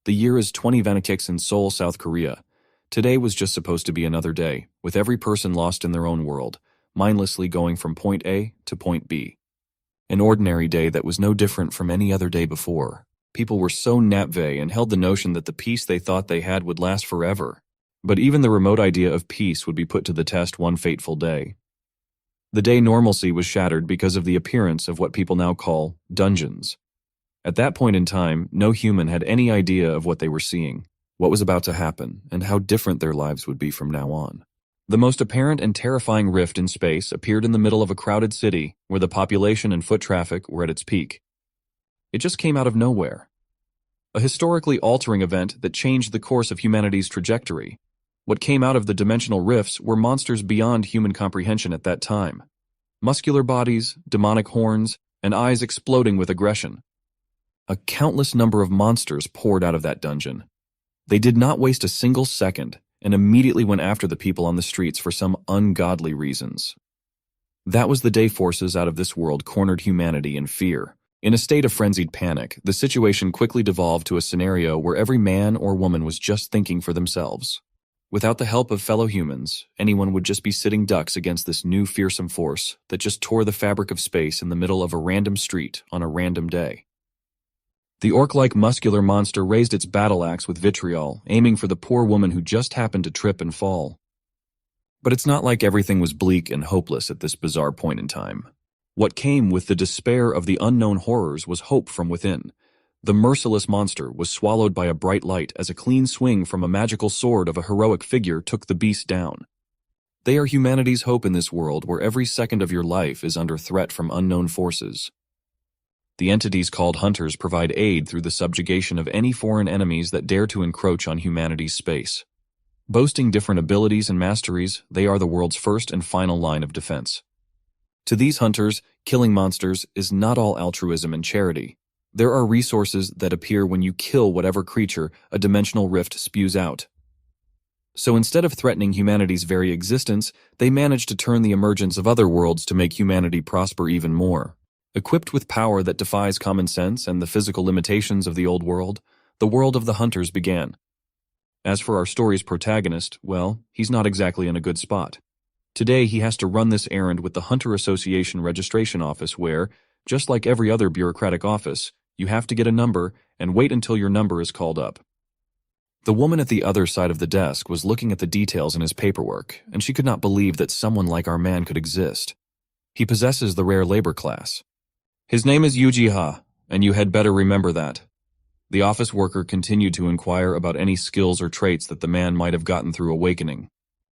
The year is 2026 in Seoul, South Korea. Today was just supposed to be another day, with every person lost in their own world, mindlessly going from point A to point B. An ordinary day that was no different from any other day before. People were so naïve and held the notion that the peace they thought they had would last forever. But even the remote idea of peace would be put to the test one fateful day. The day normalcy was shattered because of the appearance of what people now call dungeons. At that point in time, no human had any idea of what they were seeing, what was about to happen, and how different their lives would be from now on. The most apparent and terrifying rift in space appeared in the middle of a crowded city where the population and foot traffic were at its peak. It just came out of nowhere. A historically altering event that changed the course of humanity's trajectory. What came out of the dimensional rifts were monsters beyond human comprehension at that time. Muscular bodies, demonic horns, and eyes exploding with aggression. A countless number of monsters poured out of that dungeon. They did not waste a single second and immediately went after the people on the streets for some ungodly reasons. That was the day forces out of this world cornered humanity in fear. In a state of frenzied panic, the situation quickly devolved to a scenario where every man or woman was just thinking for themselves. Without the help of fellow humans, anyone would just be sitting ducks against this new fearsome force that just tore the fabric of space in the middle of a random street on a random day. The orc-like muscular monster raised its battle axe with vitriol, aiming for the poor woman who just happened to trip and fall. But it's not like everything was bleak and hopeless at this bizarre point in time. What came with the despair of the unknown horrors was hope from within. The merciless monster was swallowed by a bright light as a clean swing from a magical sword of a heroic figure took the beast down. They are humanity's hope in this world where every second of your life is under threat from unknown forces. The entities called hunters provide aid through the subjugation of any foreign enemies that dare to encroach on humanity's space. Boasting different abilities and masteries, they are the world's first and final line of defense. To these hunters, killing monsters is not all altruism and charity. There are resources that appear when you kill whatever creature a dimensional rift spews out. So instead of threatening humanity's very existence, they manage to turn the emergence of other worlds to make humanity prosper even more. Equipped with power that defies common sense and the physical limitations of the old world, the world of the hunters began. As for our story's protagonist, well, he's not exactly in a good spot. Today he has to run this errand with the Hunter Association registration office where, just like every other bureaucratic office, you have to get a number and wait until your number is called up. The woman at the other side of the desk was looking at the details in his paperwork, and she could not believe that someone like our man could exist. He possesses the rare labor class. His name is Yuji-ha, and you had better remember that. The office worker continued to inquire about any skills or traits that the man might have gotten through awakening.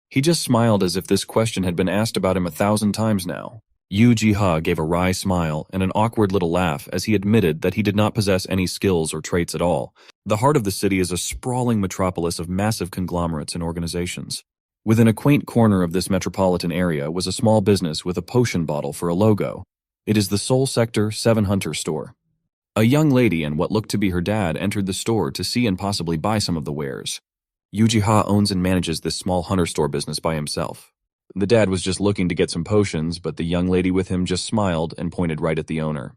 He just smiled as if this question had been asked about him 1,000 times now. Yuji-ha gave a wry smile and an awkward little laugh as he admitted that he did not possess any skills or traits at all. The heart of the city is a sprawling metropolis of massive conglomerates and organizations. Within a quaint corner of this metropolitan area was a small business with a potion bottle for a logo. It is the Seoul Sector 7 Hunter store. A young lady and what looked to be her dad entered the store to see and possibly buy some of the wares. Yuji-ha owns and manages this small hunter store business by himself. The dad was just looking to get some potions, but the young lady with him just smiled and pointed right at the owner.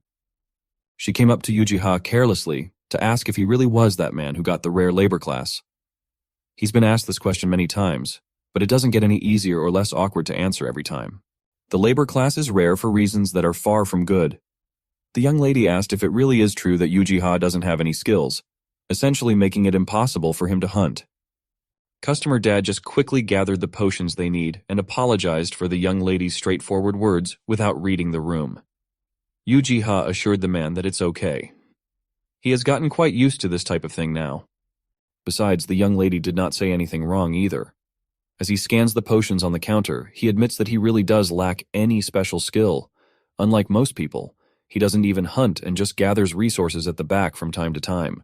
She came up to Yuji-ha carelessly to ask if he really was that man who got the rare labor class. He's been asked this question many times, but it doesn't get any easier or less awkward to answer every time. The labor class is rare for reasons that are far from good. The young lady asked if it really is true that Yuji-ha doesn't have any skills, essentially making it impossible for him to hunt. Customer dad just quickly gathered the potions they need and apologized for the young lady's straightforward words without reading the room. Yuji-ha assured the man that it's okay. He has gotten quite used to this type of thing now. Besides, the young lady did not say anything wrong either. As he scans the potions on the counter, he admits that he really does lack any special skill. Unlike most people, he doesn't even hunt and just gathers resources at the back from time to time.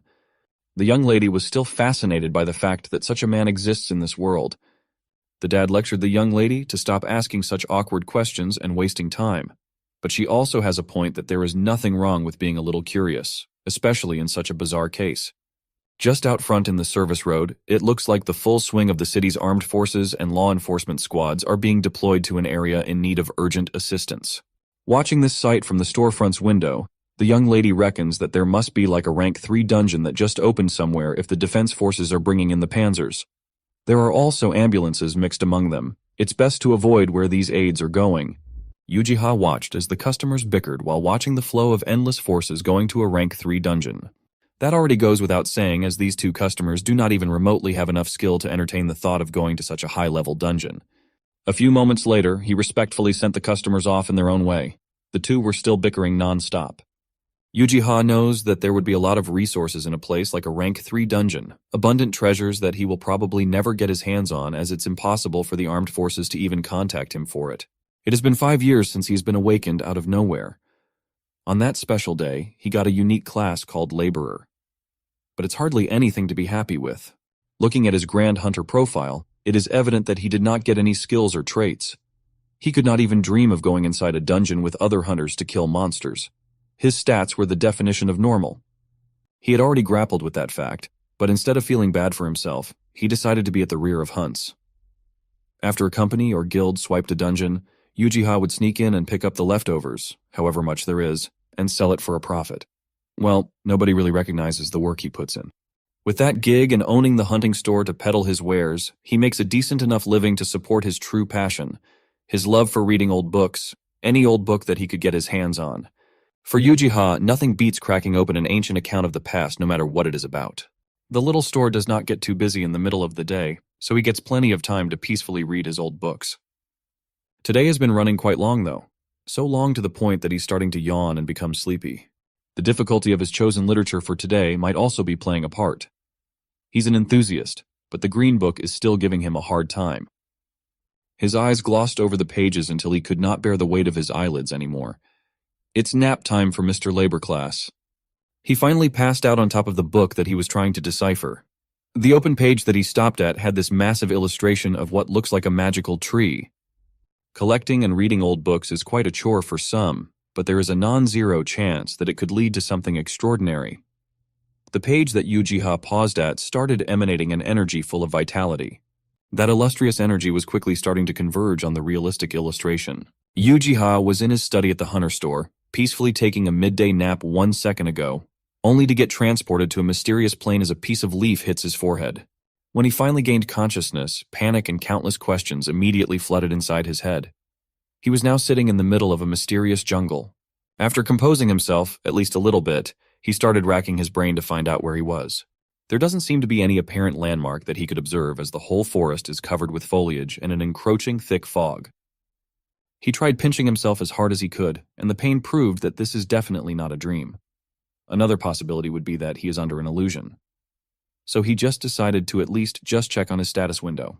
The young lady was still fascinated by the fact that such a man exists in this world. The dad lectured the young lady to stop asking such awkward questions and wasting time. But she also has a point that there is nothing wrong with being a little curious, especially in such a bizarre case. Just out front in the service road, it looks like the full swing of the city's armed forces and law enforcement squads are being deployed to an area in need of urgent assistance. Watching this sight from the storefront's window, The young lady reckons that there must be like a rank 3 dungeon that just opened somewhere if the defense forces are bringing in the panzers. There are also ambulances mixed among them. It's best to avoid where these aids are going. Ujiha watched as the customers bickered while watching the flow of endless forces going to a rank 3 dungeon. That already goes without saying, as these two customers do not even remotely have enough skill to entertain the thought of going to such a high-level dungeon. A few moments later, he respectfully sent the customers off in their own way. The two were still bickering non-stop. Ujiha knows that there would be a lot of resources in a place like a rank 3 dungeon, abundant treasures that he will probably never get his hands on, as it's impossible for the armed forces to even contact him for it. It has been 5 years since he's been awakened out of nowhere. On that special day, he got a unique class called Laborer. But it's hardly anything to be happy with. Looking at his Grand Hunter profile, it is evident that he did not get any skills or traits. He could not even dream of going inside a dungeon with other hunters to kill monsters. His stats were the definition of normal. He had already grappled with that fact, but instead of feeling bad for himself, he decided to be at the rear of hunts. After a company or guild swiped a dungeon, Ujiha would sneak in and pick up the leftovers, however much there is, and sell it for a profit. Well, nobody really recognizes the work he puts in. With that gig and owning the hunting store to peddle his wares, he makes a decent enough living to support his true passion, his love for reading old books, any old book that he could get his hands on. For Ujiha, nothing beats cracking open an ancient account of the past no matter what it is about. The little store does not get too busy in the middle of the day, so he gets plenty of time to peacefully read his old books. Today has been running quite long though, so long to the point that he's starting to yawn and become sleepy. The difficulty of his chosen literature for today might also be playing a part. He's an enthusiast, but the green book is still giving him a hard time. His eyes glossed over the pages until he could not bear the weight of his eyelids anymore. It's nap time for Mr. Labor Class. He finally passed out on top of the book that he was trying to decipher. The open page that he stopped at had this massive illustration of what looks like a magical tree. Collecting and reading old books is quite a chore for some, but there is a non-zero chance that it could lead to something extraordinary. The page that Ujiha paused at started emanating an energy full of vitality. That illustrious energy was quickly starting to converge on the realistic illustration. Ujiha was in his study at the hunter store, peacefully taking a midday nap 1 second ago, only to get transported to a mysterious plane as a piece of leaf hits his forehead. When he finally gained consciousness, panic and countless questions immediately flooded inside his head. He was now sitting in the middle of a mysterious jungle. After composing himself, at least a little bit, he started racking his brain to find out where he was. There doesn't seem to be any apparent landmark that he could observe, as the whole forest is covered with foliage and an encroaching thick fog. He tried pinching himself as hard as he could, and the pain proved that this is definitely not a dream. Another possibility would be that he is under an illusion. So he just decided to at least just check on his status window.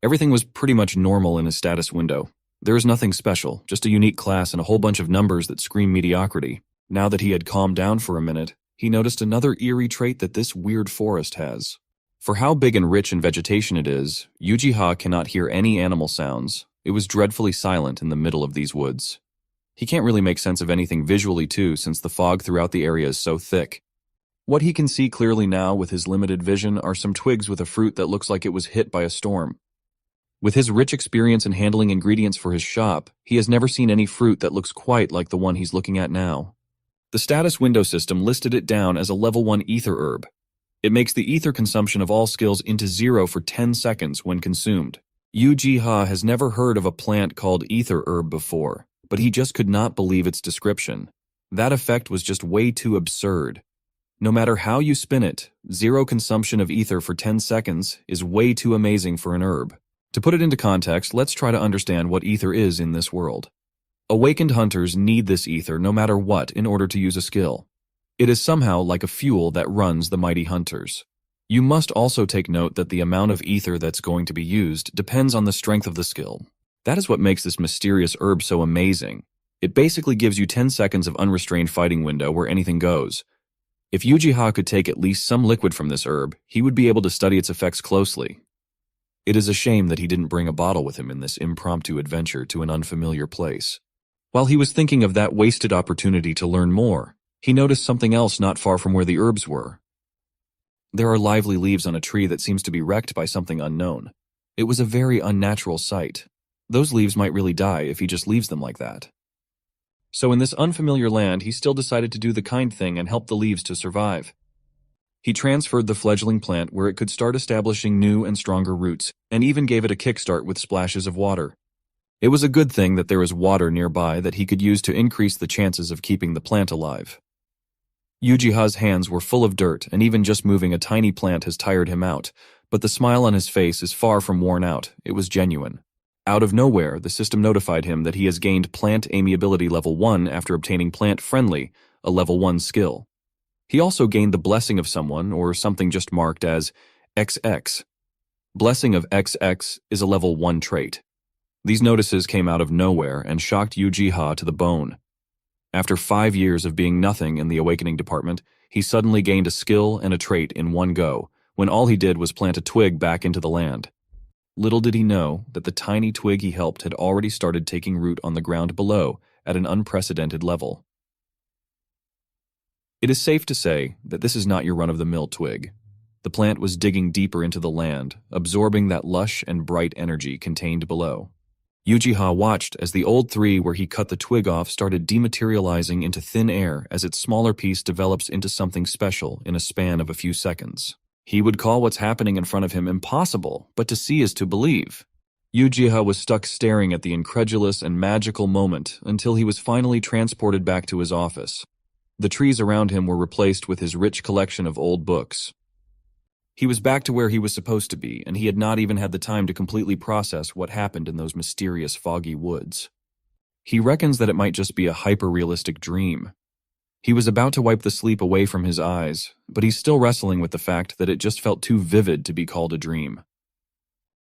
Everything was pretty much normal in his status window. There is nothing special, just a unique class and a whole bunch of numbers that scream mediocrity. Now that he had calmed down for a minute, he noticed another eerie trait that this weird forest has. For how big and rich in vegetation it is, Ujiha cannot hear any animal sounds. It was dreadfully silent in the middle of these woods. He can't really make sense of anything visually too, since the fog throughout the area is so thick. What he can see clearly now with his limited vision are some twigs with a fruit that looks like it was hit by a storm. With his rich experience in handling ingredients for his shop, he has never seen any fruit that looks quite like the one he's looking at now. The status window system listed it down as a level 1 ether herb. It makes the ether consumption of all skills into 0 for 10 seconds when consumed. Ujiha has never heard of a plant called ether herb before, but he just could not believe its description. That effect was just way too absurd. No matter how you spin it, 0 consumption of ether for 10 seconds is way too amazing for an herb. To put it into context, let's try to understand what ether is in this world. Awakened hunters need this ether no matter what in order to use a skill. It is somehow like a fuel that runs the mighty hunters. You must also take note that the amount of ether that's going to be used depends on the strength of the skill. That is what makes this mysterious herb so amazing. It basically gives you 10 seconds of unrestrained fighting window where anything goes. If Ujiha could take at least some liquid from this herb, he would be able to study its effects closely. It is a shame that he didn't bring a bottle with him in this impromptu adventure to an unfamiliar place. While he was thinking of that wasted opportunity to learn more, he noticed something else not far from where the herbs were. There are lively leaves on a tree that seems to be wrecked by something unknown. It was a very unnatural sight. Those leaves might really die if he just leaves them like that. So in this unfamiliar land, he still decided to do the kind thing and help the leaves to survive. He transferred the fledgling plant where it could start establishing new and stronger roots, and even gave it a kickstart with splashes of water. It was a good thing that there was water nearby that he could use to increase the chances of keeping the plant alive. Ujiha's hands were full of dirt, and even just moving a tiny plant has tired him out, but the smile on his face is far from worn out. It was genuine. Out of nowhere, the system notified him that he has gained Plant Amiability Level 1 after obtaining Plant Friendly, a Level 1 skill. He also gained the Blessing of Someone, or something just marked as XX. Blessing of XX is a Level 1 trait. These notices came out of nowhere and shocked Ujiha to the bone. After 5 years of being nothing in the Awakening Department, he suddenly gained a skill and a trait in one go, when all he did was plant a twig back into the land. Little did he know that the tiny twig he helped had already started taking root on the ground below at an unprecedented level. It is safe to say that this is not your run-of-the-mill twig. The plant was digging deeper into the land, absorbing that lush and bright energy contained below. Ujiha watched as the old tree where he cut the twig off started dematerializing into thin air as its smaller piece develops into something special in a span of a few seconds. He would call what's happening in front of him impossible, but to see is to believe. Ujiha was stuck staring at the incredulous and magical moment until he was finally transported back to his office. The trees around him were replaced with his rich collection of old books. He was back to where he was supposed to be, and he had not even had the time to completely process what happened in those mysterious foggy woods. He reckons that it might just be a hyper-realistic dream. He was about to wipe the sleep away from his eyes, but he's still wrestling with the fact that it just felt too vivid to be called a dream.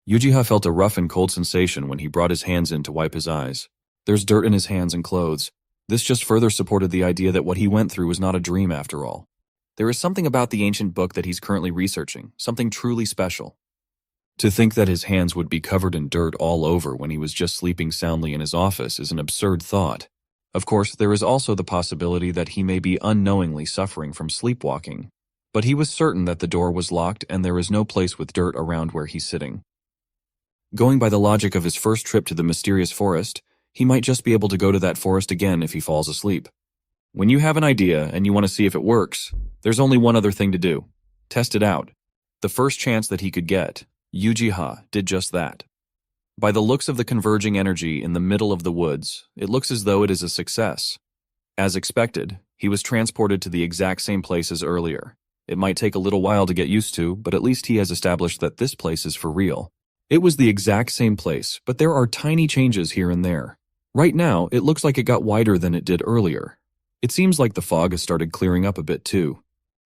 Ujiha felt a rough and cold sensation when he brought his hands in to wipe his eyes. There's dirt in his hands and clothes. This just further supported the idea that what he went through was not a dream after all. There is something about the ancient book that he's currently researching, something truly special. To think that his hands would be covered in dirt all over when he was just sleeping soundly in his office is an absurd thought. Of course, there is also the possibility that he may be unknowingly suffering from sleepwalking. But he was certain that the door was locked and there is no place with dirt around where he's sitting. Going by the logic of his first trip to the mysterious forest, he might just be able to go to that forest again if he falls asleep. When you have an idea and you want to see if it works, there's only one other thing to do. Test it out. The first chance that he could get, Ujiha did just that. By the looks of the converging energy in the middle of the woods, it looks as though it is a success. As expected, he was transported to the exact same place as earlier. It might take a little while to get used to, but at least he has established that this place is for real. It was the exact same place, but there are tiny changes here and there. Right now, it looks like it got wider than it did earlier. It seems like the fog has started clearing up a bit too.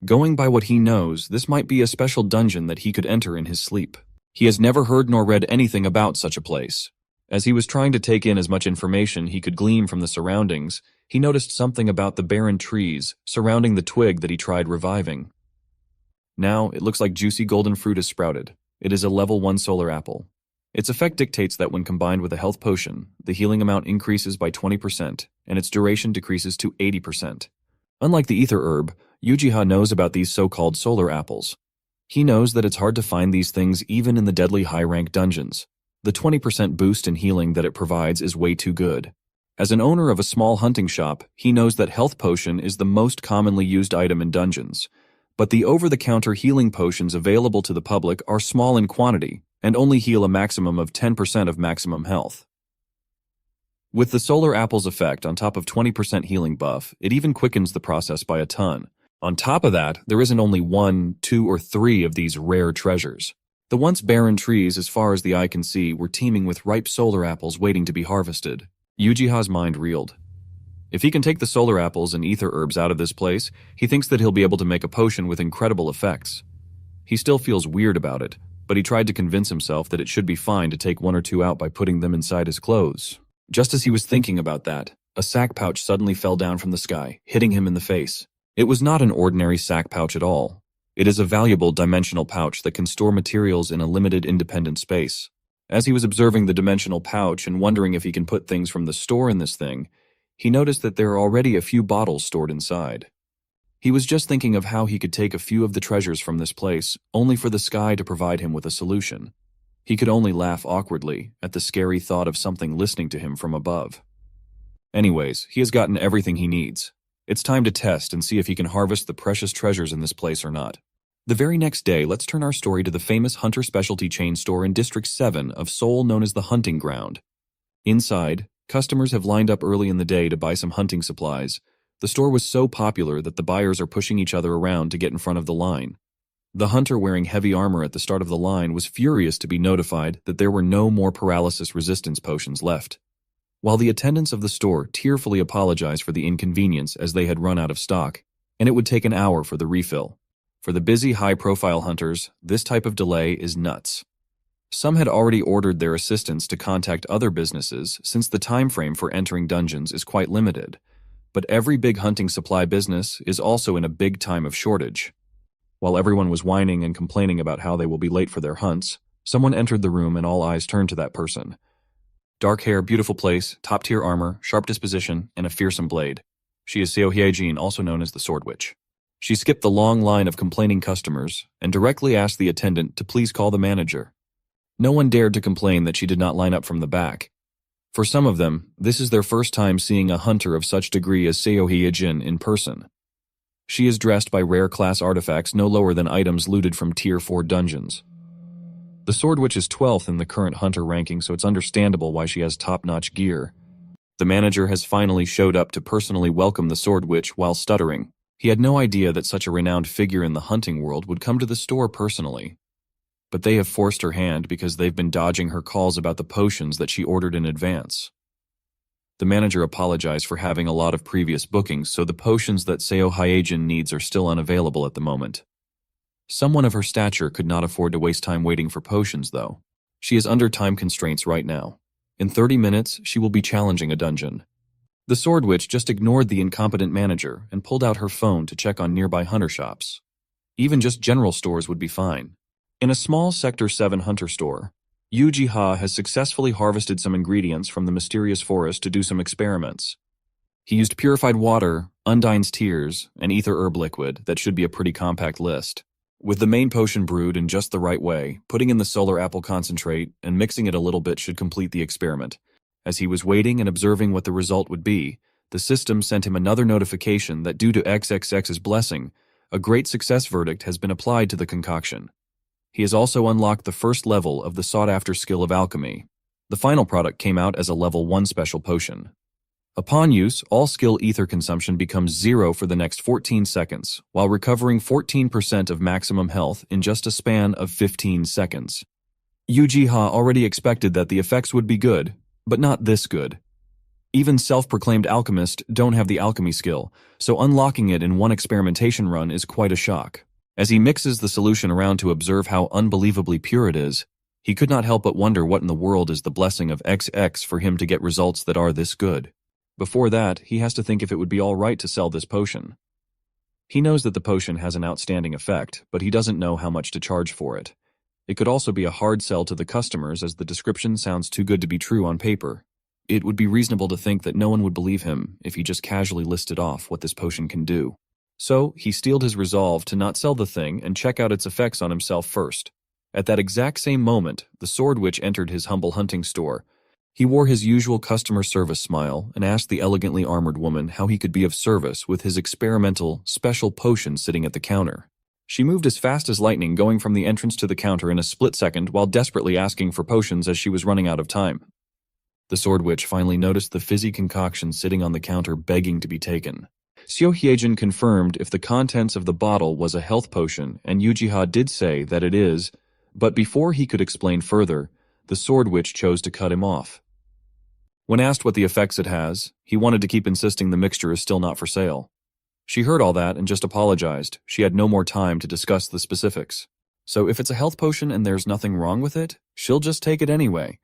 Going by what he knows, this might be a special dungeon that he could enter in his sleep. He has never heard nor read anything about such a place. As he was trying to take in as much information he could glean from the surroundings, he noticed something about the barren trees surrounding the twig that he tried reviving. Now, it looks like juicy golden fruit has sprouted. It is a level 1 solar apple. Its effect dictates that when combined with a health potion, the healing amount increases by 20%, and its duration decreases to 80%. Unlike the ether herb, Ujiha knows about these so-called solar apples. He knows that it's hard to find these things even in the deadly high-rank dungeons. The 20% boost in healing that it provides is way too good. As an owner of a small hunting shop, he knows that health potion is the most commonly used item in dungeons. But the over-the-counter healing potions available to the public are small in quantity and only heal a maximum of 10% of maximum health. With the solar apple's effect on top of 20% healing buff, it even quickens the process by a ton. On top of that, there isn't only 1, 2, or 3 of these rare treasures. The once barren trees, as far as the eye can see, were teeming with ripe solar apples waiting to be harvested. Ujiha's mind reeled. If he can take the solar apples and ether herbs out of this place, he thinks that he'll be able to make a potion with incredible effects. He still feels weird about it, but he tried to convince himself that it should be fine to take 1 or 2 out by putting them inside his clothes. Just as he was thinking about that, a sack pouch suddenly fell down from the sky, hitting him in the face. It was not an ordinary sack pouch at all. It is a valuable dimensional pouch that can store materials in a limited independent space. As he was observing the dimensional pouch and wondering if he can put things from the store in this thing, he noticed that there are already a few bottles stored inside. He was just thinking of how he could take a few of the treasures from this place, only for the sky to provide him with a solution. He could only laugh awkwardly at the scary thought of something listening to him from above. Anyways, he has gotten everything he needs. It's time to test and see if he can harvest the precious treasures in this place or not. The very next day, let's turn our story to the famous Hunter specialty chain store in District 7 of Seoul known as the Hunting Ground. Inside, customers have lined up early in the day to buy some hunting supplies. The store was so popular that the buyers are pushing each other around to get in front of the line. The hunter wearing heavy armor at the start of the line was furious to be notified that there were no more paralysis resistance potions left. While the attendants of the store tearfully apologized for the inconvenience as they had run out of stock, and it would take an hour for the refill. For the busy, high-profile hunters, this type of delay is nuts. Some had already ordered their assistants to contact other businesses since the time frame for entering dungeons is quite limited, but every big hunting supply business is also in a big time of shortage. While everyone was whining and complaining about how they will be late for their hunts, someone entered the room and all eyes turned to that person. Dark hair, beautiful place, top-tier armor, sharp disposition, and a fearsome blade. She is Seo Hyejin, also known as the Sword Witch. She skipped the long line of complaining customers and directly asked the attendant to please call the manager. No one dared to complain that she did not line up from the back. For some of them, this is their first time seeing a hunter of such degree as Seo Hyejin in person. She is dressed by rare class artifacts no lower than items looted from Tier 4 dungeons. The Sword Witch is 12th in the current hunter ranking, so it's understandable why she has top-notch gear. The manager has finally showed up to personally welcome the Sword Witch while stuttering. He had no idea that such a renowned figure in the hunting world would come to the store personally. But they have forced her hand because they've been dodging her calls about the potions that she ordered in advance. The manager apologized for having a lot of previous bookings, so the potions that Seo Hyejin needs are still unavailable at the moment. Someone of her stature could not afford to waste time waiting for potions, though. She is under time constraints right now. In 30 minutes, she will be challenging a dungeon. The Sword Witch just ignored the incompetent manager and pulled out her phone to check on nearby hunter shops. Even just general stores would be fine. In a small Sector 7 hunter store, Yu Ji-ha has successfully harvested some ingredients from the mysterious forest to do some experiments. He used purified water, Undyne's tears, and ether herb liquid. That should be a pretty compact list. With the main potion brewed in just the right way, putting in the solar apple concentrate and mixing it a little bit should complete the experiment. As he was waiting and observing what the result would be, the system sent him another notification that due to XXX's blessing, a great success verdict has been applied to the concoction. He has also unlocked the first level of the sought-after skill of alchemy. The final product came out as a level 1 special potion. Upon use, all skill ether consumption becomes 0 for the next 14 seconds, while recovering 14% of maximum health in just a span of 15 seconds. Yu Ji-ha already expected that the effects would be good, but not this good. Even self-proclaimed alchemists don't have the alchemy skill, so unlocking it in one experimentation run is quite a shock. As he mixes the solution around to observe how unbelievably pure it is, he could not help but wonder what in the world is the blessing of XX for him to get results that are this good. Before that, he has to think if it would be alright to sell this potion. He knows that the potion has an outstanding effect, but he doesn't know how much to charge for it. It could also be a hard sell to the customers as the description sounds too good to be true on paper. It would be reasonable to think that no one would believe him if he just casually listed off what this potion can do. So, he steeled his resolve to not sell the thing and check out its effects on himself first. At that exact same moment, the Sword Witch entered his humble hunting store. He wore his usual customer service smile and asked the elegantly armored woman how he could be of service with his experimental, special potion sitting at the counter. She moved as fast as lightning, going from the entrance to the counter in a split second while desperately asking for potions as she was running out of time. The Sword Witch finally noticed the fizzy concoction sitting on the counter begging to be taken. Seo Hyejin confirmed if the contents of the bottle was a health potion, and Yu Ji-ha did say that it is, but before he could explain further, the Sword Witch chose to cut him off. When asked what the effects it has, he wanted to keep insisting the mixture is still not for sale. She heard all that and just apologized. She had no more time to discuss the specifics. So if it's a health potion and there's nothing wrong with it, she'll just take it anyway.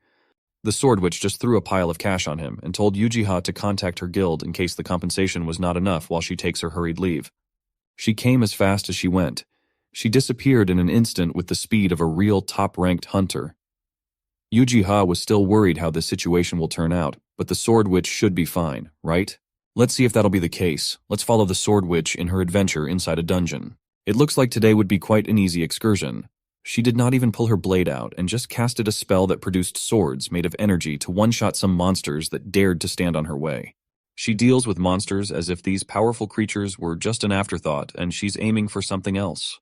The Sword Witch just threw a pile of cash on him and told Yu Ji-ha to contact her guild in case the compensation was not enough while she takes her hurried leave. She came as fast as she went. She disappeared in an instant with the speed of a real top-ranked hunter. Yu Ji-ha was still worried how this situation will turn out, but the Sword Witch should be fine, right? Let's see if that'll be the case. Let's follow the Sword Witch in her adventure inside a dungeon. It looks like today would be quite an easy excursion. She did not even pull her blade out and just casted a spell that produced swords made of energy to one-shot some monsters that dared to stand on her way. She deals with monsters as if these powerful creatures were just an afterthought and she's aiming for something else.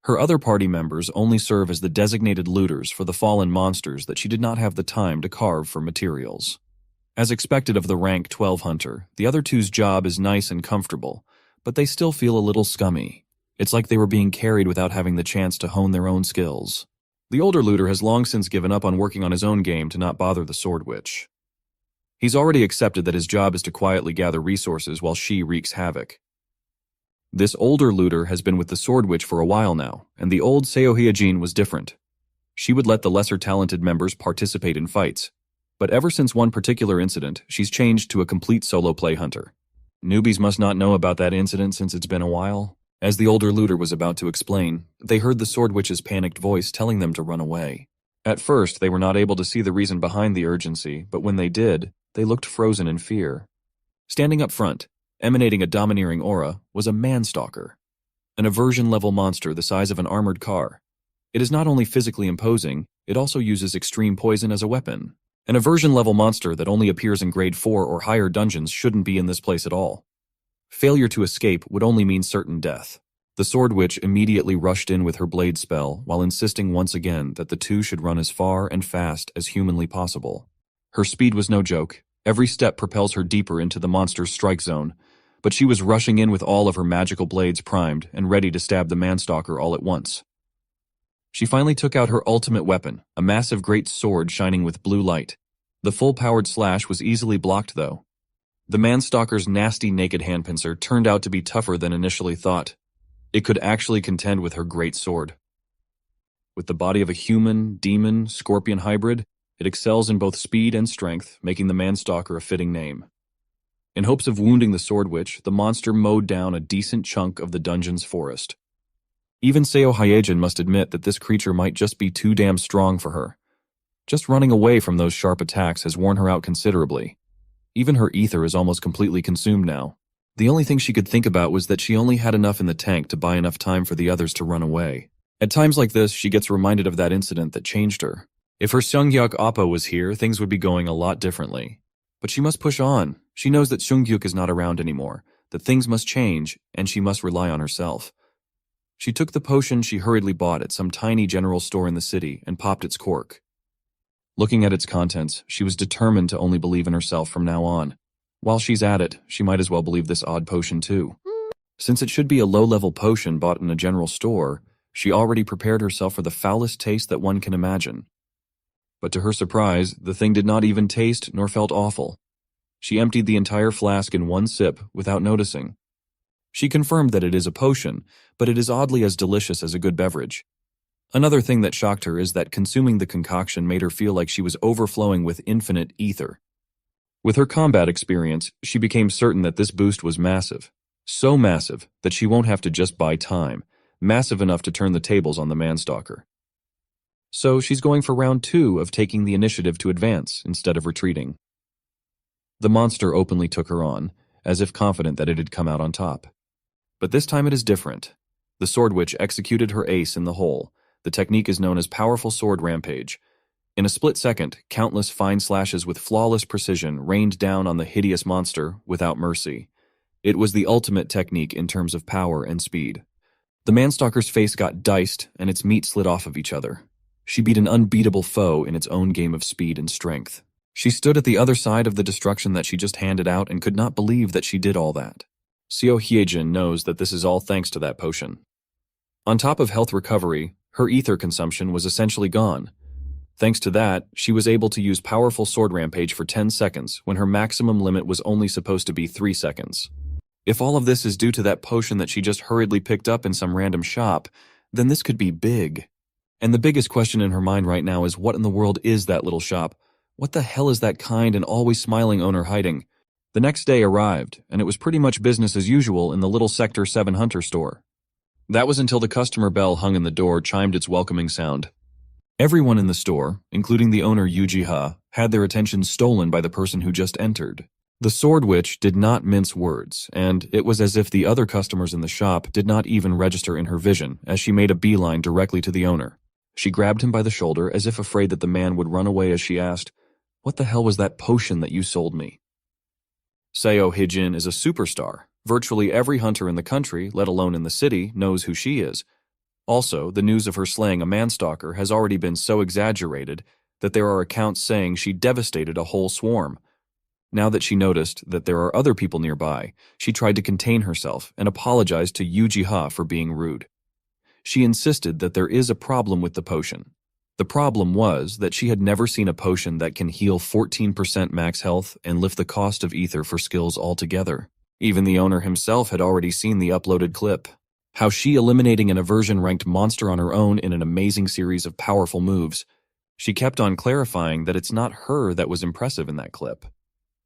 Her other party members only serve as the designated looters for the fallen monsters that she did not have the time to carve for materials. As expected of the rank 12 hunter, the other two's job is nice and comfortable, but they still feel a little scummy. It's like they were being carried without having the chance to hone their own skills. The older looter has long since given up on working on his own game to not bother the Sword Witch. He's already accepted that his job is to quietly gather resources while she wreaks havoc. This older looter has been with the Sword Witch for a while now, and the old Seo Hyejin was different. She would let the lesser talented members participate in fights, but ever since one particular incident, she's changed to a complete solo play hunter. Newbies must not know about that incident since it's been a while. As the older looter was about to explain, they heard the Sword Witch's panicked voice telling them to run away. At first, they were not able to see the reason behind the urgency, but when they did, they looked frozen in fear. Standing up front, emanating a domineering aura, was a manstalker, an aversion-level monster the size of an armored car. It is not only physically imposing, it also uses extreme poison as a weapon. An aversion-level monster that only appears in grade 4 or higher dungeons shouldn't be in this place at all. Failure to escape would only mean certain death. The Sword Witch immediately rushed in with her blade spell while insisting once again that the two should run as far and fast as humanly possible. Her speed was no joke. Every step propels her deeper into the monster's strike zone, but she was rushing in with all of her magical blades primed and ready to stab the manstalker all at once. She finally took out her ultimate weapon, a massive great sword shining with blue light. The full-powered slash was easily blocked, though. The manstalker's nasty naked handpincer turned out to be tougher than initially thought. It could actually contend with her great sword. With the body of a human, demon, scorpion hybrid, it excels in both speed and strength, making the manstalker a fitting name. In hopes of wounding the Sword Witch, the monster mowed down a decent chunk of the dungeon's forest. Even Seo Hyejin must admit that this creature might just be too damn strong for her. Just running away from those sharp attacks has worn her out considerably. Even her ether is almost completely consumed now. The only thing she could think about was that she only had enough in the tank to buy enough time for the others to run away. At times like this, she gets reminded of that incident that changed her. If her Seunghyuk Appa was here, things would be going a lot differently. But she must push on. She knows that Seunghyuk is not around anymore, that things must change, and she must rely on herself. She took the potion she hurriedly bought at some tiny general store in the city and popped its cork. Looking at its contents, she was determined to only believe in herself from now on. While she's at it, she might as well believe this odd potion too. Since it should be a low-level potion bought in a general store, she already prepared herself for the foulest taste that one can imagine. But to her surprise, the thing did not even taste nor felt awful. She emptied the entire flask in one sip without noticing. She confirmed that it is a potion, but it is oddly as delicious as a good beverage. Another thing that shocked her is that consuming the concoction made her feel like she was overflowing with infinite ether. With her combat experience, she became certain that this boost was massive. So massive that she won't have to just buy time, massive enough to turn the tables on the manstalker. So she's going for round 2 of taking the initiative to advance instead of retreating. The monster openly took her on, as if confident that it had come out on top. But this time it is different. The Sword Witch executed her ace in the hole. The technique is known as Powerful Sword Rampage. In a split second, countless fine slashes with flawless precision rained down on the hideous monster without mercy. It was the ultimate technique in terms of power and speed. The manstalker's face got diced and its meat slid off of each other. She beat an unbeatable foe in its own game of speed and strength. She stood at the other side of the destruction that she just handed out and could not believe that she did all that. Seo Hyejin knows that this is all thanks to that potion. On top of health recovery, her ether consumption was essentially gone. Thanks to that, she was able to use Powerful Sword Rampage for 10 seconds when her maximum limit was only supposed to be 3 seconds. If all of this is due to that potion that she just hurriedly picked up in some random shop, then this could be big. And the biggest question in her mind right now is what in the world is that little shop? What the hell is that kind and always smiling owner hiding? The next day arrived, and it was pretty much business as usual in the little Sector 7 Hunter store. That was until the customer bell hung in the door chimed its welcoming sound. Everyone in the store, including the owner Yuji-ha, had their attention stolen by the person who just entered. The Sword Witch did not mince words, and it was as if the other customers in the shop did not even register in her vision as she made a beeline directly to the owner. She grabbed him by the shoulder as if afraid that the man would run away as she asked, "What the hell was that potion that you sold me?" Seo Hijin is a superstar. Virtually every hunter in the country, let alone in the city, knows who she is. Also, the news of her slaying a manstalker has already been so exaggerated that there are accounts saying she devastated a whole swarm. Now that she noticed that there are other people nearby, she tried to contain herself and apologized to Yuji-ha for being rude. She insisted that there is a problem with the potion. The problem was that she had never seen a potion that can heal 14% max health and lift the cost of ether for skills altogether. Even the owner himself had already seen the uploaded clip. How she eliminating an aversion-ranked monster on her own in an amazing series of powerful moves. She kept on clarifying that it's not her that was impressive in that clip.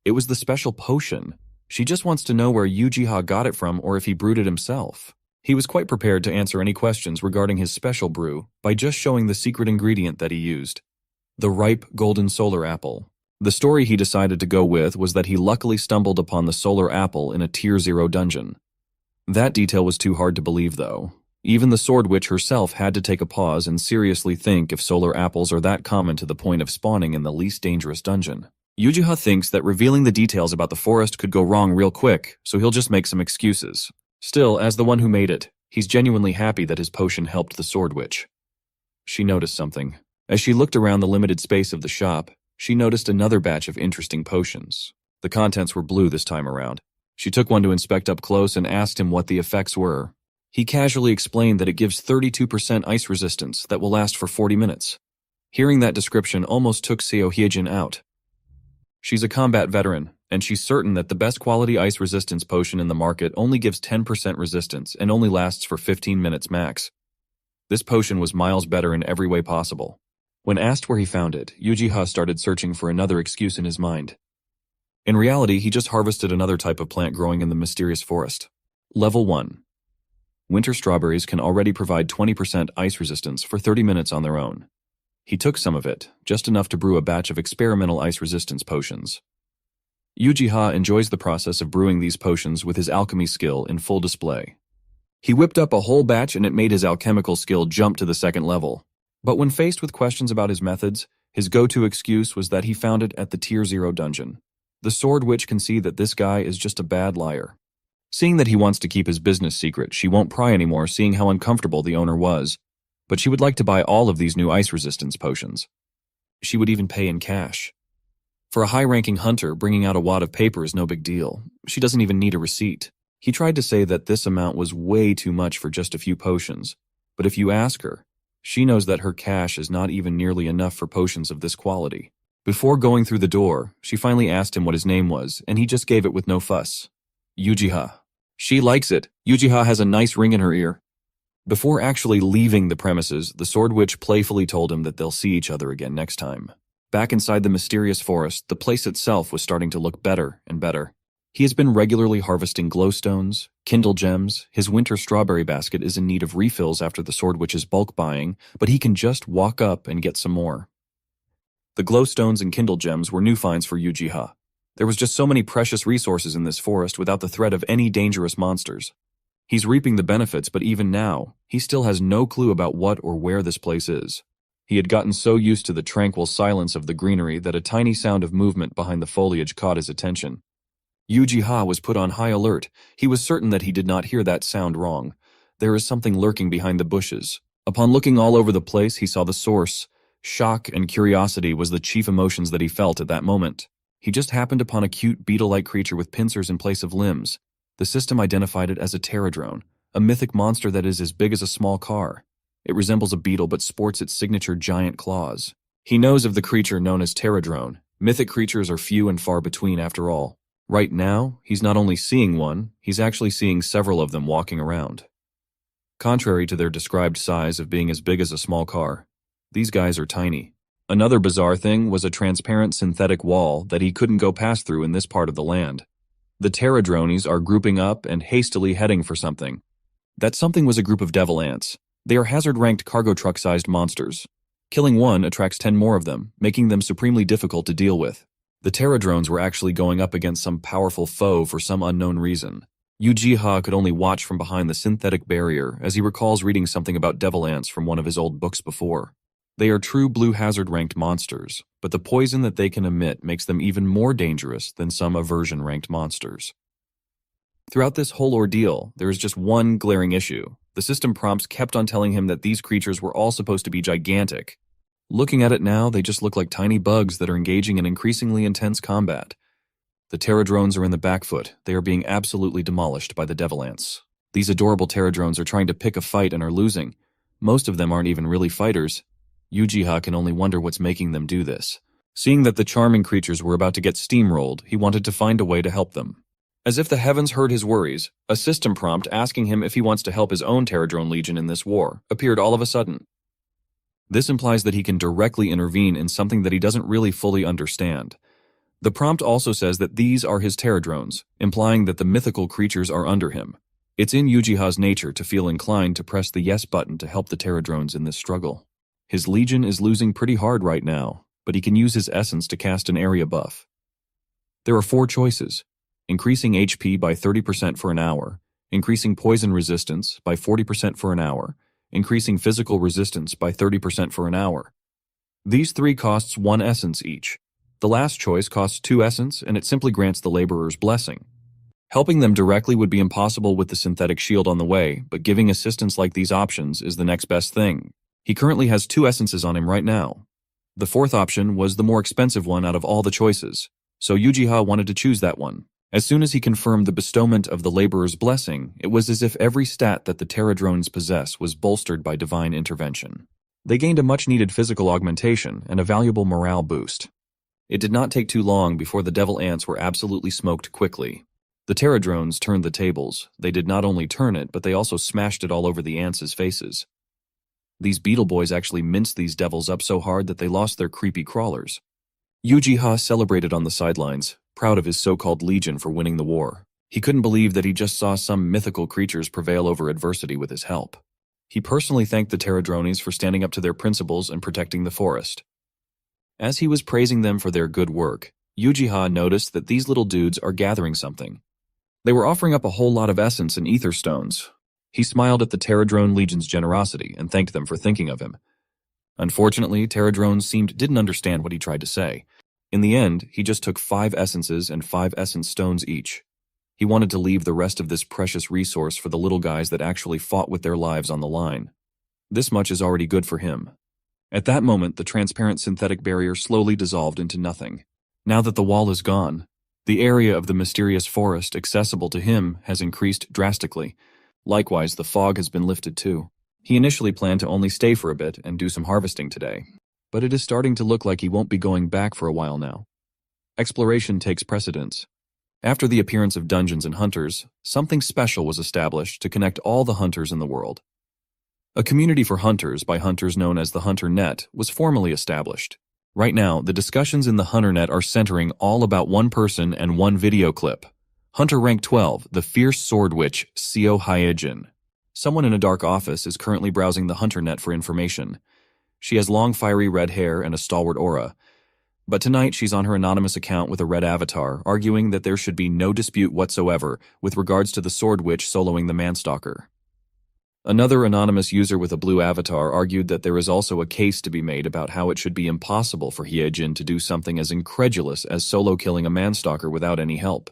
It was the special potion. She just wants to know where Yuji-ha got it from or if he brewed it himself. He was quite prepared to answer any questions regarding his special brew by just showing the secret ingredient that he used. The ripe golden solar apple. The story he decided to go with was that he luckily stumbled upon the solar apple in a Tier 0 dungeon. That detail was too hard to believe, though. Even the Sword Witch herself had to take a pause and seriously think if solar apples are that common to the point of spawning in the least dangerous dungeon. Yuji-ha thinks that revealing the details about the forest could go wrong real quick, so he'll just make some excuses. Still, as the one who made it, he's genuinely happy that his potion helped the Sword Witch. She noticed something. As she looked around the limited space of the shop, she noticed another batch of interesting potions. The contents were blue this time around. She took one to inspect up close and asked him what the effects were. He casually explained that it gives 32% ice resistance that will last for 40 minutes. Hearing that description almost took Seo Hyejin out. She's a combat veteran, and she's certain that the best quality ice resistance potion in the market only gives 10% resistance and only lasts for 15 minutes max. This potion was miles better in every way possible. When asked where he found it, Yuji-ha started searching for another excuse in his mind. In reality, he just harvested another type of plant growing in the mysterious forest. Level 1. Winter strawberries can already provide 20% ice resistance for 30 minutes on their own. He took some of it, just enough to brew a batch of experimental ice resistance potions. Yuji-ha enjoys the process of brewing these potions with his alchemy skill in full display. He whipped up a whole batch and it made his alchemical skill jump to the second level. But when faced with questions about his methods, his go-to excuse was that he found it at the Tier 0 dungeon. The Sword Witch can see that this guy is just a bad liar. Seeing that he wants to keep his business secret, she won't pry anymore, seeing how uncomfortable the owner was. But she would like to buy all of these new ice resistance potions. She would even pay in cash. For a high-ranking hunter, bringing out a wad of paper is no big deal. She doesn't even need a receipt. He tried to say that this amount was way too much for just a few potions, but if you ask her, she knows that her cash is not even nearly enough for potions of this quality. Before going through the door, she finally asked him what his name was, and he just gave it with no fuss. Yuji-ha. She likes it. Yuji-ha has a nice ring in her ear. Before actually leaving the premises, the Sword Witch playfully told him that they'll see each other again next time. Back inside the mysterious forest, the place itself was starting to look better and better. He has been regularly harvesting glowstones, kindle gems. His winter strawberry basket is in need of refills after the Sword Witch's bulk buying, but he can just walk up and get some more. The glowstones and kindle gems were new finds for Yuji-ha. There was just so many precious resources in this forest without the threat of any dangerous monsters. He's reaping the benefits, but even now, he still has no clue about what or where this place is. He had gotten so used to the tranquil silence of the greenery that a tiny sound of movement behind the foliage caught his attention. Yuji-ha was put on high alert. He was certain that he did not hear that sound wrong. There is something lurking behind the bushes. Upon looking all over the place, he saw the source. Shock and curiosity was the chief emotions that he felt at that moment. He just happened upon a cute beetle-like creature with pincers in place of limbs. The system identified it as a pterodrone, a mythic monster that is as big as a small car. It resembles a beetle but sports its signature giant claws. He knows of the creature known as pterodrone. Mythic creatures are few and far between after all. Right now, he's not only seeing one, he's actually seeing several of them walking around. Contrary to their described size of being as big as a small car, these guys are tiny. Another bizarre thing was a transparent synthetic wall that he couldn't go past through in this part of the land. The pterodrones are grouping up and hastily heading for something. That something was a group of devil ants. They are hazard-ranked cargo truck-sized monsters. Killing one attracts 10 more of them, making them supremely difficult to deal with. The pterodrones were actually going up against some powerful foe for some unknown reason. Yuji-ha could only watch from behind the synthetic barrier as he recalls reading something about devil ants from one of his old books before. They are true blue hazard-ranked monsters, but the poison that they can emit makes them even more dangerous than some aversion-ranked monsters. Throughout this whole ordeal, there is just one glaring issue. The system prompts kept on telling him that these creatures were all supposed to be gigantic. Looking at it now, they just look like tiny bugs that are engaging in increasingly intense combat. The Terradrones are in the back foot. They are being absolutely demolished by the Devil Ants. These adorable Terradrones are trying to pick a fight and are losing. Most of them aren't even really fighters. Uchiha can only wonder what's making them do this. Seeing that the charming creatures were about to get steamrolled, he wanted to find a way to help them. As if the heavens heard his worries, a system prompt asking him if he wants to help his own Terradrone Legion in this war appeared all of a sudden. This implies that he can directly intervene in something that he doesn't really fully understand. The prompt also says that these are his Terradrones, implying that the mythical creatures are under him. It's in Uchiha's nature to feel inclined to press the yes button to help the Terradrones in this struggle. His Legion is losing pretty hard right now, but he can use his essence to cast an area buff. There are 4 choices: increasing HP by 30% for an hour, increasing poison resistance by 40% for an hour, increasing physical resistance by 30% for an hour. These 3 costs 1 essence each. The last choice costs 2 essence, and it simply grants the laborer's blessing. Helping them directly would be impossible with the synthetic shield on the way, but giving assistance like these options is the next best thing. He currently has 2 essences on him right now. The 4th option was the more expensive one out of all the choices, so Uchiha wanted to choose that one. As soon as he confirmed the bestowment of the laborer's blessing, it was as if every stat that the Terradrones possess was bolstered by divine intervention. They gained a much-needed physical augmentation and a valuable morale boost. It did not take too long before the Devil Ants were absolutely smoked quickly. The Terradrones turned the tables. They did not only turn it, but they also smashed it all over the ants' faces. These beetle boys actually minced these devils up so hard that they lost their creepy crawlers. Uchiha celebrated on the sidelines, proud of his so-called legion for winning the war. He couldn't believe that he just saw some mythical creatures prevail over adversity with his help. He personally thanked the Terradrones for standing up to their principles and protecting the forest. As he was praising them for their good work, Uchiha noticed that these little dudes are gathering something. They were offering up a whole lot of essence and ether stones. He smiled at the Terradrone Legion's generosity and thanked them for thinking of him. Unfortunately, Terradrones didn't understand what he tried to say. In the end, he just took 5 essences and 5 essence stones each. He wanted to leave the rest of this precious resource for the little guys that actually fought with their lives on the line. This much is already good for him. At that moment, the transparent synthetic barrier slowly dissolved into nothing. Now that the wall is gone, the area of the mysterious forest accessible to him has increased drastically. Likewise, the fog has been lifted too. He initially planned to only stay for a bit and do some harvesting today, but it is starting to look like he won't be going back for a while now. Exploration takes precedence. After the appearance of dungeons and hunters, something special was established to connect all the hunters in the world. A community for hunters by hunters known as the Hunter Net was formally established. Right now, the discussions in the Hunter Net are centering all about one person and one video clip. Hunter Rank 12, the fierce sword witch Seo Hyejin. Someone in a dark office is currently browsing the Hunter Net for information. She has long fiery red hair and a stalwart aura. But tonight she's on her anonymous account with a red avatar, arguing that there should be no dispute whatsoever with regards to the sword witch soloing the Manstalker. Another anonymous user with a blue avatar argued that there is also a case to be made about how it should be impossible for Hyejin to do something as incredulous as solo killing a Manstalker without any help.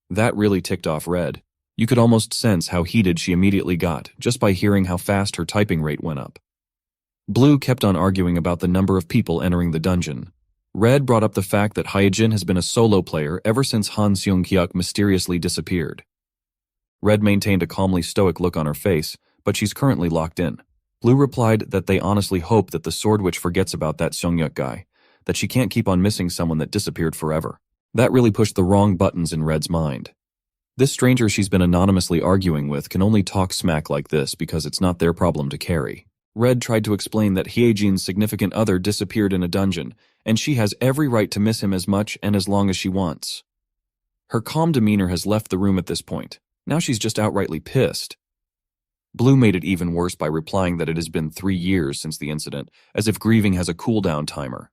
That really ticked off Red. You could almost sense how heated she immediately got just by hearing how fast her typing rate went up. Blue kept on arguing about the number of people entering the dungeon. Red brought up the fact that Hyejin has been a solo player ever since Han Seung-kyuk mysteriously disappeared. Red maintained a calmly stoic look on her face, but she's currently locked in. Blue replied that they honestly hope that the sword witch forgets about that Seung-kyuk guy, that she can't keep on missing someone that disappeared forever. That really pushed the wrong buttons in Red's mind. This stranger she's been anonymously arguing with can only talk smack like this because it's not their problem to carry. Red tried to explain that Hyejin's significant other disappeared in a dungeon, and she has every right to miss him as much and as long as she wants. Her calm demeanor has left the room at this point. Now she's just outrightly pissed. Blue made it even worse by replying that it has been 3 years since the incident, as if grieving has a cooldown timer.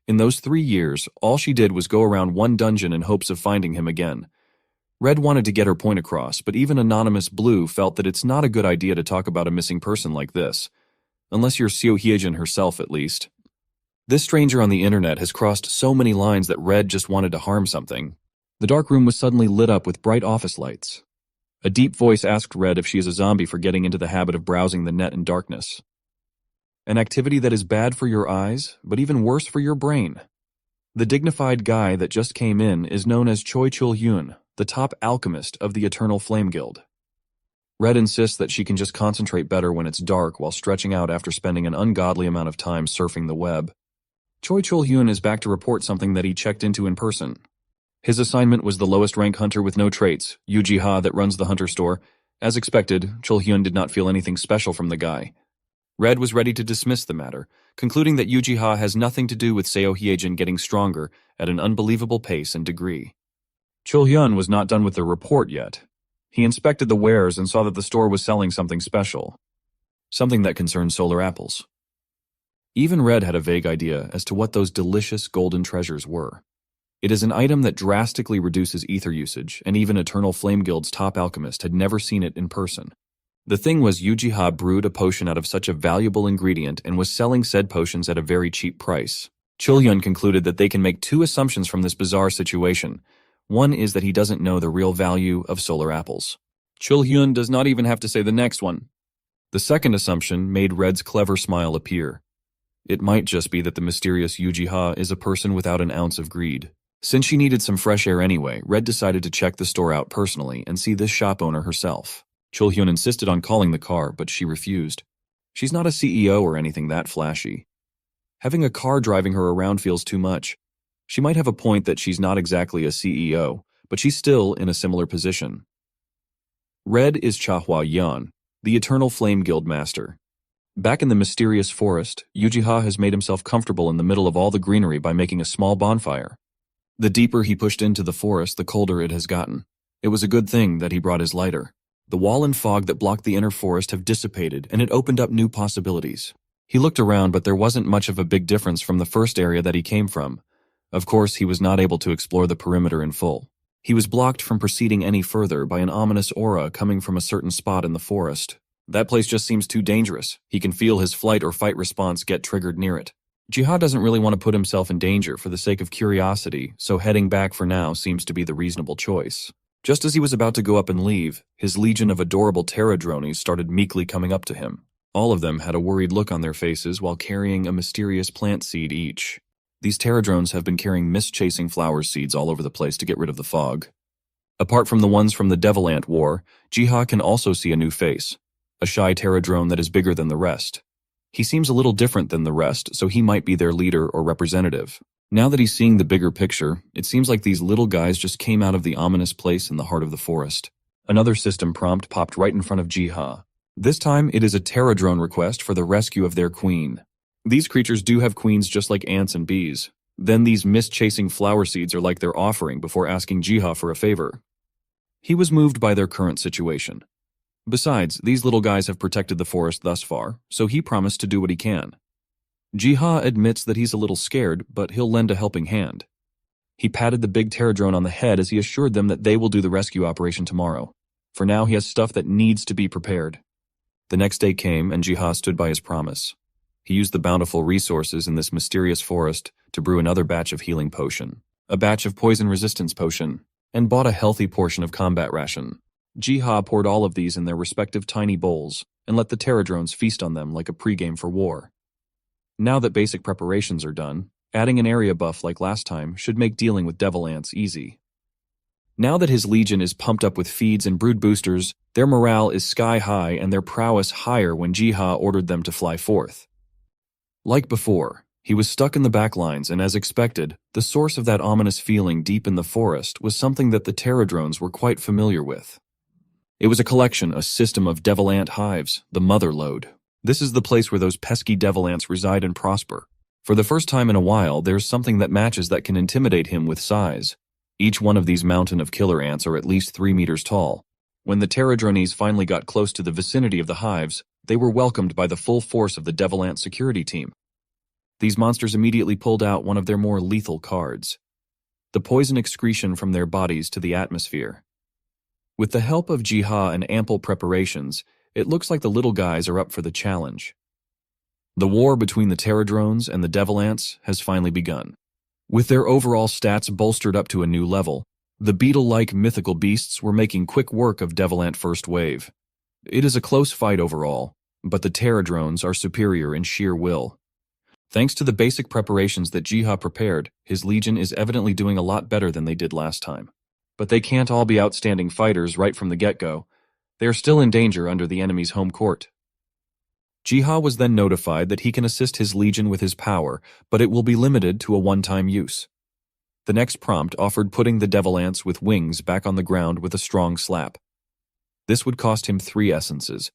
In those 3 years, all she did was go around one dungeon in hopes of finding him again. Red wanted to get her point across, but even anonymous Blue felt that it's not a good idea to talk about a missing person like this. Unless you're Seo Hyejin herself, at least. This stranger on the internet has crossed so many lines that Red just wanted to harm something. The dark room was suddenly lit up with bright office lights. A deep voice asked Red if she is a zombie for getting into the habit of browsing the net in darkness. An activity that is bad for your eyes, but even worse for your brain. The dignified guy that just came in is known as Choi Chul-hyun, the top alchemist of the Eternal Flame Guild. Red insists that she can just concentrate better when it's dark while stretching out after spending an ungodly amount of time surfing the web. Choi Chul-hyun is back to report something that he checked into in person. His assignment was the lowest rank hunter with no traits, Yu Ji-ha that runs the hunter store. As expected, Chul-hyun did not feel anything special from the guy. Red was ready to dismiss the matter, concluding that Yu Ji-ha has nothing to do with Seo Hyejin getting stronger at an unbelievable pace and degree. Chul-hyun was not done with the report yet. He inspected the wares and saw that the store was selling something special. Something that concerned solar apples. Even Red had a vague idea as to what those delicious golden treasures were. It is an item that drastically reduces ether usage, and even Eternal Flame Guild's top alchemist had never seen it in person. The thing was, Yu Ji-ha brewed a potion out of such a valuable ingredient and was selling said potions at a very cheap price. Chul-hyun concluded that they can make two assumptions from this bizarre situation. One is that he doesn't know the real value of solar apples. Chul-hyun does not even have to say the next one. The second assumption made Red's clever smile appear. It might just be that the mysterious Yu Ji-ha is a person without an ounce of greed. Since she needed some fresh air anyway, Red decided to check the store out personally and see this shop owner herself. Chul-hyun insisted on calling the car, but she refused. She's not a CEO or anything that flashy. Having a car driving her around feels too much. She might have a point that she's not exactly a CEO, but she's still in a similar position. Red is Chahwa Yan, the Eternal Flame Guild master. Back in the mysterious forest, Yu Ji-ha has made himself comfortable in the middle of all the greenery by making a small bonfire. The deeper he pushed into the forest, the colder it has gotten. It was a good thing that he brought his lighter. The wall and fog that blocked the inner forest have dissipated, and it opened up new possibilities. He looked around, but there wasn't much of a big difference from the first area that he came from. Of course, he was not able to explore the perimeter in full. He was blocked from proceeding any further by an ominous aura coming from a certain spot in the forest. That place just seems too dangerous. He can feel his flight or fight response get triggered near it. Ji-ha doesn't really want to put himself in danger for the sake of curiosity, so heading back for now seems to be the reasonable choice. Just as he was about to go up and leave, his legion of adorable pterodrones started meekly coming up to him. All of them had a worried look on their faces while carrying a mysterious plant seed each. These pterodrones have been carrying mist-chasing flower seeds all over the place to get rid of the fog. Apart from the ones from the Devil Ant War, Ji-ha can also see a new face, a shy pterodrone that is bigger than the rest. He seems a little different than the rest, so he might be their leader or representative. Now that he's seeing the bigger picture, it seems like these little guys just came out of the ominous place in the heart of the forest. Another system prompt popped right in front of Ji-ha. This time, it is a pterodrone request for the rescue of their queen. These creatures do have queens just like ants and bees. Then these mist-chasing flower seeds are like their offering before asking Ji-ha for a favor. He was moved by their current situation. Besides, these little guys have protected the forest thus far, so he promised to do what he can. Ji-ha admits that he's a little scared, but he'll lend a helping hand. He patted the big pterodrone on the head as he assured them that they will do the rescue operation tomorrow. For now, he has stuff that needs to be prepared. The next day came, and Ji-ha stood by his promise. He used the bountiful resources in this mysterious forest to brew another batch of healing potion, a batch of poison resistance potion, and bought a healthy portion of combat ration. Ji-ha poured all of these in their respective tiny bowls and let the pterodrones feast on them like a pregame for war. Now that basic preparations are done, adding an area buff like last time should make dealing with devil ants easy. Now that his legion is pumped up with feeds and brood boosters, their morale is sky high and their prowess higher when Ji-ha ordered them to fly forth. Like before, he was stuck in the back lines, and as expected, the source of that ominous feeling deep in the forest was something that the pterodrones were quite familiar with. It was a system of devil ant hives, the mother lode. This is the place where those pesky devil ants reside and prosper. For the first time in a while, there's something that matches that can intimidate him with size. Each one of these mountain of killer ants are at least 3 meters tall. When the pterodrones finally got close to the vicinity of the hives, they were welcomed by the full force of the devil ant security team. These monsters immediately pulled out one of their more lethal cards, the poison excretion from their bodies to the atmosphere. With the help of Ji-ha and ample preparations, it looks like the little guys are up for the challenge. The war between the Terradrones and the Devil Ants has finally begun. With their overall stats bolstered up to a new level, the beetle-like mythical beasts were making quick work of Devil Ant First Wave. It is a close fight overall, but the Terradrones are superior in sheer will. Thanks to the basic preparations that Jiha prepared, his legion is evidently doing a lot better than they did last time. But they can't all be outstanding fighters right from the get-go. They are still in danger under the enemy's home court. Jiha was then notified that he can assist his legion with his power, but it will be limited to a one-time use. The next prompt offered putting the Devil Ants with wings back on the ground with a strong slap. This would cost him 3 essences.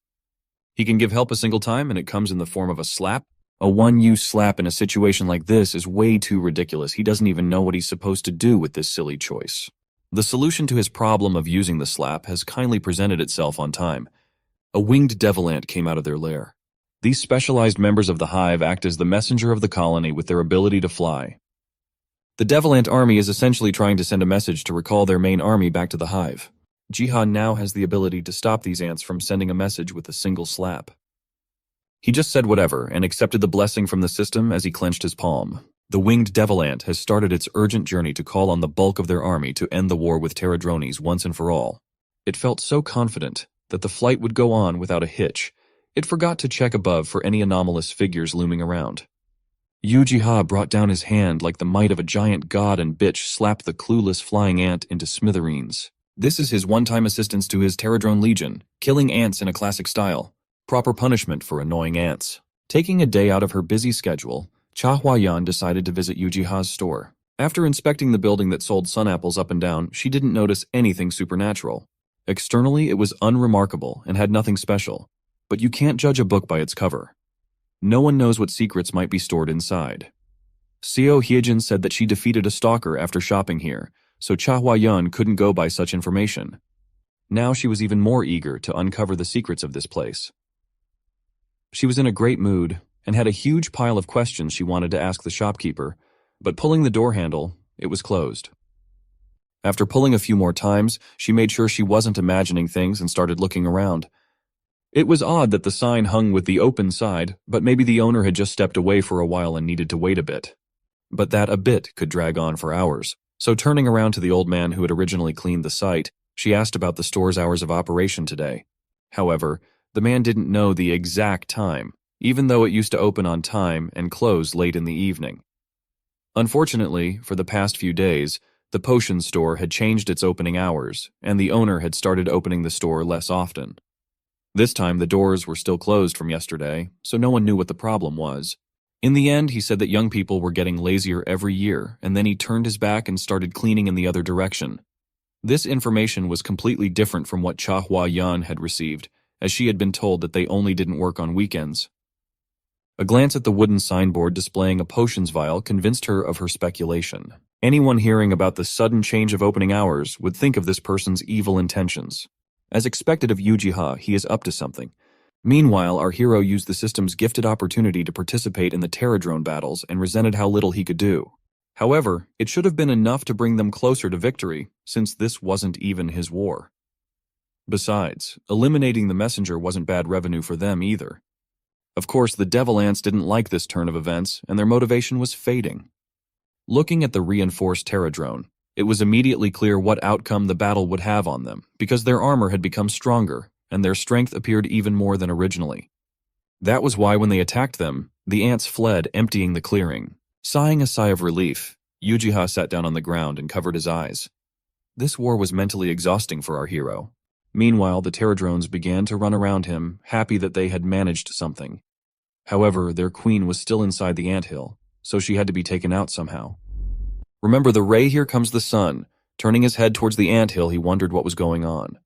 He can give help a single time and it comes in the form of a slap. A one-use slap in a situation like this is way too ridiculous. He doesn't even know what he's supposed to do with this silly choice. The solution to his problem of using the slap has kindly presented itself on time. A winged devil ant came out of their lair. These specialized members of the hive act as the messenger of the colony with their ability to fly. The devil ant army is essentially trying to send a message to recall their main army back to the hive. Jihan now has the ability to stop these ants from sending a message with a single slap. He just said whatever and accepted the blessing from the system as he clenched his palm. The winged devil ant has started its urgent journey to call on the bulk of their army to end the war with Terradrones once and for all. It felt so confident that the flight would go on without a hitch. It forgot to check above for any anomalous figures looming around. Ujiha brought down his hand like the might of a giant god and bitch slapped the clueless flying ant into smithereens. This is his one-time assistance to his Terradrone Legion, killing ants in a classic style. Proper punishment for annoying ants. Taking a day out of her busy schedule, Cha Huayan decided to visit Ujiha's store. After inspecting the building that sold sun apples up and down, she didn't notice anything supernatural. Externally, it was unremarkable and had nothing special. But you can't judge a book by its cover. No one knows what secrets might be stored inside. Seo Hyejin said that she defeated a stalker after shopping here, so Cha Huayan couldn't go by such information. Now she was even more eager to uncover the secrets of this place. She was in a great mood and had a huge pile of questions she wanted to ask the shopkeeper, but pulling the door handle, it was closed. After pulling a few more times, she made sure she wasn't imagining things and started looking around. It was odd that the sign hung with the open side, but maybe the owner had just stepped away for a while and needed to wait a bit. But that a bit could drag on for hours, so turning around to the old man who had originally cleaned the site, she asked about the store's hours of operation today. However, the man didn't know the exact time, even though it used to open on time and close late in the evening. Unfortunately, for the past few days, the potion store had changed its opening hours, and the owner had started opening the store less often. This time the doors were still closed from yesterday, so no one knew what the problem was. In the end, he said that young people were getting lazier every year, and then he turned his back and started cleaning in the other direction. This information was completely different from what Cha Huayan had received, as she had been told that they only didn't work on weekends. A glance at the wooden signboard displaying a potions vial convinced her of her speculation. Anyone hearing about the sudden change of opening hours would think of this person's evil intentions. As expected of Ujiha, he is up to something. Meanwhile, our hero used the system's gifted opportunity to participate in the Terradrone battles and resented how little he could do. However, it should have been enough to bring them closer to victory, since this wasn't even his war. Besides, eliminating the messenger wasn't bad revenue for them either. Of course, the Devil Ants didn't like this turn of events, and their motivation was fading. Looking at the reinforced Terradrone, it was immediately clear what outcome the battle would have on them, because their armor had become stronger, and their strength appeared even more than originally. That was why when they attacked them, the ants fled, emptying the clearing. Sighing a sigh of relief, Ujiha sat down on the ground and covered his eyes. This war was mentally exhausting for our hero. Meanwhile, the Terradrones began to run around him, happy that they had managed something. However, their queen was still inside the anthill, so she had to be taken out somehow. Remember the ray, here comes the sun. Turning his head towards the anthill, he wondered what was going on.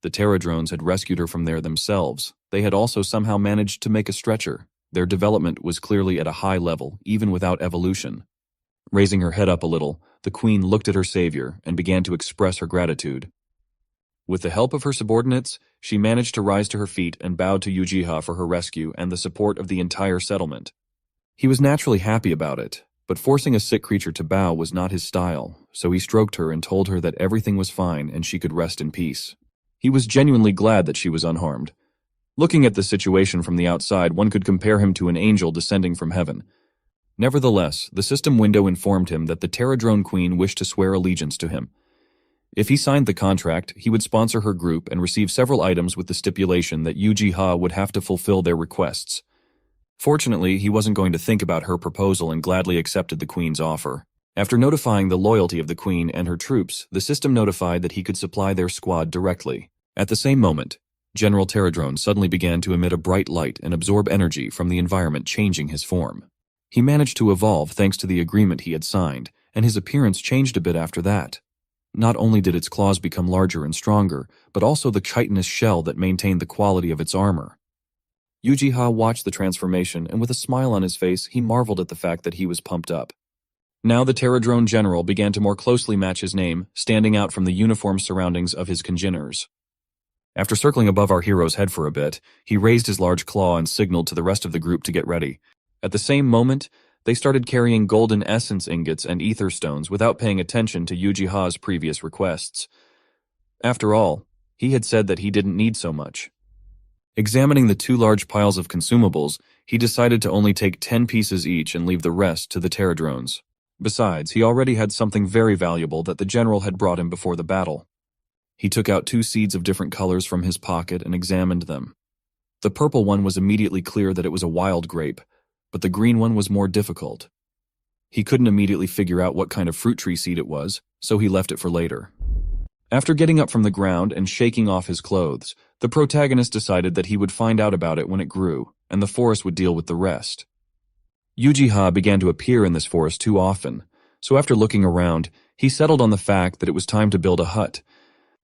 The Terradrones had rescued her from there themselves. They had also somehow managed to make a stretcher. Their development was clearly at a high level, even without evolution. Raising her head up a little, the queen looked at her savior and began to express her gratitude. With the help of her subordinates, she managed to rise to her feet and bowed to Ujiha for her rescue and the support of the entire settlement. He was naturally happy about it, but forcing a sick creature to bow was not his style, so he stroked her and told her that everything was fine and she could rest in peace. He was genuinely glad that she was unharmed. Looking at the situation from the outside, one could compare him to an angel descending from heaven. Nevertheless, the system window informed him that the Terradrone Queen wished to swear allegiance to him. If he signed the contract, he would sponsor her group and receive several items with the stipulation that Uchiha would have to fulfill their requests. Fortunately, he wasn't going to think about her proposal and gladly accepted the Queen's offer. After notifying the loyalty of the Queen and her troops, the system notified that he could supply their squad directly. At the same moment, General Terradrone suddenly began to emit a bright light and absorb energy from the environment, changing his form. He managed to evolve thanks to the agreement he had signed, and his appearance changed a bit after that. Not only did its claws become larger and stronger, but also the chitinous shell that maintained the quality of its armor. Uchiha watched the transformation, and with a smile on his face, he marveled at the fact that he was pumped up. Now the Terradrone general began to more closely match his name, standing out from the uniform surroundings of his congeners. After circling above our hero's head for a bit, he raised his large claw and signaled to the rest of the group to get ready. At the same moment, they started carrying golden essence ingots and ether stones without paying attention to Uchiha's previous requests. After all, he had said that he didn't need so much. Examining the two large piles of consumables, he decided to only take 10 pieces each and leave the rest to the Terradrones. Besides, he already had something very valuable that the general had brought him before the battle. He took out 2 seeds of different colors from his pocket and examined them. The purple one was immediately clear that it was a wild grape, but the green one was more difficult. He couldn't immediately figure out what kind of fruit tree seed it was, so he left it for later. After getting up from the ground and shaking off his clothes, the protagonist decided that he would find out about it when it grew, and the forest would deal with the rest. Uchiha began to appear in this forest too often, so after looking around, he settled on the fact that it was time to build a hut.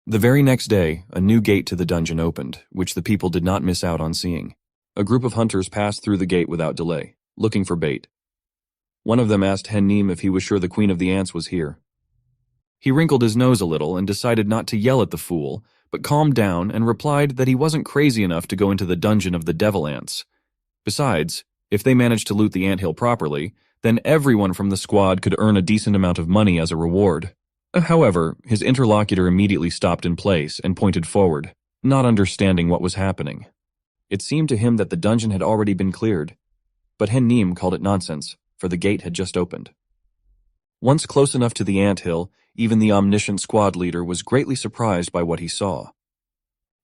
The very next day, a new gate to the dungeon opened, which the people did not miss out on seeing. A group of hunters passed through the gate without delay, looking for bait. One of them asked Hennim if he was sure the Queen of the Ants was here. He wrinkled his nose a little and decided not to yell at the fool, but calmed down and replied that he wasn't crazy enough to go into the dungeon of the devil ants. Besides, if they managed to loot the anthill properly, then everyone from the squad could earn a decent amount of money as a reward. However, his interlocutor immediately stopped in place and pointed forward, not understanding what was happening. It seemed to him that the dungeon had already been cleared, but Hennim called it nonsense, for the gate had just opened. Once close enough to the anthill, even the omniscient squad leader was greatly surprised by what he saw.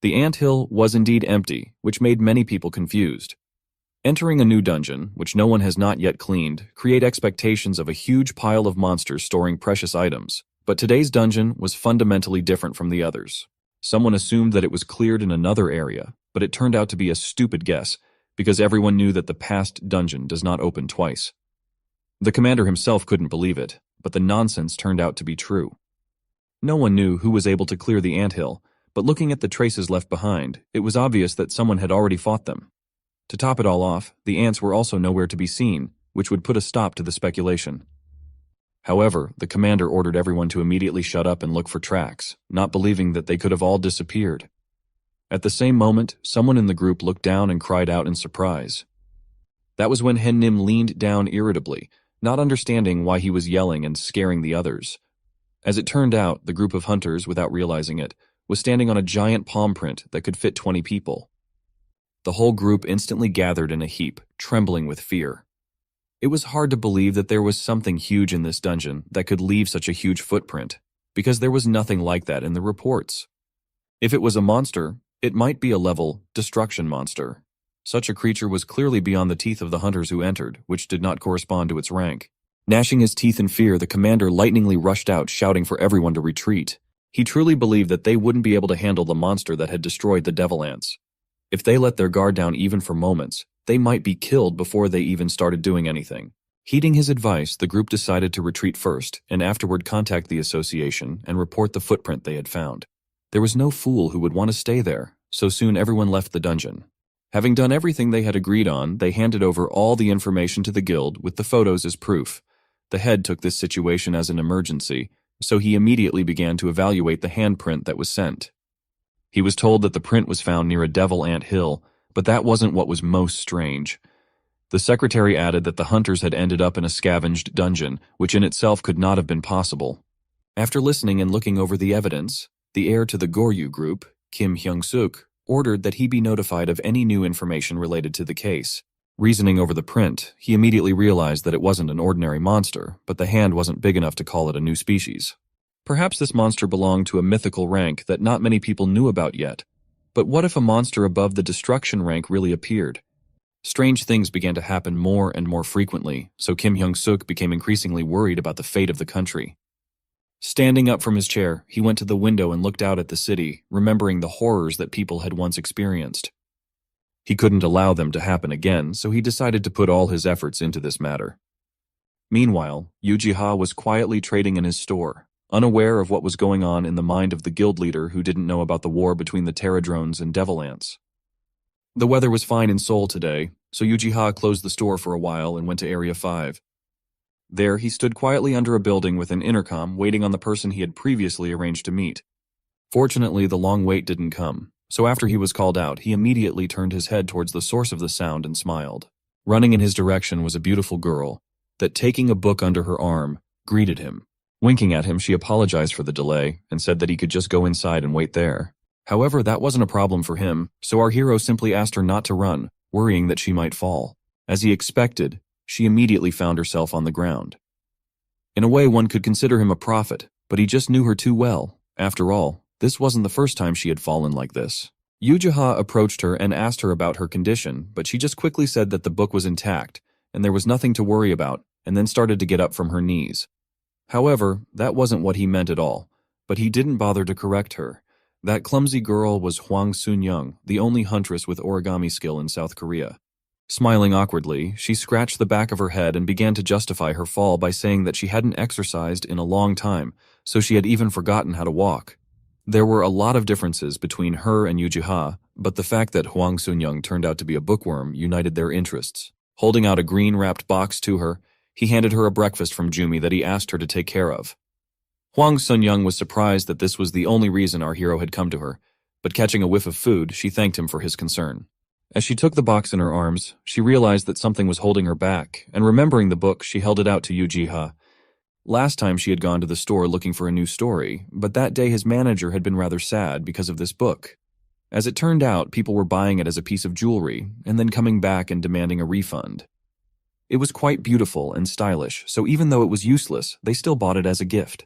The anthill was indeed empty, which made many people confused. Entering a new dungeon, which no one has not yet cleaned, create expectations of a huge pile of monsters storing precious items, but today's dungeon was fundamentally different from the others. Someone assumed that it was cleared in another area, but it turned out to be a stupid guess, because everyone knew that the past dungeon does not open twice. The commander himself couldn't believe it, but the nonsense turned out to be true. No one knew who was able to clear the anthill, but looking at the traces left behind, it was obvious that someone had already fought them. To top it all off, the ants were also nowhere to be seen, which would put a stop to the speculation. However, the commander ordered everyone to immediately shut up and look for tracks, not believing that they could have all disappeared. At the same moment, someone in the group looked down and cried out in surprise. That was when Hennim leaned down irritably, not understanding why he was yelling and scaring the others. As it turned out, the group of hunters, without realizing it, was standing on a giant palm print that could fit 20 people. The whole group instantly gathered in a heap, trembling with fear. It was hard to believe that there was something huge in this dungeon that could leave such a huge footprint, because there was nothing like that in the reports. If it was a monster, it might be a level destruction monster. Such a creature was clearly beyond the teeth of the hunters who entered, which did not correspond to its rank. Gnashing his teeth in fear, the commander lightningly rushed out, shouting for everyone to retreat. He truly believed that they wouldn't be able to handle the monster that had destroyed the devil ants. If they let their guard down even for moments, they might be killed before they even started doing anything. Heeding his advice, the group decided to retreat first, and afterward contact the association and report the footprint they had found. There was no fool who would want to stay there, so soon everyone left the dungeon. Having done everything they had agreed on, they handed over all the information to the guild with the photos as proof. The head took this situation as an emergency, so he immediately began to evaluate the handprint that was sent. He was told that the print was found near a devil ant hill, but that wasn't what was most strange. The secretary added that the hunters had ended up in a scavenged dungeon, which in itself could not have been possible. After listening and looking over the evidence, the heir to the Goryu group, Kim Hyung-suk, ordered that he be notified of any new information related to the case. Reasoning over the print, he immediately realized that it wasn't an ordinary monster, but the hand wasn't big enough to call it a new species. Perhaps this monster belonged to a mythical rank that not many people knew about yet. But what if a monster above the destruction rank really appeared? Strange things began to happen more and more frequently, so Kim Hyung-suk became increasingly worried about the fate of the country. Standing up from his chair, he went to the window and looked out at the city, remembering the horrors that people had once experienced. He couldn't allow them to happen again, so he decided to put all his efforts into this matter. Meanwhile, Yu-ji-ha was quietly trading in his store, unaware of what was going on in the mind of the guild leader who didn't know about the war between the Terradrones and Devil Ants. The weather was fine in Seoul today, so Yu-ji-ha closed the store for a while and went to Area 5. There, he stood quietly under a building with an intercom waiting on the person he had previously arranged to meet. Fortunately, the long wait didn't come, so after he was called out, he immediately turned his head towards the source of the sound and smiled. Running in his direction was a beautiful girl that, taking a book under her arm, greeted him. Winking at him, she apologized for the delay and said that he could just go inside and wait there. However, that wasn't a problem for him, so our hero simply asked her not to run, worrying that she might fall. As he expected, she immediately found herself on the ground. In a way, one could consider him a prophet, but he just knew her too well. After all, this wasn't the first time she had fallen like this. Yu-ji-ha approached her and asked her about her condition, but she just quickly said that the book was intact, and there was nothing to worry about, and then started to get up from her knees. However, that wasn't what he meant at all, but he didn't bother to correct her. That clumsy girl was Hwang Sun-young, the only huntress with origami skill in South Korea. Smiling awkwardly, she scratched the back of her head and began to justify her fall by saying that she hadn't exercised in a long time, so she had even forgotten how to walk. There were a lot of differences between her and Yu-ji-ha, but the fact that Hwang Sun-young turned out to be a bookworm united their interests. Holding out a green-wrapped box to her, he handed her a breakfast from Jumi that he asked her to take care of. Hwang Sun-young was surprised that this was the only reason our hero had come to her, but catching a whiff of food, she thanked him for his concern. As she took the box in her arms, she realized that something was holding her back, and remembering the book, she held it out to Yu-ji-ha. Last time she had gone to the store looking for a new story, but that day his manager had been rather sad because of this book. As it turned out, people were buying it as a piece of jewelry, and then coming back and demanding a refund. It was quite beautiful and stylish, so even though it was useless, they still bought it as a gift.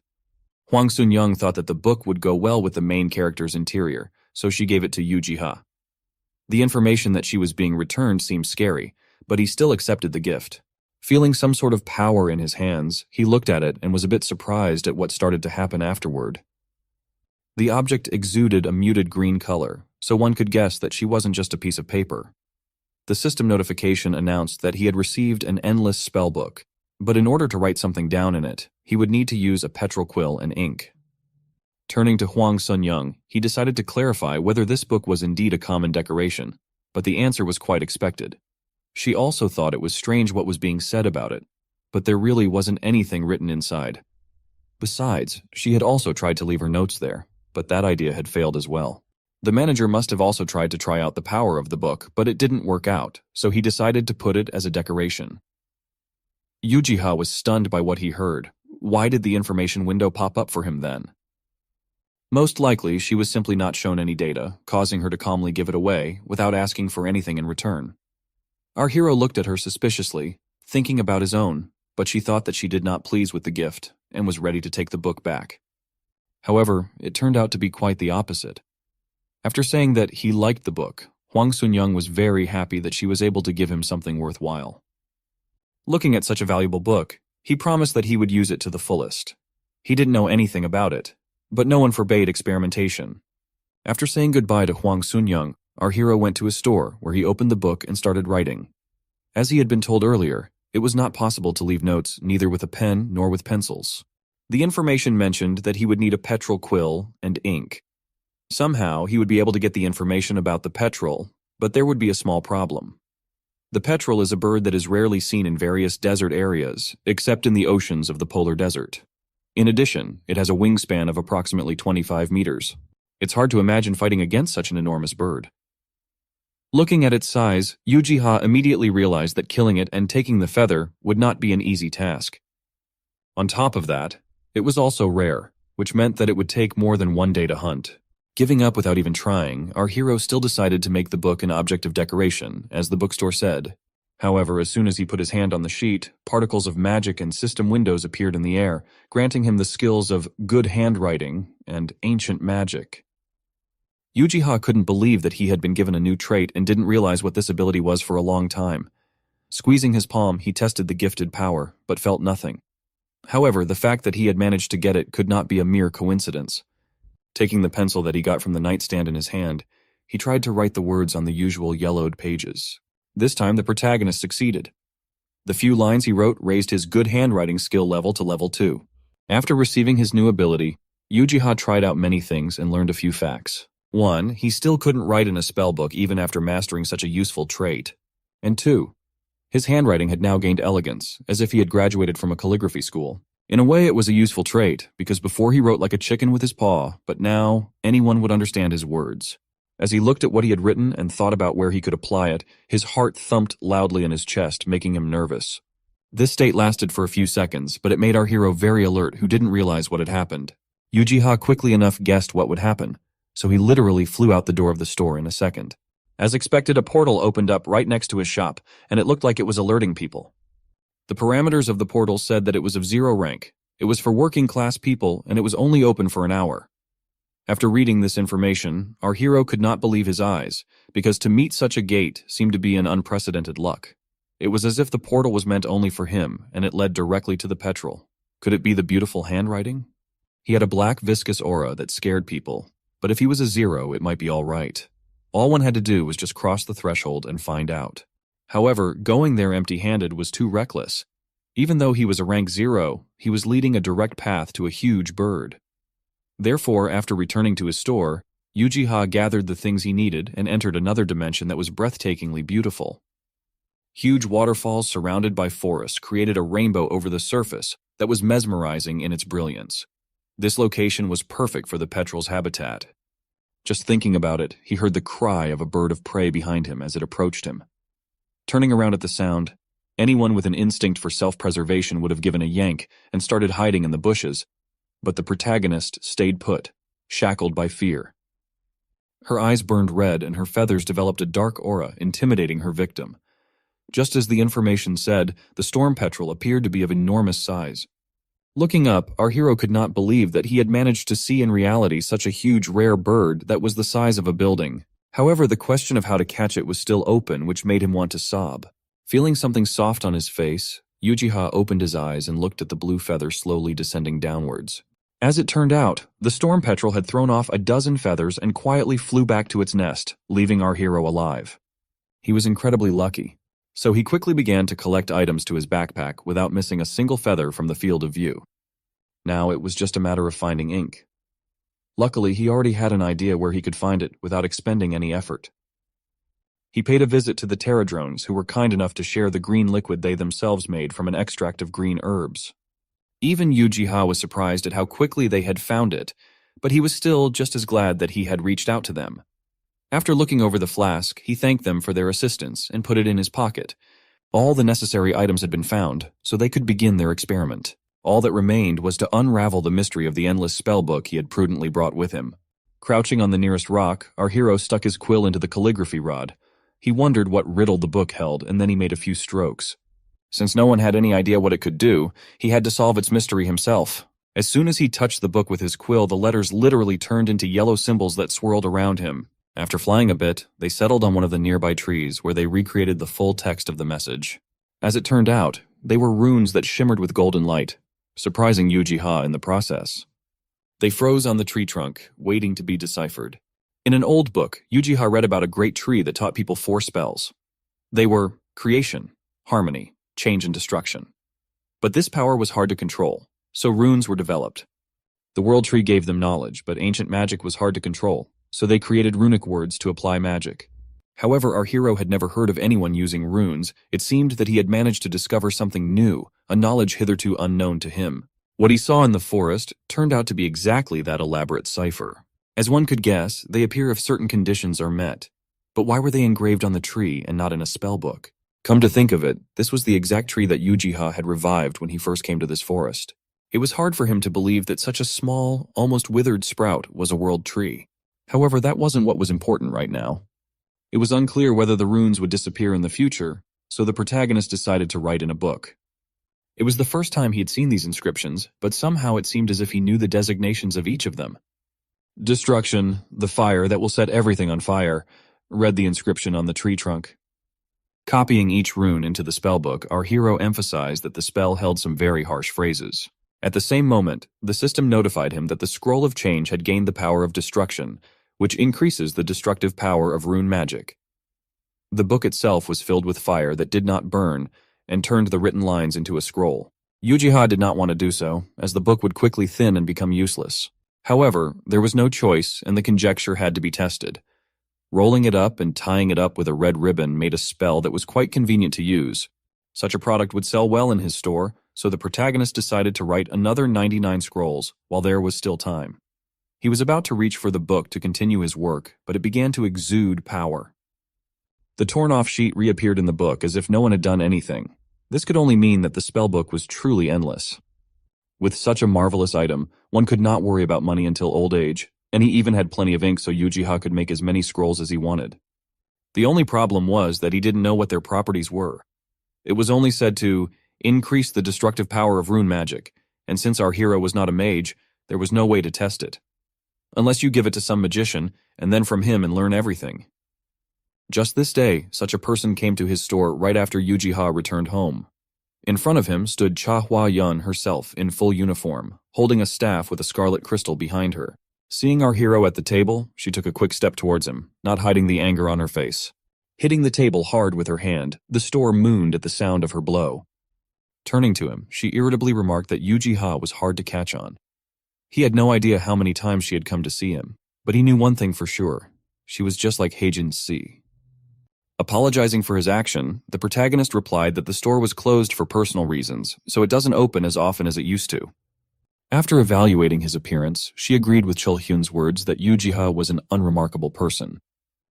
Hwang Sun-young thought that the book would go well with the main character's interior, so she gave it to Yu-ji-ha. The information that she was being returned seemed scary, but he still accepted the gift. Feeling some sort of power in his hands, he looked at it and was a bit surprised at what started to happen afterward. The object exuded a muted green color, so one could guess that she wasn't just a piece of paper. The system notification announced that he had received an endless spellbook, but in order to write something down in it, he would need to use a petrol quill and ink. Turning to Hwang Sun-young, he decided to clarify whether this book was indeed a common decoration, but the answer was quite expected. She also thought it was strange what was being said about it, but there really wasn't anything written inside. Besides, she had also tried to leave her notes there, but that idea had failed as well. The manager must have also tried to try out the power of the book, but it didn't work out, so he decided to put it as a decoration. Yu-ji-ha was stunned by what he heard. Why did the information window pop up for him then? Most likely, she was simply not shown any data, causing her to calmly give it away without asking for anything in return. Our hero looked at her suspiciously, thinking about his own, but she thought that she did not please with the gift and was ready to take the book back. However, it turned out to be quite the opposite. After saying that he liked the book, Hwang Sun-young was very happy that she was able to give him something worthwhile. Looking at such a valuable book, he promised that he would use it to the fullest. He didn't know anything about it, but no one forbade experimentation. After saying goodbye to Hwang Sun-young, our hero went to his store where he opened the book and started writing. As he had been told earlier, it was not possible to leave notes neither with a pen nor with pencils. The information mentioned that he would need a petrol quill and ink. Somehow, he would be able to get the information about the petrel, but there would be a small problem. The petrel is a bird that is rarely seen in various desert areas, except in the oceans of the polar desert. In addition, it has a wingspan of approximately 25 meters. It's hard to imagine fighting against such an enormous bird. Looking at its size, Yu-ji-ha immediately realized that killing it and taking the feather would not be an easy task. On top of that, it was also rare, which meant that it would take more than one day to hunt. Giving up without even trying, our hero still decided to make the book an object of decoration, as the bookstore said. However, as soon as he put his hand on the sheet, particles of magic and system windows appeared in the air, granting him the skills of good handwriting and ancient magic. Uchiha couldn't believe that he had been given a new trait and didn't realize what this ability was for a long time. Squeezing his palm, he tested the gifted power, but felt nothing. However, the fact that he had managed to get it could not be a mere coincidence. Taking the pencil that he got from the nightstand in his hand, he tried to write the words on the usual yellowed pages. This time, the protagonist succeeded. The few lines he wrote raised his good handwriting skill level to level 2. After receiving his new ability, Uchiha tried out many things and learned a few facts. 1. He still couldn't write in a spellbook even after mastering such a useful trait. And 2. His handwriting had now gained elegance, as if he had graduated from a calligraphy school. In a way, it was a useful trait, because before he wrote like a chicken with his paw, but now anyone would understand his words. As he looked at what he had written and thought about where he could apply it, his heart thumped loudly in his chest, making him nervous. This state lasted for a few seconds, but it made our hero very alert who didn't realize what had happened. Uchiha quickly enough guessed what would happen, so he literally flew out the door of the store in a second. As expected, a portal opened up right next to his shop, and it looked like it was alerting people. The parameters of the portal said that it was of 0 rank. It was for working-class people, and it was only open for an hour. After reading this information, our hero could not believe his eyes, because to meet such a gate seemed to be an unprecedented luck. It was as if the portal was meant only for him, and it led directly to the petrol. Could it be the beautiful handwriting? He had a black viscous aura that scared people, but if he was a 0, it might be all right. All one had to do was just cross the threshold and find out. However, going there empty-handed was too reckless. Even though he was a rank 0, he was leading a direct path to a huge bird. Therefore, after returning to his store, Uchiha gathered the things he needed and entered another dimension that was breathtakingly beautiful. Huge waterfalls surrounded by forests created a rainbow over the surface that was mesmerizing in its brilliance. This location was perfect for the petrel's habitat. Just thinking about it, he heard the cry of a bird of prey behind him as it approached him. Turning around at the sound, anyone with an instinct for self-preservation would have given a yank and started hiding in the bushes, but the protagonist stayed put, shackled by fear. Her eyes burned red and her feathers developed a dark aura, intimidating her victim. Just as the information said, the storm petrel appeared to be of enormous size. Looking up, our hero could not believe that he had managed to see in reality such a huge rare bird that was the size of a building. However, the question of how to catch it was still open, which made him want to sob. Feeling something soft on his face, Uchiha opened his eyes and looked at the blue feather slowly descending downwards. As it turned out, the storm petrel had thrown off a dozen feathers and quietly flew back to its nest, leaving our hero alive. He was incredibly lucky, so he quickly began to collect items to his backpack without missing a single feather from the field of view. Now it was just a matter of finding ink. Luckily, he already had an idea where he could find it without expending any effort. He paid a visit to the pterodrones, who were kind enough to share the green liquid they themselves made from an extract of green herbs. Even Uchiha was surprised at how quickly they had found it, but he was still just as glad that he had reached out to them. After looking over the flask, he thanked them for their assistance and put it in his pocket. All the necessary items had been found, so they could begin their experiment. All that remained was to unravel the mystery of the endless spellbook he had prudently brought with him. Crouching on the nearest rock, our hero stuck his quill into the calligraphy rod. He wondered what riddle the book held, and then he made a few strokes. Since no one had any idea what it could do, he had to solve its mystery himself. As soon as he touched the book with his quill, the letters literally turned into yellow symbols that swirled around him. After flying a bit, they settled on one of the nearby trees where they recreated the full text of the message. As it turned out, they were runes that shimmered with golden light, surprising Uchiha in the process. They froze on the tree trunk, waiting to be deciphered. In an old book, Uchiha read about a great tree that taught people 4 spells. They were creation, harmony, change and destruction. But this power was hard to control, so runes were developed. The world tree gave them knowledge, but ancient magic was hard to control, so they created runic words to apply magic. However, our hero had never heard of anyone using runes. It seemed that he had managed to discover something new, a knowledge hitherto unknown to him. What he saw in the forest turned out to be exactly that elaborate cipher. As one could guess, they appear if certain conditions are met. But why were they engraved on the tree and not in a spellbook? Come to think of it, this was the exact tree that Uchiha had revived when he first came to this forest. It was hard for him to believe that such a small, almost withered sprout was a world tree. However, that wasn't what was important right now. It was unclear whether the runes would disappear in the future, so the protagonist decided to write in a book. It was the first time he had seen these inscriptions, but somehow it seemed as if he knew the designations of each of them. Destruction, the fire that will set everything on fire, read the inscription on the tree trunk. Copying each rune into the spellbook, our hero emphasized that the spell held some very harsh phrases. At the same moment, the system notified him that the Scroll of Change had gained the power of destruction, which increases the destructive power of rune magic. The book itself was filled with fire that did not burn and turned the written lines into a scroll. Uchiha did not want to do so, as the book would quickly thin and become useless. However, there was no choice, and the conjecture had to be tested. Rolling it up and tying it up with a red ribbon made a spell that was quite convenient to use. Such a product would sell well in his store, so the protagonist decided to write another 99 scrolls while there was still time. He was about to reach for the book to continue his work, but it began to exude power. The torn-off sheet reappeared in the book as if no one had done anything. This could only mean that the spellbook was truly endless. With such a marvelous item, one could not worry about money until old age, and he even had plenty of ink so Uchiha could make as many scrolls as he wanted. The only problem was that he didn't know what their properties were. It was only said to increase the destructive power of rune magic, and since our hero was not a mage, there was no way to test it. Unless you give it to some magician, and then from him and learn everything. Just this day, such a person came to his store right after Uchiha returned home. In front of him stood Cha Hua-yun herself in full uniform, holding a staff with a scarlet crystal behind her. Seeing our hero at the table, she took a quick step towards him, not hiding the anger on her face. Hitting the table hard with her hand, the store mooned at the sound of her blow. Turning to him, she irritably remarked that Uchiha was hard to catch on. He had no idea how many times she had come to see him, but he knew one thing for sure. She was just like Heijin Si. Apologizing for his action, the protagonist replied that the store was closed for personal reasons, so it doesn't open as often as it used to. After evaluating his appearance, she agreed with Chul-hyun's words that Uchiha was an unremarkable person.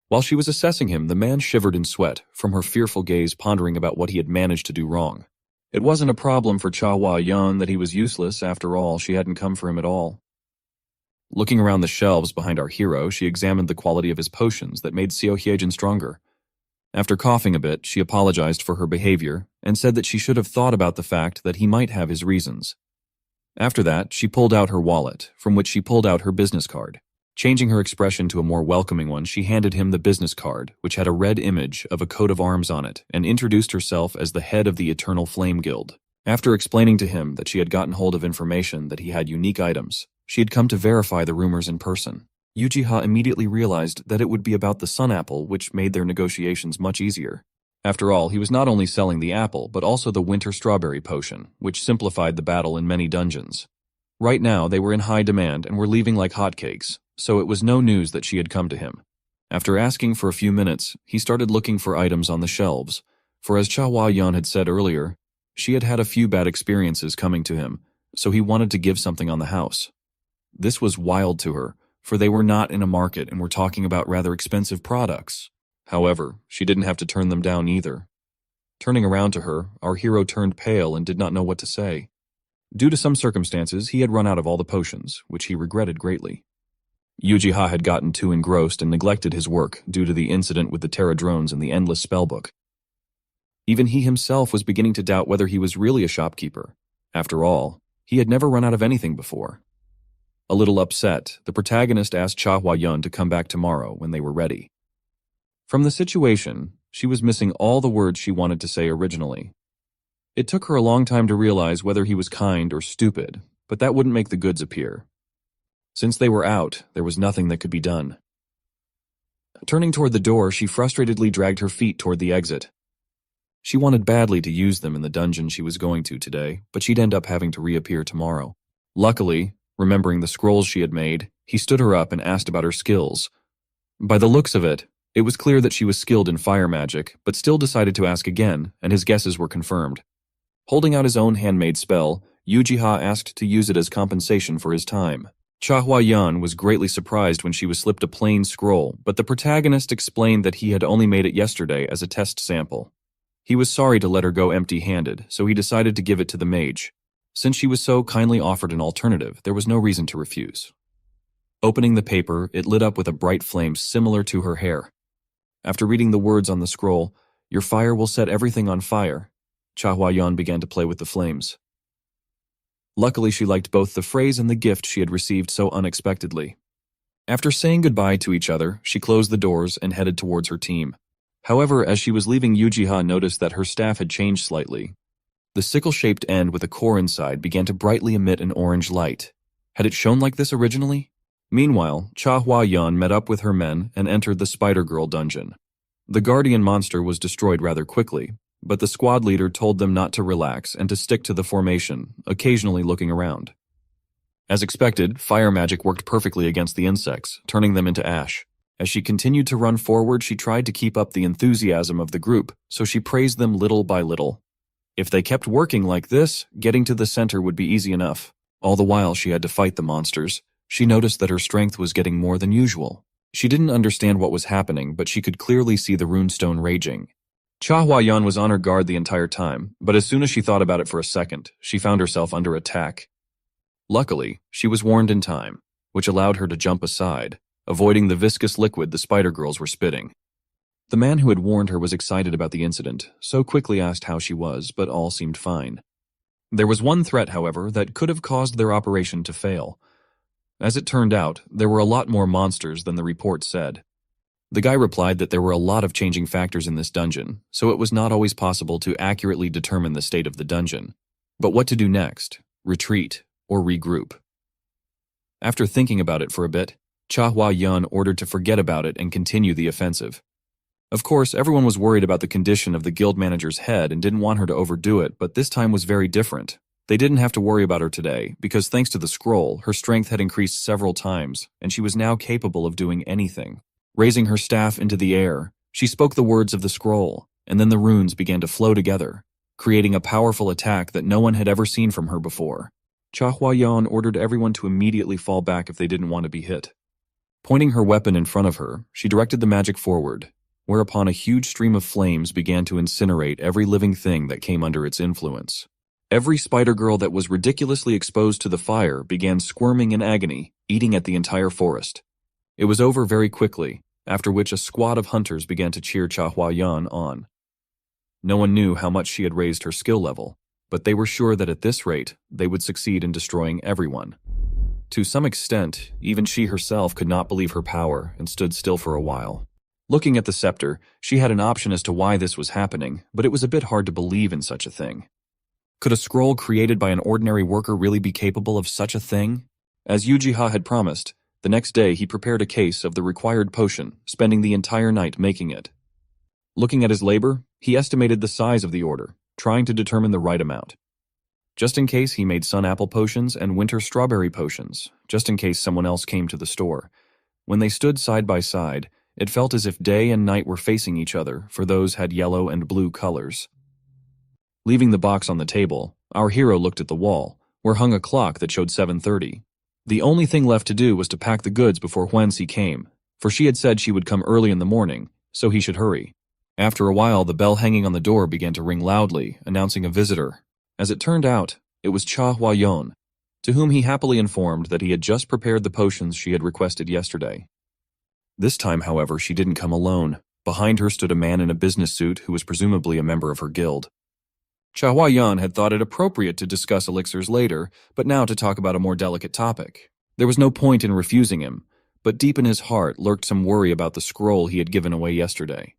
While she was assessing him, the man shivered in sweat, from her fearful gaze pondering about what he had managed to do wrong. It wasn't a problem for Cha Hua-yun that he was useless. After all, she hadn't come for him at all. Looking around the shelves behind our hero, she examined the quality of his potions that made Seo Hyejin stronger. After coughing a bit, she apologized for her behavior and said that she should have thought about the fact that he might have his reasons. After that, she pulled out her wallet, from which she pulled out her business card. Changing her expression to a more welcoming one, she handed him the business card, which had a red image of a coat of arms on it, and introduced herself as the head of the Eternal Flame Guild. After explaining to him that she had gotten hold of information that he had unique items, she had come to verify the rumors in person. Uchiha immediately realized that it would be about the sun apple, which made their negotiations much easier. After all, he was not only selling the apple, but also the winter strawberry potion, which simplified the battle in many dungeons. Right now, they were in high demand and were leaving like hotcakes, so it was no news that she had come to him. After asking for a few minutes, he started looking for items on the shelves, for as Cha Hua-yun had said earlier, she had had a few bad experiences coming to him, so he wanted to give something on the house. This was wild to her, for they were not in a market and were talking about rather expensive products. However, she didn't have to turn them down either. Turning around to her, our hero turned pale and did not know what to say. Due to some circumstances, he had run out of all the potions, which he regretted greatly. Uchiha had gotten too engrossed and neglected his work due to the incident with the Terra drones and the endless spellbook. Even he himself was beginning to doubt whether he was really a shopkeeper. After all, he had never run out of anything before. A little upset, the protagonist asked Cha Hua-yun to come back tomorrow when they were ready. From the situation, she was missing all the words she wanted to say originally. It took her a long time to realize whether he was kind or stupid, but that wouldn't make the goods appear. Since they were out, there was nothing that could be done. Turning toward the door, she frustratedly dragged her feet toward the exit. She wanted badly to use them in the dungeon she was going to today, but she'd end up having to reappear tomorrow. Luckily, remembering the scrolls she had made, he stood her up and asked about her skills. By the looks of it, it was clear that she was skilled in fire magic, but still decided to ask again, and his guesses were confirmed. Holding out his own handmade spell, Uchiha asked to use it as compensation for his time. Cha Hua-yun was greatly surprised when she was slipped a plain scroll, but the protagonist explained that he had only made it yesterday as a test sample. He was sorry to let her go empty-handed, so he decided to give it to the mage. Since she was so kindly offered an alternative, there was no reason to refuse. Opening the paper, it lit up with a bright flame similar to her hair. After reading the words on the scroll, "Your fire will set everything on fire," Cha Huayan began to play with the flames. Luckily, she liked both the phrase and the gift she had received so unexpectedly. After saying goodbye to each other, she closed the doors and headed towards her team. However, as she was leaving, Yujiha noticed that her staff had changed slightly. The sickle-shaped end with a core inside began to brightly emit an orange light. Had it shone like this originally? Meanwhile, Cha Huayan met up with her men and entered the Spider-Girl dungeon. The guardian monster was destroyed rather quickly, but the squad leader told them not to relax and to stick to the formation, occasionally looking around. As expected, fire magic worked perfectly against the insects, turning them into ash. As she continued to run forward, she tried to keep up the enthusiasm of the group, so she praised them little by little. If they kept working like this, getting to the center would be easy enough. All the while she had to fight the monsters, she noticed that her strength was getting more than usual. She didn't understand what was happening, but she could clearly see the runestone raging. Cha Huayan was on her guard the entire time, but as soon as she thought about it for a second, she found herself under attack. Luckily, she was warned in time, which allowed her to jump aside, avoiding the viscous liquid the spider girls were spitting. The man who had warned her was excited about the incident, so quickly asked how she was, but all seemed fine. There was one threat, however, that could have caused their operation to fail. As it turned out, there were a lot more monsters than the report said. The guy replied that there were a lot of changing factors in this dungeon, so it was not always possible to accurately determine the state of the dungeon. But what to do next? Retreat or regroup? After thinking about it for a bit, Cha Huayan ordered to forget about it and continue the offensive. Of course, everyone was worried about the condition of the guild manager's head and didn't want her to overdo it, but this time was very different. They didn't have to worry about her today, because thanks to the scroll, her strength had increased several times, and she was now capable of doing anything. Raising her staff into the air, she spoke the words of the scroll, and then the runes began to flow together, creating a powerful attack that no one had ever seen from her before. Cha Huayan ordered everyone to immediately fall back if they didn't want to be hit. Pointing her weapon in front of her, she directed the magic forward, whereupon a huge stream of flames began to incinerate every living thing that came under its influence. Every spider girl that was ridiculously exposed to the fire began squirming in agony, eating at the entire forest. It was over very quickly, after which a squad of hunters began to cheer Cha Huayan on. No one knew how much she had raised her skill level, but they were sure that at this rate, they would succeed in destroying everyone. To some extent, even she herself could not believe her power and stood still for a while. Looking at the scepter, she had an option as to why this was happening, but it was a bit hard to believe in such a thing. Could a scroll created by an ordinary worker really be capable of such a thing? As Yujiha had promised, the next day he prepared a case of the required potion, spending the entire night making it. Looking at his labor, he estimated the size of the order, trying to determine the right amount. Just in case, he made sun apple potions and winter strawberry potions, just in case someone else came to the store. When they stood side by side, it felt as if day and night were facing each other, for those had yellow and blue colors. Leaving the box on the table, our hero looked at the wall, where hung a clock that showed 7:30. The only thing left to do was to pack the goods before Huanxi came, for she had said she would come early in the morning, so he should hurry. After a while, the bell hanging on the door began to ring loudly, announcing a visitor. As it turned out, it was Cha Huayan, to whom he happily informed that he had just prepared the potions she had requested yesterday. This time, however, she didn't come alone. Behind her stood a man in a business suit who was presumably a member of her guild. Cha Huayan had thought it appropriate to discuss elixirs later, but now to talk about a more delicate topic. There was no point in refusing him, but deep in his heart lurked some worry about the scroll he had given away yesterday.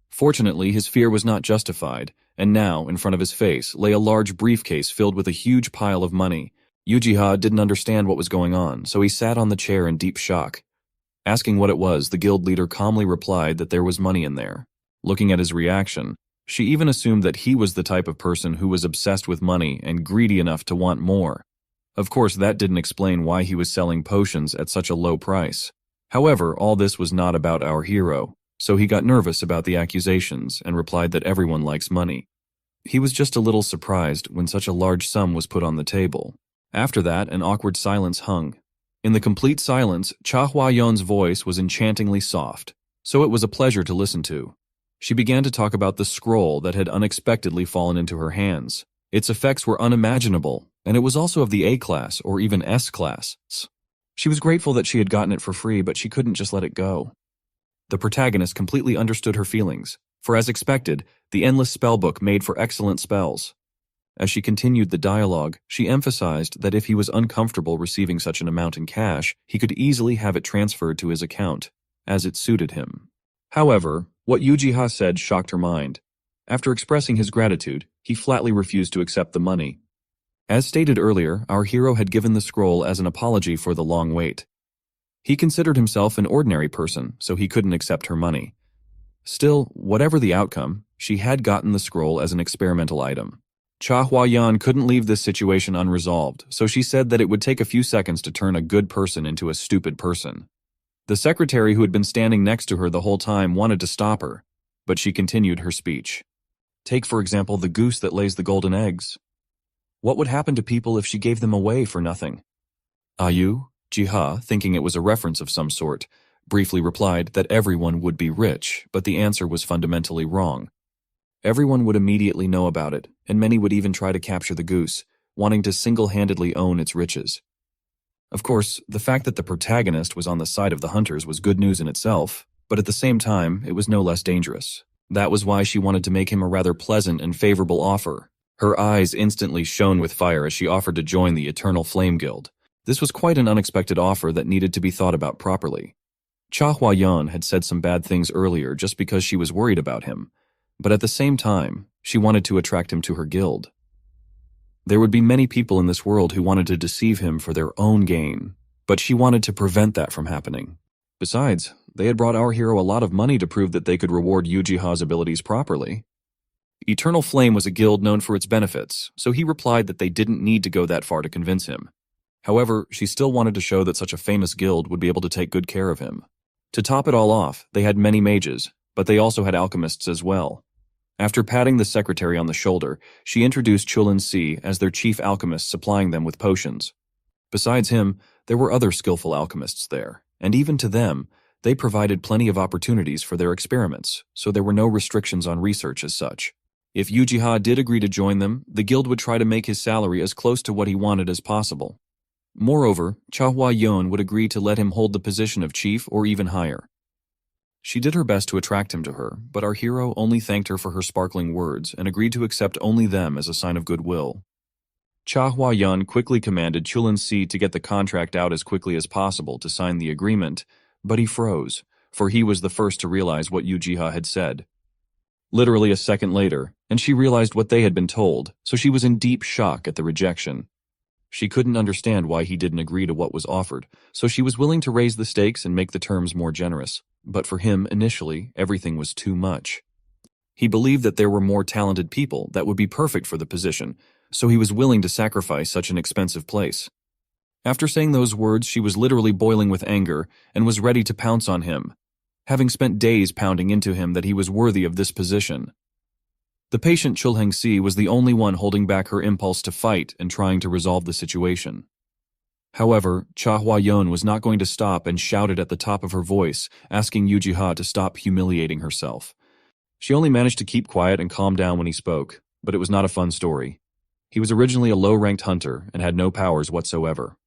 Fortunately, his fear was not justified, and now, in front of his face, lay a large briefcase filled with a huge pile of money. Yujiha didn't understand what was going on, so he sat on the chair in deep shock. Asking what it was, the guild leader calmly replied that there was money in there. Looking at his reaction, she even assumed that he was the type of person who was obsessed with money and greedy enough to want more. Of course, that didn't explain why he was selling potions at such a low price. However, all this was not about our hero, so he got nervous about the accusations and replied that everyone likes money. He was just a little surprised when such a large sum was put on the table. After that, an awkward silence hung. In the complete silence, Cha Huayan's voice was enchantingly soft, so it was a pleasure to listen to. She began to talk about the scroll that had unexpectedly fallen into her hands. Its effects were unimaginable, and it was also of the A class or even S class. She was grateful that she had gotten it for free, but she couldn't just let it go. The protagonist completely understood her feelings, for as expected, the endless spellbook made for excellent spells. As she continued the dialogue, she emphasized that if he was uncomfortable receiving such an amount in cash, he could easily have it transferred to his account, as it suited him. However, what Yujiha said shocked her mind. After expressing his gratitude, he flatly refused to accept the money. As stated earlier, our hero had given the scroll as an apology for the long wait. He considered himself an ordinary person, so he couldn't accept her money. Still, whatever the outcome, she had gotten the scroll as an experimental item. Cha Hua-yan couldn't leave this situation unresolved, so she said that it would take a few seconds to turn a good person into a stupid person. The secretary who had been standing next to her the whole time wanted to stop her, but she continued her speech. Take, for example, the goose that lays the golden eggs. What would happen to people if she gave them away for nothing? Ayu, Jiha, thinking it was a reference of some sort, briefly replied that everyone would be rich, but the answer was fundamentally wrong. Everyone would immediately know about it, and many would even try to capture the goose, wanting to single-handedly own its riches. Of course, the fact that the protagonist was on the side of the hunters was good news in itself, but at the same time, it was no less dangerous. That was why she wanted to make him a rather pleasant and favorable offer. Her eyes instantly shone with fire as she offered to join the Eternal Flame Guild. This was quite an unexpected offer that needed to be thought about properly. Cha Hua-yan had said some bad things earlier just because she was worried about him, but at the same time, she wanted to attract him to her guild. There would be many people in this world who wanted to deceive him for their own gain, but she wanted to prevent that from happening. Besides, they had brought our hero a lot of money to prove that they could reward Yujiha's abilities properly. Eternal Flame was a guild known for its benefits, so he replied that they didn't need to go that far to convince him. However, she still wanted to show that such a famous guild would be able to take good care of him. To top it all off, they had many mages, but they also had alchemists as well. After patting the secretary on the shoulder, she introduced Chulin Si as their chief alchemist, supplying them with potions. Besides him, there were other skillful alchemists there, and even to them, they provided plenty of opportunities for their experiments, so there were no restrictions on research as such. If Yujiha did agree to join them, the guild would try to make his salary as close to what he wanted as possible. Moreover, Cha Hua-yan would agree to let him hold the position of chief or even higher. She did her best to attract him to her, but our hero only thanked her for her sparkling words and agreed to accept only them as a sign of goodwill. Cha Hua-yan quickly commanded Chulin Si to get the contract out as quickly as possible to sign the agreement, but he froze, for he was the first to realize what Yujiha had said. Literally a second later, and she realized what they had been told, so she was in deep shock at the rejection. She couldn't understand why he didn't agree to what was offered, so she was willing to raise the stakes and make the terms more generous. But for him, initially, everything was too much. He believed that there were more talented people that would be perfect for the position, so he was willing to sacrifice such an expensive place. After saying those words, she was literally boiling with anger and was ready to pounce on him, having spent days pounding into him that he was worthy of this position. The patient Chulheng Si was the only one holding back her impulse to fight and trying to resolve the situation. However, Cha Hua-yan was not going to stop and shouted at the top of her voice, asking Yujiha to stop humiliating herself. She only managed to keep quiet and calm down when he spoke, but it was not a fun story. He was originally a low-ranked hunter and had no powers whatsoever.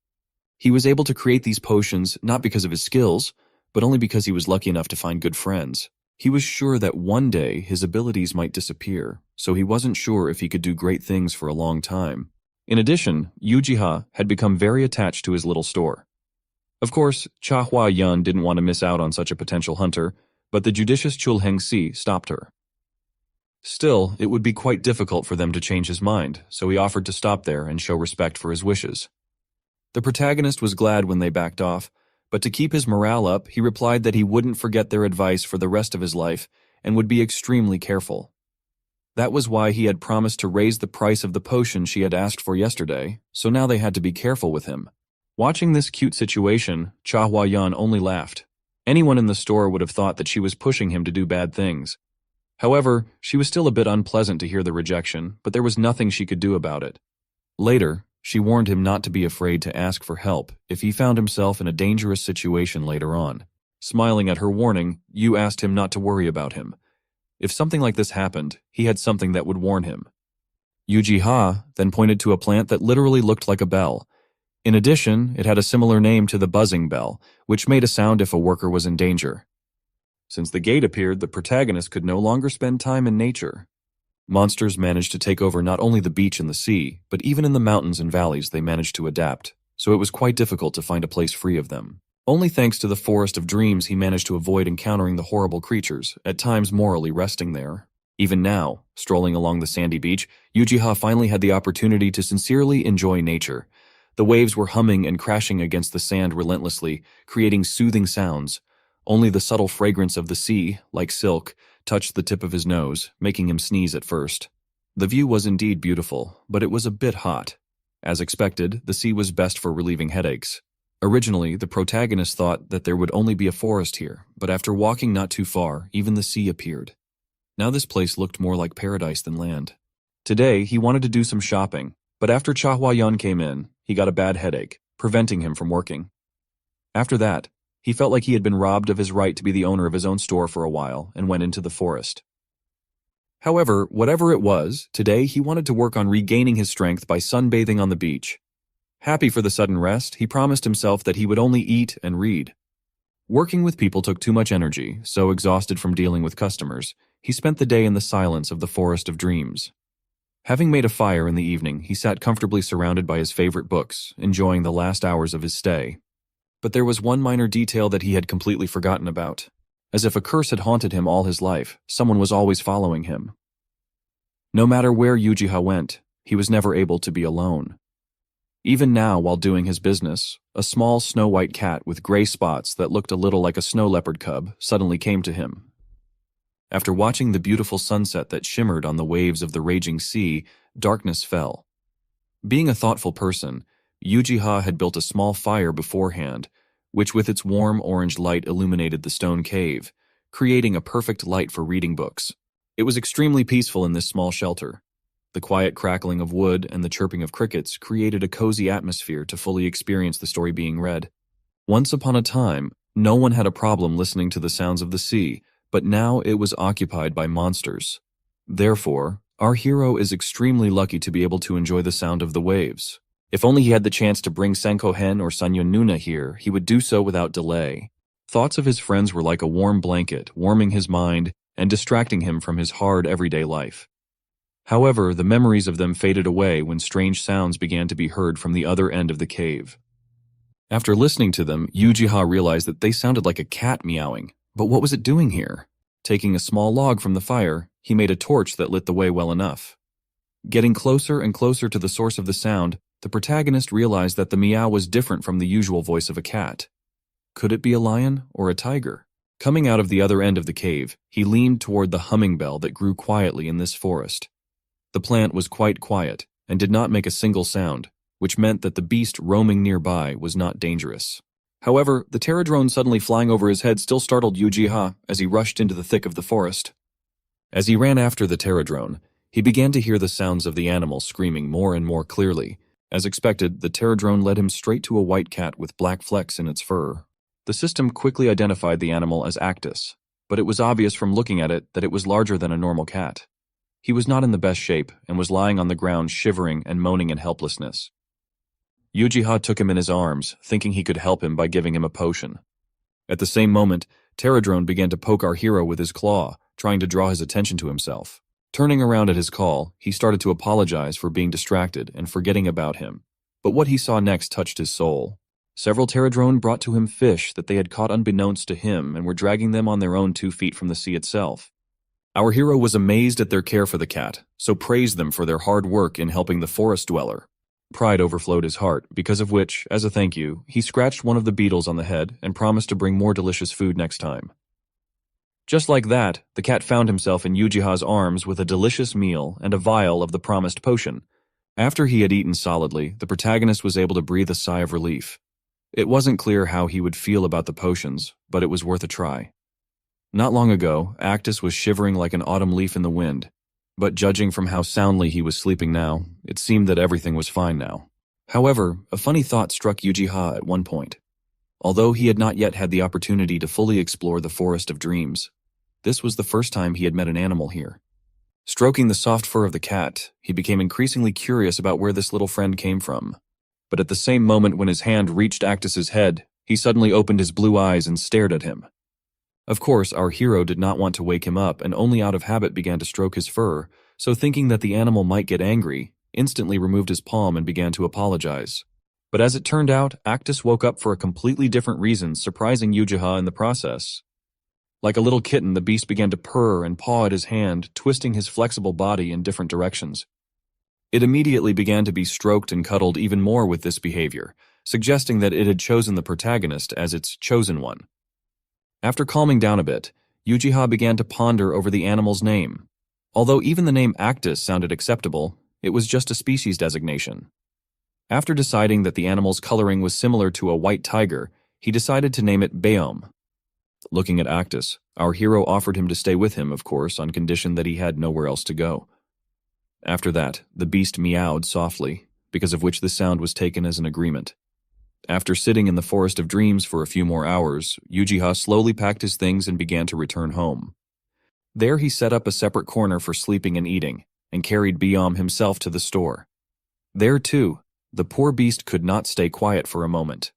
He was able to create these potions not because of his skills, but only because he was lucky enough to find good friends. He was sure that one day his abilities might disappear, so he wasn't sure if he could do great things for a long time. In addition, Yujiha had become very attached to his little store. Of course, Cha Hua-yan didn't want to miss out on such a potential hunter, but the judicious Chulheng Si stopped her. Still, it would be quite difficult for them to change his mind, so he offered to stop there and show respect for his wishes. The protagonist was glad when they backed off, but to keep his morale up, he replied that he wouldn't forget their advice for the rest of his life and would be extremely careful. That was why he had promised to raise the price of the potion she had asked for yesterday, so now they had to be careful with him. Watching this cute situation, Cha Hua-yan only laughed. Anyone in the store would have thought that she was pushing him to do bad things. However, she was still a bit unpleasant to hear the rejection, but there was nothing she could do about it. Later, she warned him not to be afraid to ask for help if he found himself in a dangerous situation later on. Smiling at her warning, Yu asked him not to worry about him. If something like this happened, he had something that would warn him. Yujiha then pointed to a plant that literally looked like a bell. In addition, it had a similar name to the buzzing bell, which made a sound if a worker was in danger. Since the gate appeared, the protagonist could no longer spend time in nature. Monsters managed to take over not only the beach and the sea, but even in the mountains and valleys they managed to adapt, so it was quite difficult to find a place free of them. Only thanks to the Forest of Dreams he managed to avoid encountering the horrible creatures, at times morally resting there. Even now, strolling along the sandy beach, Uchiha finally had the opportunity to sincerely enjoy nature. The waves were humming and crashing against the sand relentlessly, creating soothing sounds. Only the subtle fragrance of the sea, like silk, touched the tip of his nose, making him sneeze at first. The view was indeed beautiful, but it was a bit hot. As expected, the sea was best for relieving headaches. Originally, the protagonist thought that there would only be a forest here, but after walking not too far, even the sea appeared. Now this place looked more like paradise than land. Today, he wanted to do some shopping, but after Cha Hua-yun came in, he got a bad headache, preventing him from working. After that, he felt like he had been robbed of his right to be the owner of his own store for a while and went into the forest. However, whatever it was, today he wanted to work on regaining his strength by sunbathing on the beach. Happy for the sudden rest, he promised himself that he would only eat and read. Working with people took too much energy, so exhausted from dealing with customers, he spent the day in the silence of the Forest of Dreams. Having made a fire in the evening, he sat comfortably surrounded by his favorite books, enjoying the last hours of his stay. But there was one minor detail that he had completely forgotten about. As if a curse had haunted him all his life, someone was always following him. No matter where Uchiha went, he was never able to be alone. Even now, while doing his business, a small snow-white cat with gray spots that looked a little like a snow leopard cub suddenly came to him. After watching the beautiful sunset that shimmered on the waves of the raging sea, darkness fell. Being a thoughtful person, Uchiha had built a small fire beforehand, which with its warm orange light illuminated the stone cave, creating a perfect light for reading books. It was extremely peaceful in this small shelter. The quiet crackling of wood and the chirping of crickets created a cozy atmosphere to fully experience the story being read. Once upon a time, no one had a problem listening to the sounds of the sea, but now it was occupied by monsters. Therefore, our hero is extremely lucky to be able to enjoy the sound of the waves. If only he had the chance to bring Senkohen or Sanyonuna here, he would do so without delay. Thoughts of his friends were like a warm blanket, warming his mind and distracting him from his hard everyday life. However, the memories of them faded away when strange sounds began to be heard from the other end of the cave. After listening to them, Uchiha realized that they sounded like a cat meowing. But what was it doing here? Taking a small log from the fire, he made a torch that lit the way well enough. Getting closer and closer to the source of the sound, the protagonist realized that the meow was different from the usual voice of a cat. Could it be a lion or a tiger? Coming out of the other end of the cave, he leaned toward the humming bell that grew quietly in this forest. The plant was quite quiet and did not make a single sound, which meant that the beast roaming nearby was not dangerous. However, the pterodrone suddenly flying over his head still startled Uchiha as he rushed into the thick of the forest. As he ran after the pterodrone, he began to hear the sounds of the animal screaming more and more clearly. As expected, the pterodrone led him straight to a white cat with black flecks in its fur. The system quickly identified the animal as Actus, but it was obvious from looking at it that it was larger than a normal cat. He was not in the best shape and was lying on the ground shivering and moaning in helplessness. Uchiha took him in his arms, thinking he could help him by giving him a potion. At the same moment, Pterodrone began to poke our hero with his claw, trying to draw his attention to himself. Turning around at his call, he started to apologize for being distracted and forgetting about him. But what he saw next touched his soul. Several Pterodrone brought to him fish that they had caught unbeknownst to him and were dragging them on their own 2 feet from the sea itself. Our hero was amazed at their care for the cat, so praised them for their hard work in helping the forest dweller. Pride overflowed his heart, because of which, as a thank you, he scratched one of the beetles on the head and promised to bring more delicious food next time. Just like that, the cat found himself in Uchiha's arms with a delicious meal and a vial of the promised potion. After he had eaten solidly, the protagonist was able to breathe a sigh of relief. It wasn't clear how he would feel about the potions, but it was worth a try. Not long ago, Actus was shivering like an autumn leaf in the wind, but judging from how soundly he was sleeping now, it seemed that everything was fine now. However, a funny thought struck Uchiha at one point. Although he had not yet had the opportunity to fully explore the Forest of Dreams, this was the first time he had met an animal here. Stroking the soft fur of the cat, he became increasingly curious about where this little friend came from. But at the same moment when his hand reached Actus's head, he suddenly opened his blue eyes and stared at him. Of course, our hero did not want to wake him up and only out of habit began to stroke his fur, so thinking that the animal might get angry, instantly removed his palm and began to apologize. But as it turned out, Actus woke up for a completely different reason, surprising Uchiha in the process. Like a little kitten, the beast began to purr and paw at his hand, twisting his flexible body in different directions. It immediately began to be stroked and cuddled even more with this behavior, suggesting that it had chosen the protagonist as its chosen one. After calming down a bit, Uchiha began to ponder over the animal's name. Although even the name Actus sounded acceptable, it was just a species designation. After deciding that the animal's coloring was similar to a white tiger, he decided to name it Beom. Looking at Actus, our hero offered him to stay with him, of course, on condition that he had nowhere else to go. After that, the beast meowed softly, because of which the sound was taken as an agreement. After sitting in the Forest of Dreams for a few more hours, Uchiha slowly packed his things and began to return home. There he set up a separate corner for sleeping and eating, and carried Beom himself to the store. There, too, the poor beast could not stay quiet for a moment.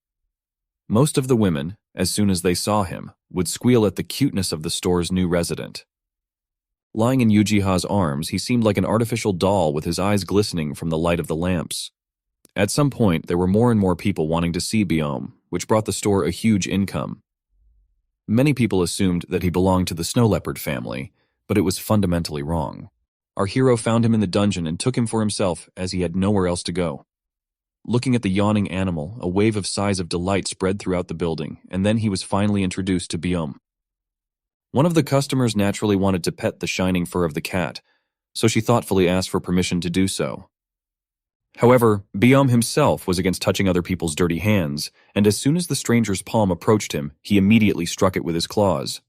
Most of the women, as soon as they saw him, would squeal at the cuteness of the store's new resident. Lying in Uchiha's arms, he seemed like an artificial doll with his eyes glistening from the light of the lamps. At some point, there were more and more people wanting to see Beom, which brought the store a huge income. Many people assumed that he belonged to the snow leopard family, but it was fundamentally wrong. Our hero found him in the dungeon and took him for himself as he had nowhere else to go. Looking at the yawning animal, a wave of sighs of delight spread throughout the building, and then he was finally introduced to Beom. One of the customers naturally wanted to pet the shining fur of the cat, so she thoughtfully asked for permission to do so. However, Beom himself was against touching other people's dirty hands, and as soon as the stranger's palm approached him, he immediately struck it with his claws.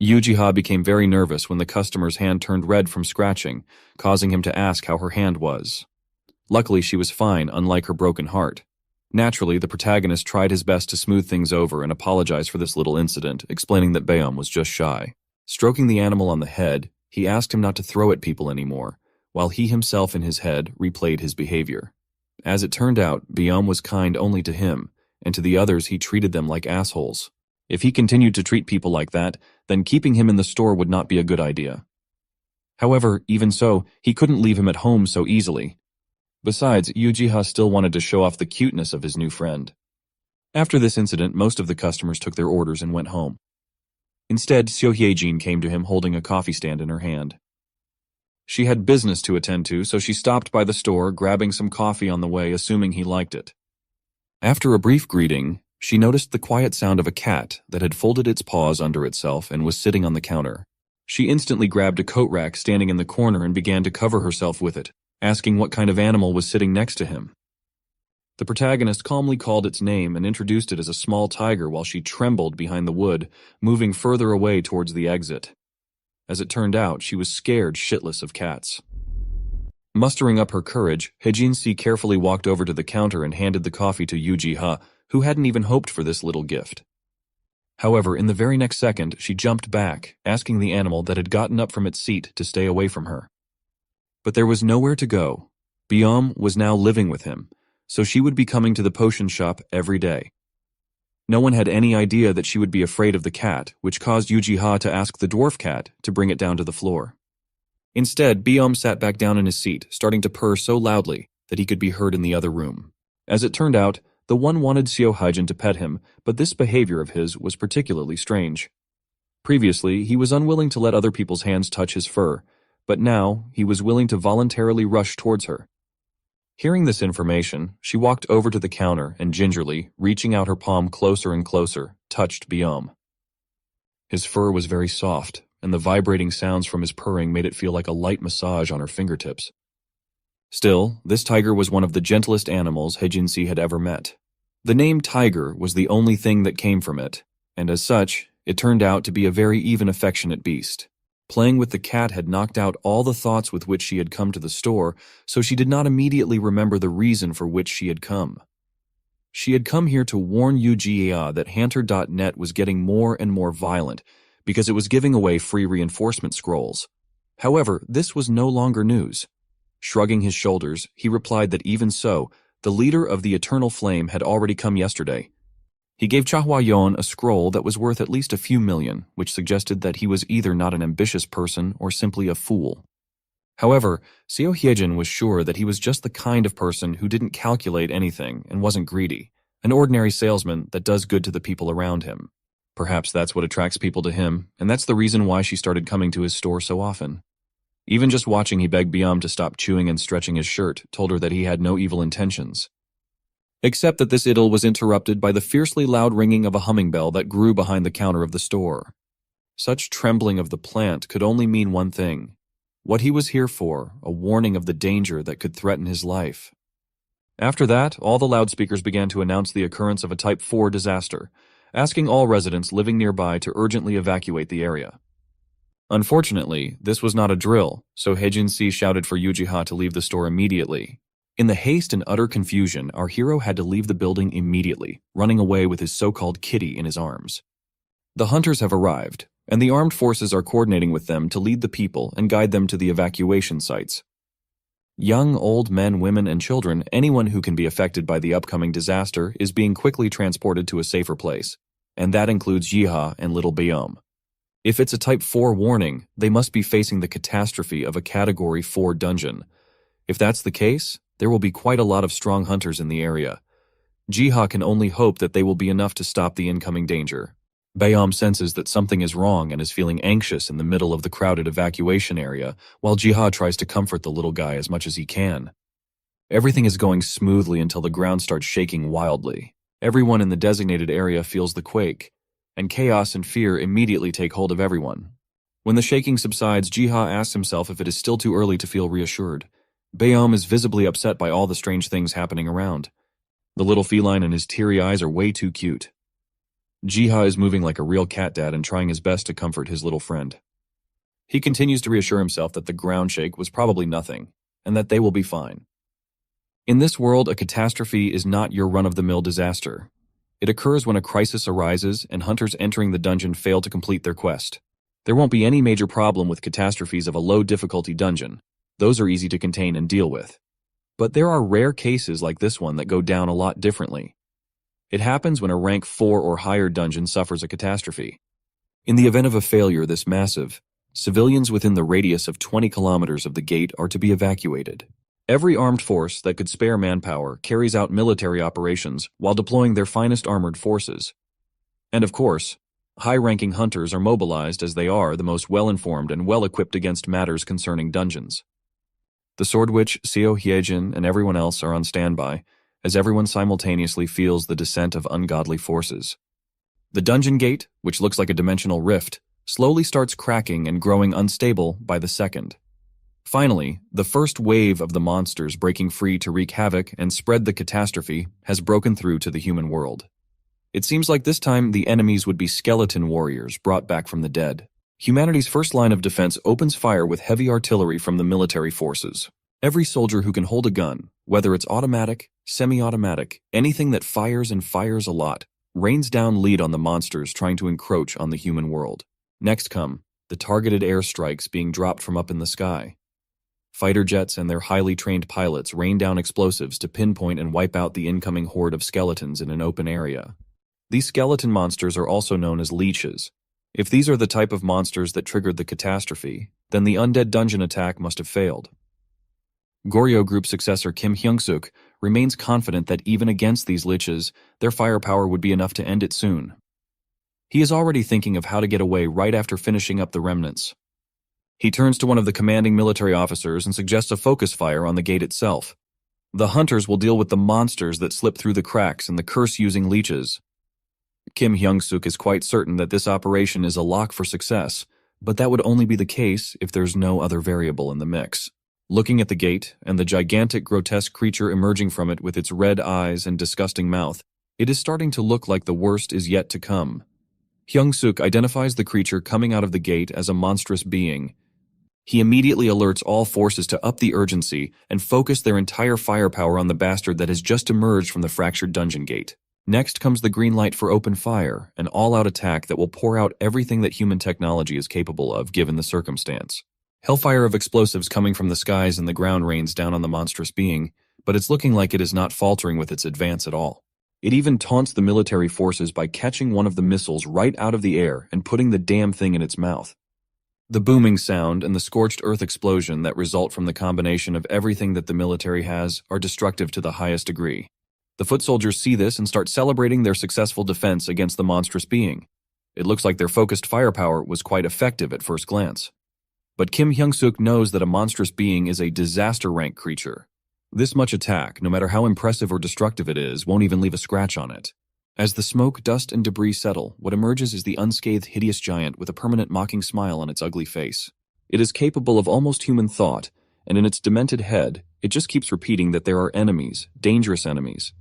Uchiha became very nervous when the customer's hand turned red from scratching, causing him to ask how her hand was. Luckily, she was fine, unlike her broken heart. Naturally, the protagonist tried his best to smooth things over and apologize for this little incident, explaining that Beom was just shy. Stroking the animal on the head, he asked him not to throw at people anymore, while he himself in his head replayed his behavior. As it turned out, Beom was kind only to him, and to the others he treated them like assholes. If he continued to treat people like that, then keeping him in the store would not be a good idea. However, even so, he couldn't leave him at home so easily. Besides, Uchiha still wanted to show off the cuteness of his new friend. After this incident, most of the customers took their orders and went home. Instead, Seo-hye-jin came to him holding a coffee stand in her hand. She had business to attend to, so she stopped by the store, grabbing some coffee on the way, assuming he liked it. After a brief greeting, she noticed the quiet sound of a cat that had folded its paws under itself and was sitting on the counter. She instantly grabbed a coat rack standing in the corner and began to cover herself with it, asking what kind of animal was sitting next to him. The protagonist calmly called its name and introduced it as a small tiger while she trembled behind the wood, moving further away towards the exit. As it turned out, she was scared shitless of cats. Mustering up her courage, Hejin-si carefully walked over to the counter and handed the coffee to Uchiha, who hadn't even hoped for this little gift. However, in the very next second, she jumped back, asking the animal that had gotten up from its seat to stay away from her. But there was nowhere to go. Beom was now living with him, so she would be coming to the potion shop every day. No one had any idea that she would be afraid of the cat, which caused Uchiha to ask the dwarf cat to bring it down to the floor. Instead, Beom sat back down in his seat, starting to purr so loudly that he could be heard in the other room. As it turned out, the one wanted Seo-hye-jin to pet him, but this behavior of his was particularly strange. Previously, he was unwilling to let other people's hands touch his fur, but now he was willing to voluntarily rush towards her. Hearing this information, she walked over to the counter and gingerly, reaching out her palm closer and closer, touched Beom. His fur was very soft, and the vibrating sounds from his purring made it feel like a light massage on her fingertips. Still, this tiger was one of the gentlest animals Hejin-si had ever met. The name tiger was the only thing that came from it, and as such, it turned out to be a very even affectionate beast. Playing with the cat had knocked out all the thoughts with which she had come to the store, so she did not immediately remember the reason for which she had come. She had come here to warn Uchiha that Hunter.net was getting more and more violent because it was giving away free reinforcement scrolls. However, this was no longer news. Shrugging his shoulders, he replied that even so, The leader of the Eternal Flame had already come yesterday. He gave Chahwa-yon a scroll that was worth at least a few million, which suggested that he was either not an ambitious person or simply a fool. However, Seo Hyejin was sure that he was just the kind of person who didn't calculate anything and wasn't greedy, an ordinary salesman that does good to the people around him. Perhaps that's what attracts people to him, and that's the reason why she started coming to his store so often. Even just watching he begged Byam to stop chewing and stretching his shirt told her that he had no evil intentions. Except that this idyll was interrupted by the fiercely loud ringing of a humming bell that grew behind the counter of the store. Such trembling of the plant could only mean one thing. What he was here for, a warning of the danger that could threaten his life. After that, all the loudspeakers began to announce the occurrence of a Type 4 disaster, asking all residents living nearby to urgently evacuate the area. Unfortunately, this was not a drill, so Haejin-si shouted for Yuji-ha to leave the store immediately. In the haste and utter confusion, our hero had to leave the building immediately, running away with his so-called kitty in his arms. The hunters have arrived, and the armed forces are coordinating with them to lead the people and guide them to the evacuation sites. Young, old men, women, and children, anyone who can be affected by the upcoming disaster, is being quickly transported to a safer place, and that includes Yiha and little Byam. If it's a Type 4 warning, they must be facing the catastrophe of a Category 4 dungeon. If that's the case, there will be quite a lot of strong hunters in the area. Jiha can only hope that they will be enough to stop the incoming danger. Byam senses that something is wrong and is feeling anxious in the middle of the crowded evacuation area, while Jiha tries to comfort the little guy as much as he can. Everything is going smoothly until the ground starts shaking wildly. Everyone in the designated area feels the quake, and chaos and fear immediately take hold of everyone. When the shaking subsides, Jiha asks himself if it is still too early to feel reassured. Byam is visibly upset by all the strange things happening around. The little feline and his teary eyes are way too cute. Jiha is moving like a real cat dad and trying his best to comfort his little friend. He continues to reassure himself that the ground shake was probably nothing, and that they will be fine. In this world, a catastrophe is not your run-of-the-mill disaster. It occurs when a crisis arises and hunters entering the dungeon fail to complete their quest. There won't be any major problem with catastrophes of a low-difficulty dungeon. Those are easy to contain and deal with. But there are rare cases like this one that go down a lot differently. It happens when a rank 4 or higher dungeon suffers a catastrophe. In the event of a failure this massive, civilians within the radius of 20 kilometers of the gate are to be evacuated. Every armed force that could spare manpower carries out military operations while deploying their finest armored forces. And of course, high-ranking hunters are mobilized as they are the most well-informed and well-equipped against matters concerning dungeons. The Sword Witch, Seo Hyejin, and everyone else are on standby, as everyone simultaneously feels the descent of ungodly forces. The dungeon gate, which looks like a dimensional rift, slowly starts cracking and growing unstable by the second. Finally, the first wave of the monsters breaking free to wreak havoc and spread the catastrophe has broken through to the human world. It seems like this time the enemies would be skeleton warriors brought back from the dead. Humanity's first line of defense opens fire with heavy artillery from the military forces. Every soldier who can hold a gun, whether it's automatic, semi-automatic, anything that fires and fires a lot, rains down lead on the monsters trying to encroach on the human world. Next come the targeted airstrikes being dropped from up in the sky. Fighter jets and their highly trained pilots rain down explosives to pinpoint and wipe out the incoming horde of skeletons in an open area. These skeleton monsters are also known as leeches. If these are the type of monsters that triggered the catastrophe, then the undead dungeon attack must have failed. Goryeo Group successor Kim Hyung-suk remains confident that even against these liches, their firepower would be enough to end it soon. He is already thinking of how to get away right after finishing up the remnants. He turns to one of the commanding military officers and suggests a focus fire on the gate itself. The hunters will deal with the monsters that slip through the cracks and the curse-using leeches. Kim Hyung-suk is quite certain that this operation is a lock for success, but that would only be the case if there's no other variable in the mix. Looking at the gate and the gigantic grotesque creature emerging from it with its red eyes and disgusting mouth, it is starting to look like the worst is yet to come. Hyung-suk identifies the creature coming out of the gate as a monstrous being. He immediately alerts all forces to up the urgency and focus their entire firepower on the bastard that has just emerged from the fractured dungeon gate. Next comes the green light for open fire, an all-out attack that will pour out everything that human technology is capable of given the circumstance. Hellfire of explosives coming from the skies and the ground rains down on the monstrous being, but it's looking like it is not faltering with its advance at all. It even taunts the military forces by catching one of the missiles right out of the air and putting the damn thing in its mouth. The booming sound and the scorched earth explosion that result from the combination of everything that the military has are destructive to the highest degree. The foot soldiers see this and start celebrating their successful defense against the monstrous being. It looks like their focused firepower was quite effective at first glance. But Kim Hyung-suk knows that a monstrous being is a disaster-rank creature. This much attack, no matter how impressive or destructive it is, won't even leave a scratch on it. As the smoke, dust, and debris settle, what emerges is the unscathed, hideous giant with a permanent mocking smile on its ugly face. It is capable of almost human thought, and in its demented head, it just keeps repeating that there are enemies, dangerous enemies.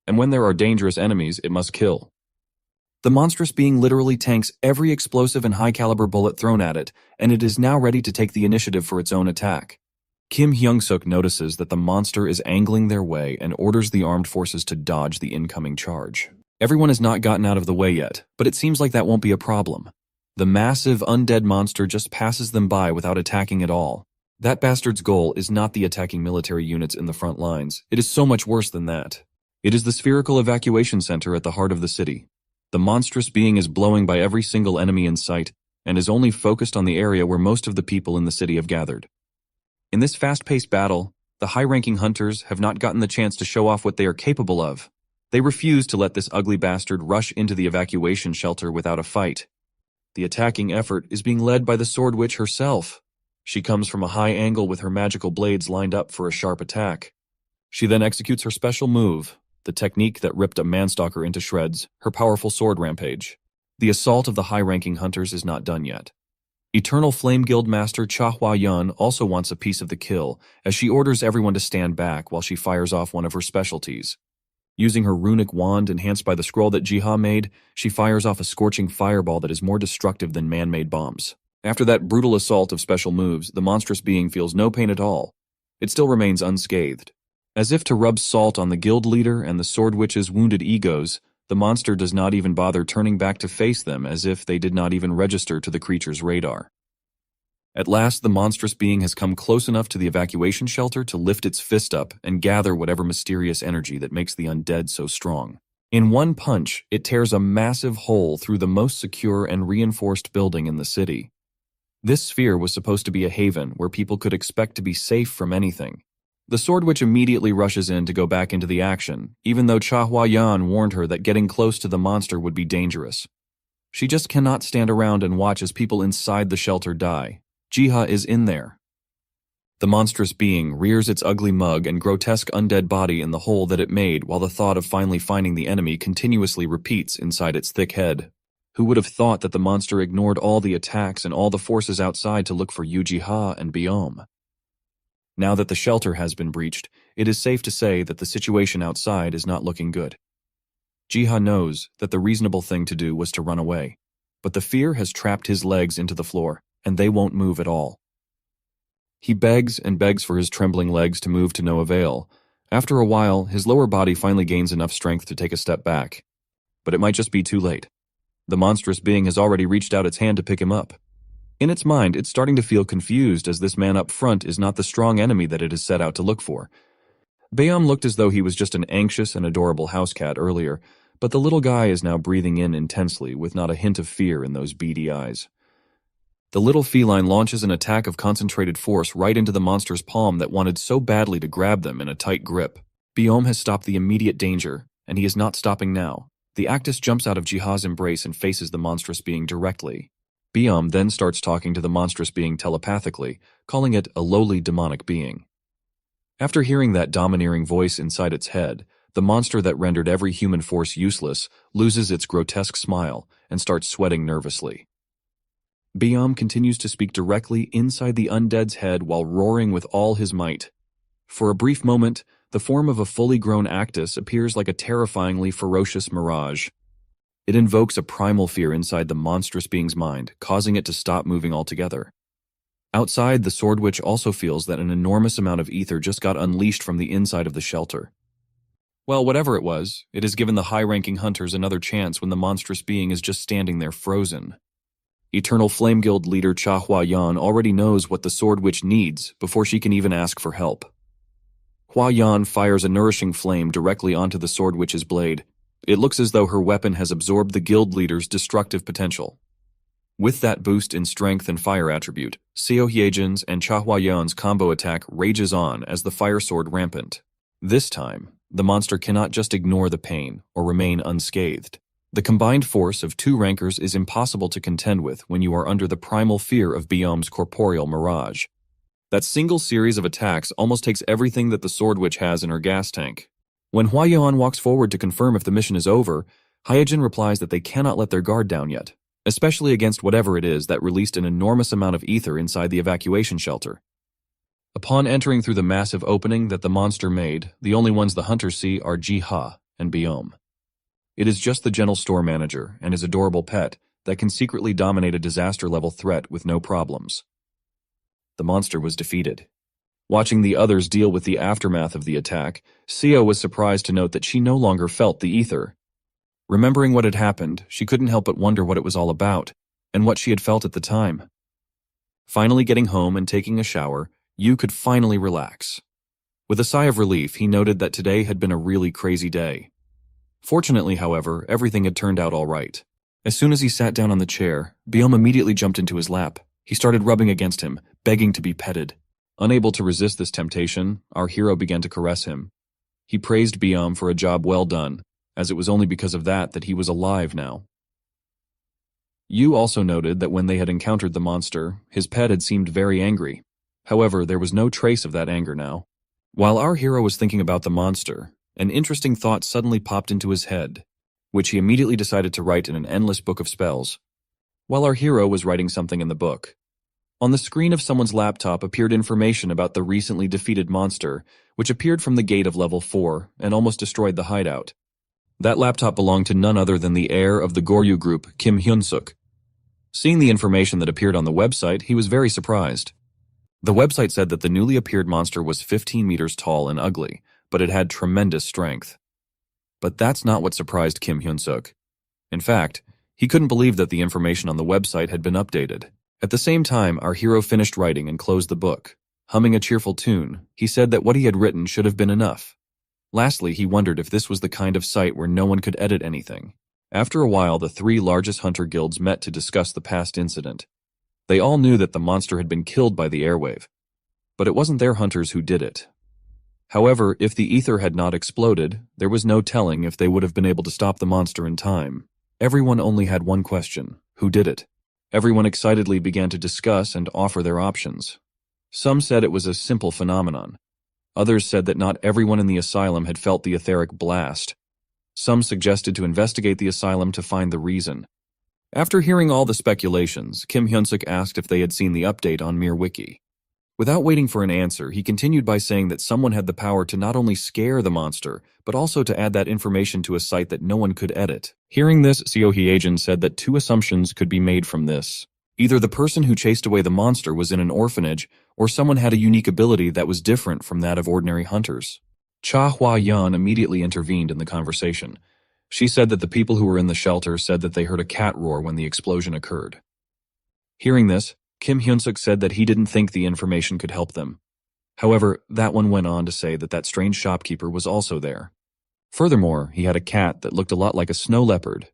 And when there are dangerous enemies, it must kill. The monstrous being literally tanks every explosive and high-caliber bullet thrown at it, and it is now ready to take the initiative for its own attack. Kim Hyung-suk notices that the monster is angling their way and orders the armed forces to dodge the incoming charge. Everyone has not gotten out of the way yet, but it seems like that won't be a problem. The massive undead monster just passes them by without attacking at all. That bastard's goal is not the attacking military units in the front lines. It is so much worse than that. It is the spherical evacuation center at the heart of the city. The monstrous being is blowing by every single enemy in sight and is only focused on the area where most of the people in the city have gathered. In this fast-paced battle, the high-ranking hunters have not gotten the chance to show off what they are capable of. They refuse to let this ugly bastard rush into the evacuation shelter without a fight. The attacking effort is being led by the Sword Witch herself. She comes from a high angle with her magical blades lined up for a sharp attack. She then executes her special move, the technique that ripped a manstalker into shreds, her powerful sword rampage. The assault of the high-ranking hunters is not done yet. Eternal Flame Guild Master Cha Hua-yun also wants a piece of the kill, as she orders everyone to stand back while she fires off one of her specialties. Using her runic wand enhanced by the scroll that Jiha made, she fires off a scorching fireball that is more destructive than man-made bombs. After that brutal assault of special moves, the monstrous being feels no pain at all. It still remains unscathed. As if to rub salt on the guild leader and the Sword Witch's wounded egos, the monster does not even bother turning back to face them, as if they did not even register to the creature's radar. At last, the monstrous being has come close enough to the evacuation shelter to lift its fist up and gather whatever mysterious energy that makes the undead so strong. In one punch, it tears a massive hole through the most secure and reinforced building in the city. This sphere was supposed to be a haven where people could expect to be safe from anything. The Sword Witch immediately rushes in to go back into the action, even though Cha Hua-yan warned her that getting close to the monster would be dangerous. She just cannot stand around and watch as people inside the shelter die. Jiha is in there. The monstrous being rears its ugly mug and grotesque undead body in the hole that it made, while the thought of finally finding the enemy continuously repeats inside its thick head. Who would have thought that the monster ignored all the attacks and all the forces outside to look for Yu Jiha and Biome? Now that the shelter has been breached, it is safe to say that the situation outside is not looking good. Jiha knows that the reasonable thing to do was to run away, but the fear has trapped his legs into the floor, and they won't move at all. He begs and begs for his trembling legs to move to no avail. After a while, his lower body finally gains enough strength to take a step back. But it might just be too late. The monstrous being has already reached out its hand to pick him up. In its mind, it's starting to feel confused as this man up front is not the strong enemy that it has set out to look for. Bayam looked as though he was just an anxious and adorable house cat earlier, but the little guy is now breathing in intensely with not a hint of fear in those beady eyes. The little feline launches an attack of concentrated force right into the monster's palm that wanted so badly to grab them in a tight grip. Biome has stopped the immediate danger, and he is not stopping now. The Actus jumps out of Jiha's embrace and faces the monstrous being directly. Biome then starts talking to the monstrous being telepathically, calling it a lowly demonic being. After hearing that domineering voice inside its head, the monster that rendered every human force useless loses its grotesque smile and starts sweating nervously. Biome continues to speak directly inside the undead's head while roaring with all his might. For a brief moment, the form of a fully grown Actus appears like a terrifyingly ferocious mirage. It invokes a primal fear inside the monstrous being's mind, causing it to stop moving altogether. Outside, the Sword Witch also feels that an enormous amount of ether just got unleashed from the inside of the shelter. Well, whatever it was, it has given the high-ranking hunters another chance when the monstrous being is just standing there frozen. Eternal Flame Guild leader Cha Hua-yan already knows what the Sword Witch needs before she can even ask for help. Hua Yan fires a nourishing flame directly onto the sword witch's blade. It looks as though her weapon has absorbed the guild leader's destructive potential. With that boost in strength and fire attribute, Seo Hyejin's and Cha Hua Yan's combo attack rages on as the fire sword rampant. This time, the monster cannot just ignore the pain or remain unscathed. The combined force of two rankers is impossible to contend with when you are under the primal fear of Biome's corporeal mirage. That single series of attacks almost takes everything that the sword witch has in her gas tank. When Hua Yan walks forward to confirm if the mission is over, Hyejin replies that they cannot let their guard down yet, especially against whatever it is that released an enormous amount of ether inside the evacuation shelter. Upon entering through the massive opening that the monster made, the only ones the hunters see are Ji-ha and Biome. It is just the gentle store manager and his adorable pet that can secretly dominate a disaster-level threat with no problems. The monster was defeated. Watching the others deal with the aftermath of the attack, Seo was surprised to note that she no longer felt the ether. Remembering what had happened, she couldn't help but wonder what it was all about, and what she had felt at the time. Finally getting home and taking a shower, Yu could finally relax. With a sigh of relief, he noted that today had been a really crazy day. Fortunately, however, everything had turned out all right. As soon as he sat down on the chair, Biome immediately jumped into his lap. He started rubbing against him, begging to be petted. Unable to resist this temptation, our hero began to caress him. He praised Biome for a job well done, as it was only because of that he was alive now. Yu also noted that when they had encountered the monster, his pet had seemed very angry. However, there was no trace of that anger now. While our hero was thinking about the monster, an interesting thought suddenly popped into his head, which he immediately decided to write in an endless book of spells. While our hero was writing something in the book, on the screen of someone's laptop appeared information about the recently defeated monster, which appeared from the gate of level 4 and almost destroyed the hideout. That laptop belonged to none other than the heir of the Goryu group, Kim Hyun-suk. Seeing the information that appeared on the website, he was very surprised. The website said that the newly appeared monster was 15 meters tall and ugly, but it had tremendous strength. But that's not what surprised Kim Hyun-suk. In fact, he couldn't believe that the information on the website had been updated. At the same time, our hero finished writing and closed the book. Humming a cheerful tune, he said that what he had written should have been enough. Lastly, he wondered if this was the kind of site where no one could edit anything. After a while, the three largest hunter guilds met to discuss the past incident. They all knew that the monster had been killed by the airwave, but it wasn't their hunters who did it. However, if the ether had not exploded, there was no telling if they would have been able to stop the monster in time. Everyone only had one question: who did it? Everyone excitedly began to discuss and offer their options. Some said it was a simple phenomenon. Others said that not everyone in the asylum had felt the etheric blast. Some suggested to investigate the asylum to find the reason. After hearing all the speculations, Kim Hyun-suk asked if they had seen the update on MireWiki. Without waiting for an answer, he continued by saying that someone had the power to not only scare the monster, but also to add that information to a site that no one could edit. Hearing this, Seo Hyejin said that two assumptions could be made from this. Either the person who chased away the monster was in an orphanage, or someone had a unique ability that was different from that of ordinary hunters. Cha Hua Yan immediately intervened in the conversation. She said that the people who were in the shelter said that they heard a cat roar when the explosion occurred. Hearing this, Kim Hyun-suk said that he didn't think the information could help them. However, that one went on to say that that strange shopkeeper was also there. Furthermore, he had a cat that looked a lot like a snow leopard.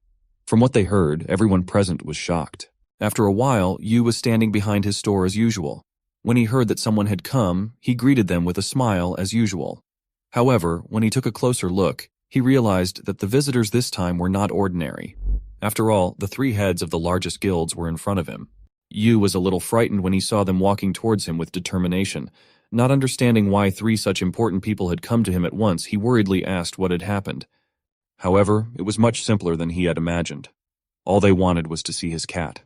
From what they heard, everyone present was shocked. After a while, Yu was standing behind his store as usual. When he heard that someone had come, he greeted them with a smile as usual. However, when he took a closer look, he realized that the visitors this time were not ordinary. After all, the three heads of the largest guilds were in front of him. Yu was a little frightened when he saw them walking towards him with determination. Not understanding why three such important people had come to him at once, he worriedly asked what had happened. However, it was much simpler than he had imagined. All they wanted was to see his cat.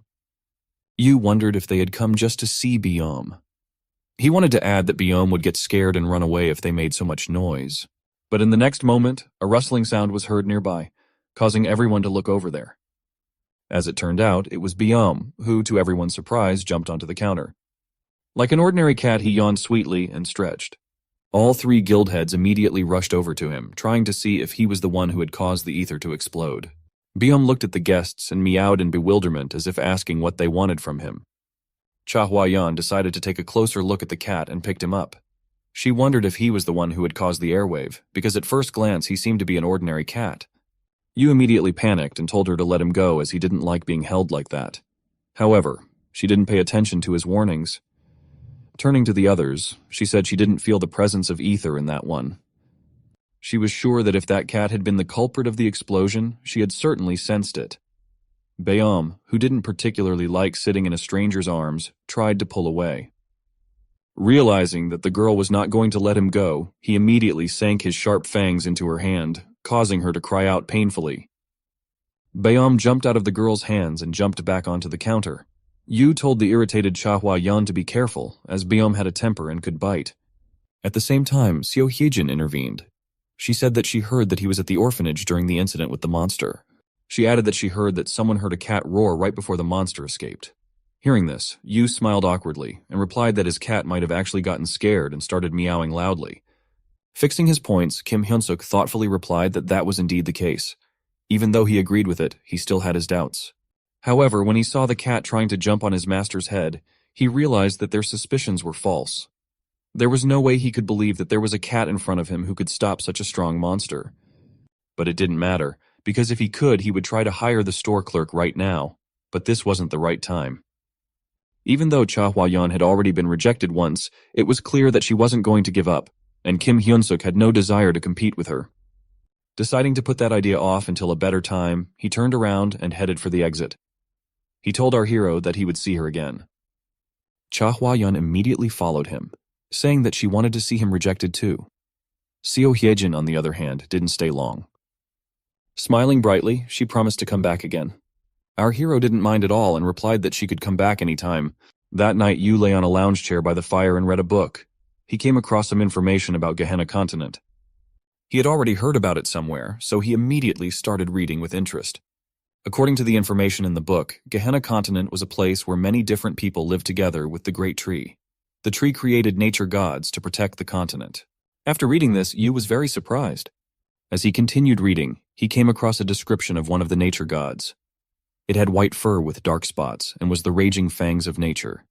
Yu wondered if they had come just to see Biome. He wanted to add that Biome would get scared and run away if they made so much noise. But in the next moment, a rustling sound was heard nearby, causing everyone to look over there. As it turned out, it was Biome, who, to everyone's surprise, jumped onto the counter. Like an ordinary cat, he yawned sweetly and stretched. All three guild heads immediately rushed over to him, trying to see if he was the one who had caused the ether to explode. Biome looked at the guests and meowed in bewilderment as if asking what they wanted from him. Cha Hua Yan decided to take a closer look at the cat and picked him up. She wondered if he was the one who had caused the airwave, because at first glance he seemed to be an ordinary cat. Yu immediately panicked and told her to let him go as he didn't like being held like that. However, she didn't pay attention to his warnings. Turning to the others, she said she didn't feel the presence of ether in that one. She was sure that if that cat had been the culprit of the explosion, she had certainly sensed it. Bayam, who didn't particularly like sitting in a stranger's arms, tried to pull away. Realizing that the girl was not going to let him go, he immediately sank his sharp fangs into her hand, causing her to cry out painfully. Bayam jumped out of the girl's hands and jumped back onto the counter. Yu told the irritated Chahua Yan to be careful, as Bayam had a temper and could bite. At the same time, Xiao Hyejin intervened. She said that she heard that he was at the orphanage during the incident with the monster. She added that she heard that someone heard a cat roar right before the monster escaped. Hearing this, Yu smiled awkwardly and replied that his cat might have actually gotten scared and started meowing loudly. Fixing his points, Kim Hyunsuk thoughtfully replied that that was indeed the case. Even though he agreed with it, he still had his doubts. However, when he saw the cat trying to jump on his master's head, he realized that their suspicions were false. There was no way he could believe that there was a cat in front of him who could stop such a strong monster. But it didn't matter, because if he could, he would try to hire the store clerk right now. But this wasn't the right time. Even though Cha Hua-yan had already been rejected once, it was clear that she wasn't going to give up, and Kim Hyunsuk had no desire to compete with her. Deciding to put that idea off until a better time, he turned around and headed for the exit. He told our hero that he would see her again. Cha Hua-yan immediately followed him, saying that she wanted to see him rejected too. Xiao Hyejin, on the other hand, didn't stay long. Smiling brightly, she promised to come back again. Our hero didn't mind at all and replied that she could come back any time. That night, Yu lay on a lounge chair by the fire and read a book. He came across some information about Gehenna Continent. He had already heard about it somewhere, so he immediately started reading with interest. According to the information in the book, Gehenna Continent was a place where many different people lived together with the Great Tree. The tree created nature gods to protect the continent. After reading this, Yu was very surprised. As he continued reading, he came across a description of one of the nature gods. It had white fur with dark spots and was the raging fangs of nature.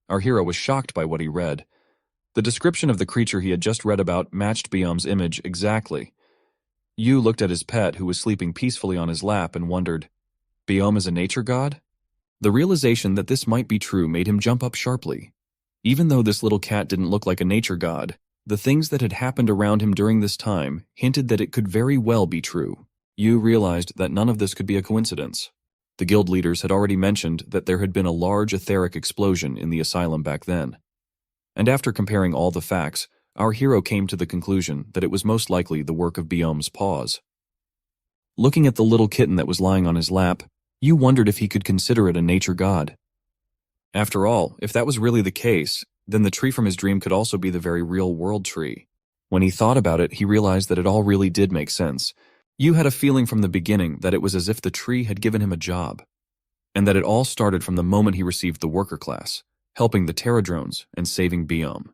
Our hero was shocked by what he read. The description of the creature he had just read about matched Biam's image exactly. Yu looked at his pet, who was sleeping peacefully on his lap, and wondered, Biam is a nature god? The realization that this might be true made him jump up sharply. Even though this little cat didn't look like a nature god, the things that had happened around him during this time hinted that it could very well be true. Yu realized that none of this could be a coincidence. The guild leaders had already mentioned that there had been a large etheric explosion in the asylum back then. And after comparing all the facts, our hero came to the conclusion that it was most likely the work of Biam's paws. Looking at the little kitten that was lying on his lap, Yu wondered if he could consider it a nature god. After all, if that was really the case, then the tree from his dream could also be the very real-world tree. When he thought about it, he realized that it all really did make sense. Yu had a feeling from the beginning that it was as if the tree had given him a job, and that it all started from the moment he received the worker class, helping the Terradrones and saving Biam.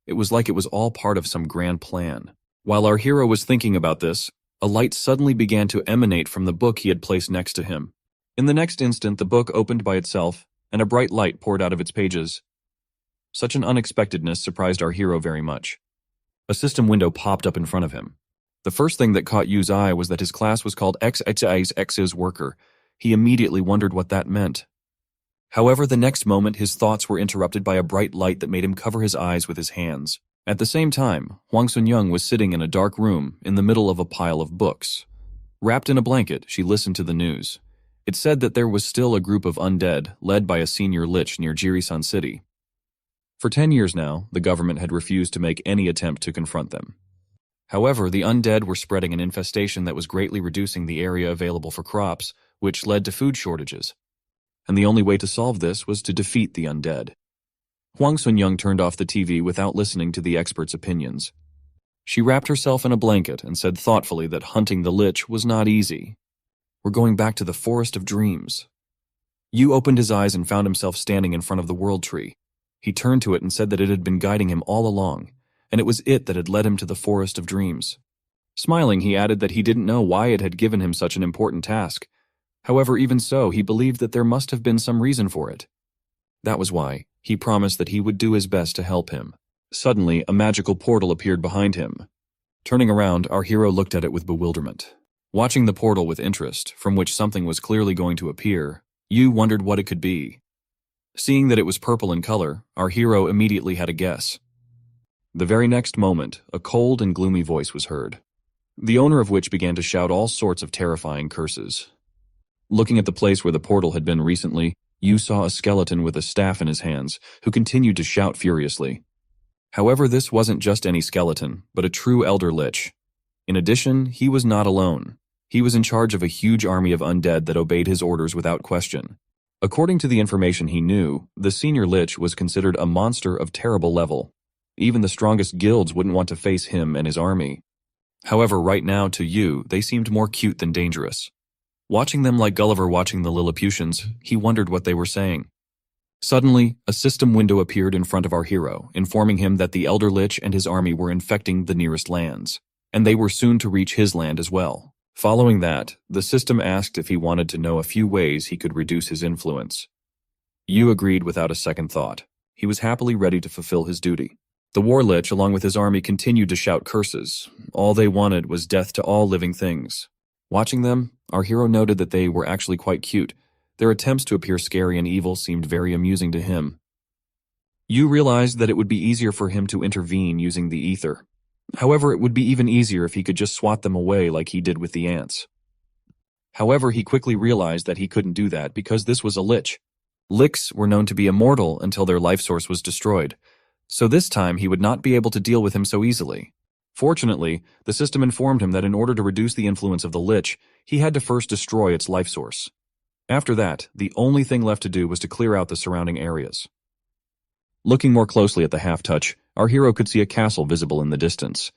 It was like it was all part of some grand plan. While our hero was thinking about this, a light suddenly began to emanate from the book he had placed next to him. In the next instant, the book opened by itself, and a bright light poured out of its pages. Such an unexpectedness surprised our hero very much. A system window popped up in front of him. The first thing that caught Yu's eye was that his class was called XXI's Worker. He immediately wondered what that meant. However, the next moment his thoughts were interrupted by a bright light that made him cover his eyes with his hands. At the same time, Hwang Sun-young was sitting in a dark room in the middle of a pile of books. Wrapped in a blanket, she listened to the news. It said that there was still a group of undead led by a senior lich near Jirisan City. For 10 years now, the government had refused to make any attempt to confront them. However, the undead were spreading an infestation that was greatly reducing the area available for crops, which led to food shortages. And the only way to solve this was to defeat the undead. Hwang Sun-young turned off the TV without listening to the experts' opinions. She wrapped herself in a blanket and said thoughtfully that hunting the lich was not easy. We're going back to the Forest of Dreams. Yu opened his eyes and found himself standing in front of the World Tree. He turned to it and said that it had been guiding him all along, and it was it that had led him to the Forest of Dreams. Smiling, he added that he didn't know why it had given him such an important task. However, even so, he believed that there must have been some reason for it. That was why he promised that he would do his best to help him. Suddenly, a magical portal appeared behind him. Turning around, our hero looked at it with bewilderment. Watching the portal with interest, from which something was clearly going to appear, Yu wondered what it could be. Seeing that it was purple in color, our hero immediately had a guess. The very next moment, a cold and gloomy voice was heard, the owner of which began to shout all sorts of terrifying curses. Looking at the place where the portal had been recently, Yu saw a skeleton with a staff in his hands, who continued to shout furiously. However, this wasn't just any skeleton, but a true Elder Lich. In addition, he was not alone. He was in charge of a huge army of undead that obeyed his orders without question. According to the information he knew, the senior Lich was considered a monster of terrible level. Even the strongest guilds wouldn't want to face him and his army. However, right now, to Yu, they seemed more cute than dangerous. Watching them like Gulliver watching the Lilliputians, he wondered what they were saying. Suddenly, a system window appeared in front of our hero, informing him that the Elder Lich and his army were infecting the nearest lands, and they were soon to reach his land as well. Following that, the system asked if he wanted to know a few ways he could reduce his influence. Yu agreed without a second thought. He was happily ready to fulfill his duty. The War Lich, along with his army, continued to shout curses. All they wanted was death to all living things. Watching them, our hero noted that they were actually quite cute. Their attempts to appear scary and evil seemed very amusing to him. Yu realized that it would be easier for him to intervene using the ether. However, it would be even easier if he could just swat them away like he did with the ants. However, he quickly realized that he couldn't do that because this was a Lich. Lichs were known to be immortal until their life source was destroyed, so this time he would not be able to deal with him so easily. Fortunately, the system informed him that in order to reduce the influence of the Lich, he had to first destroy its life source. After that, the only thing left to do was to clear out the surrounding areas. Looking more closely at the half-touch, our hero could see a castle visible in the distance.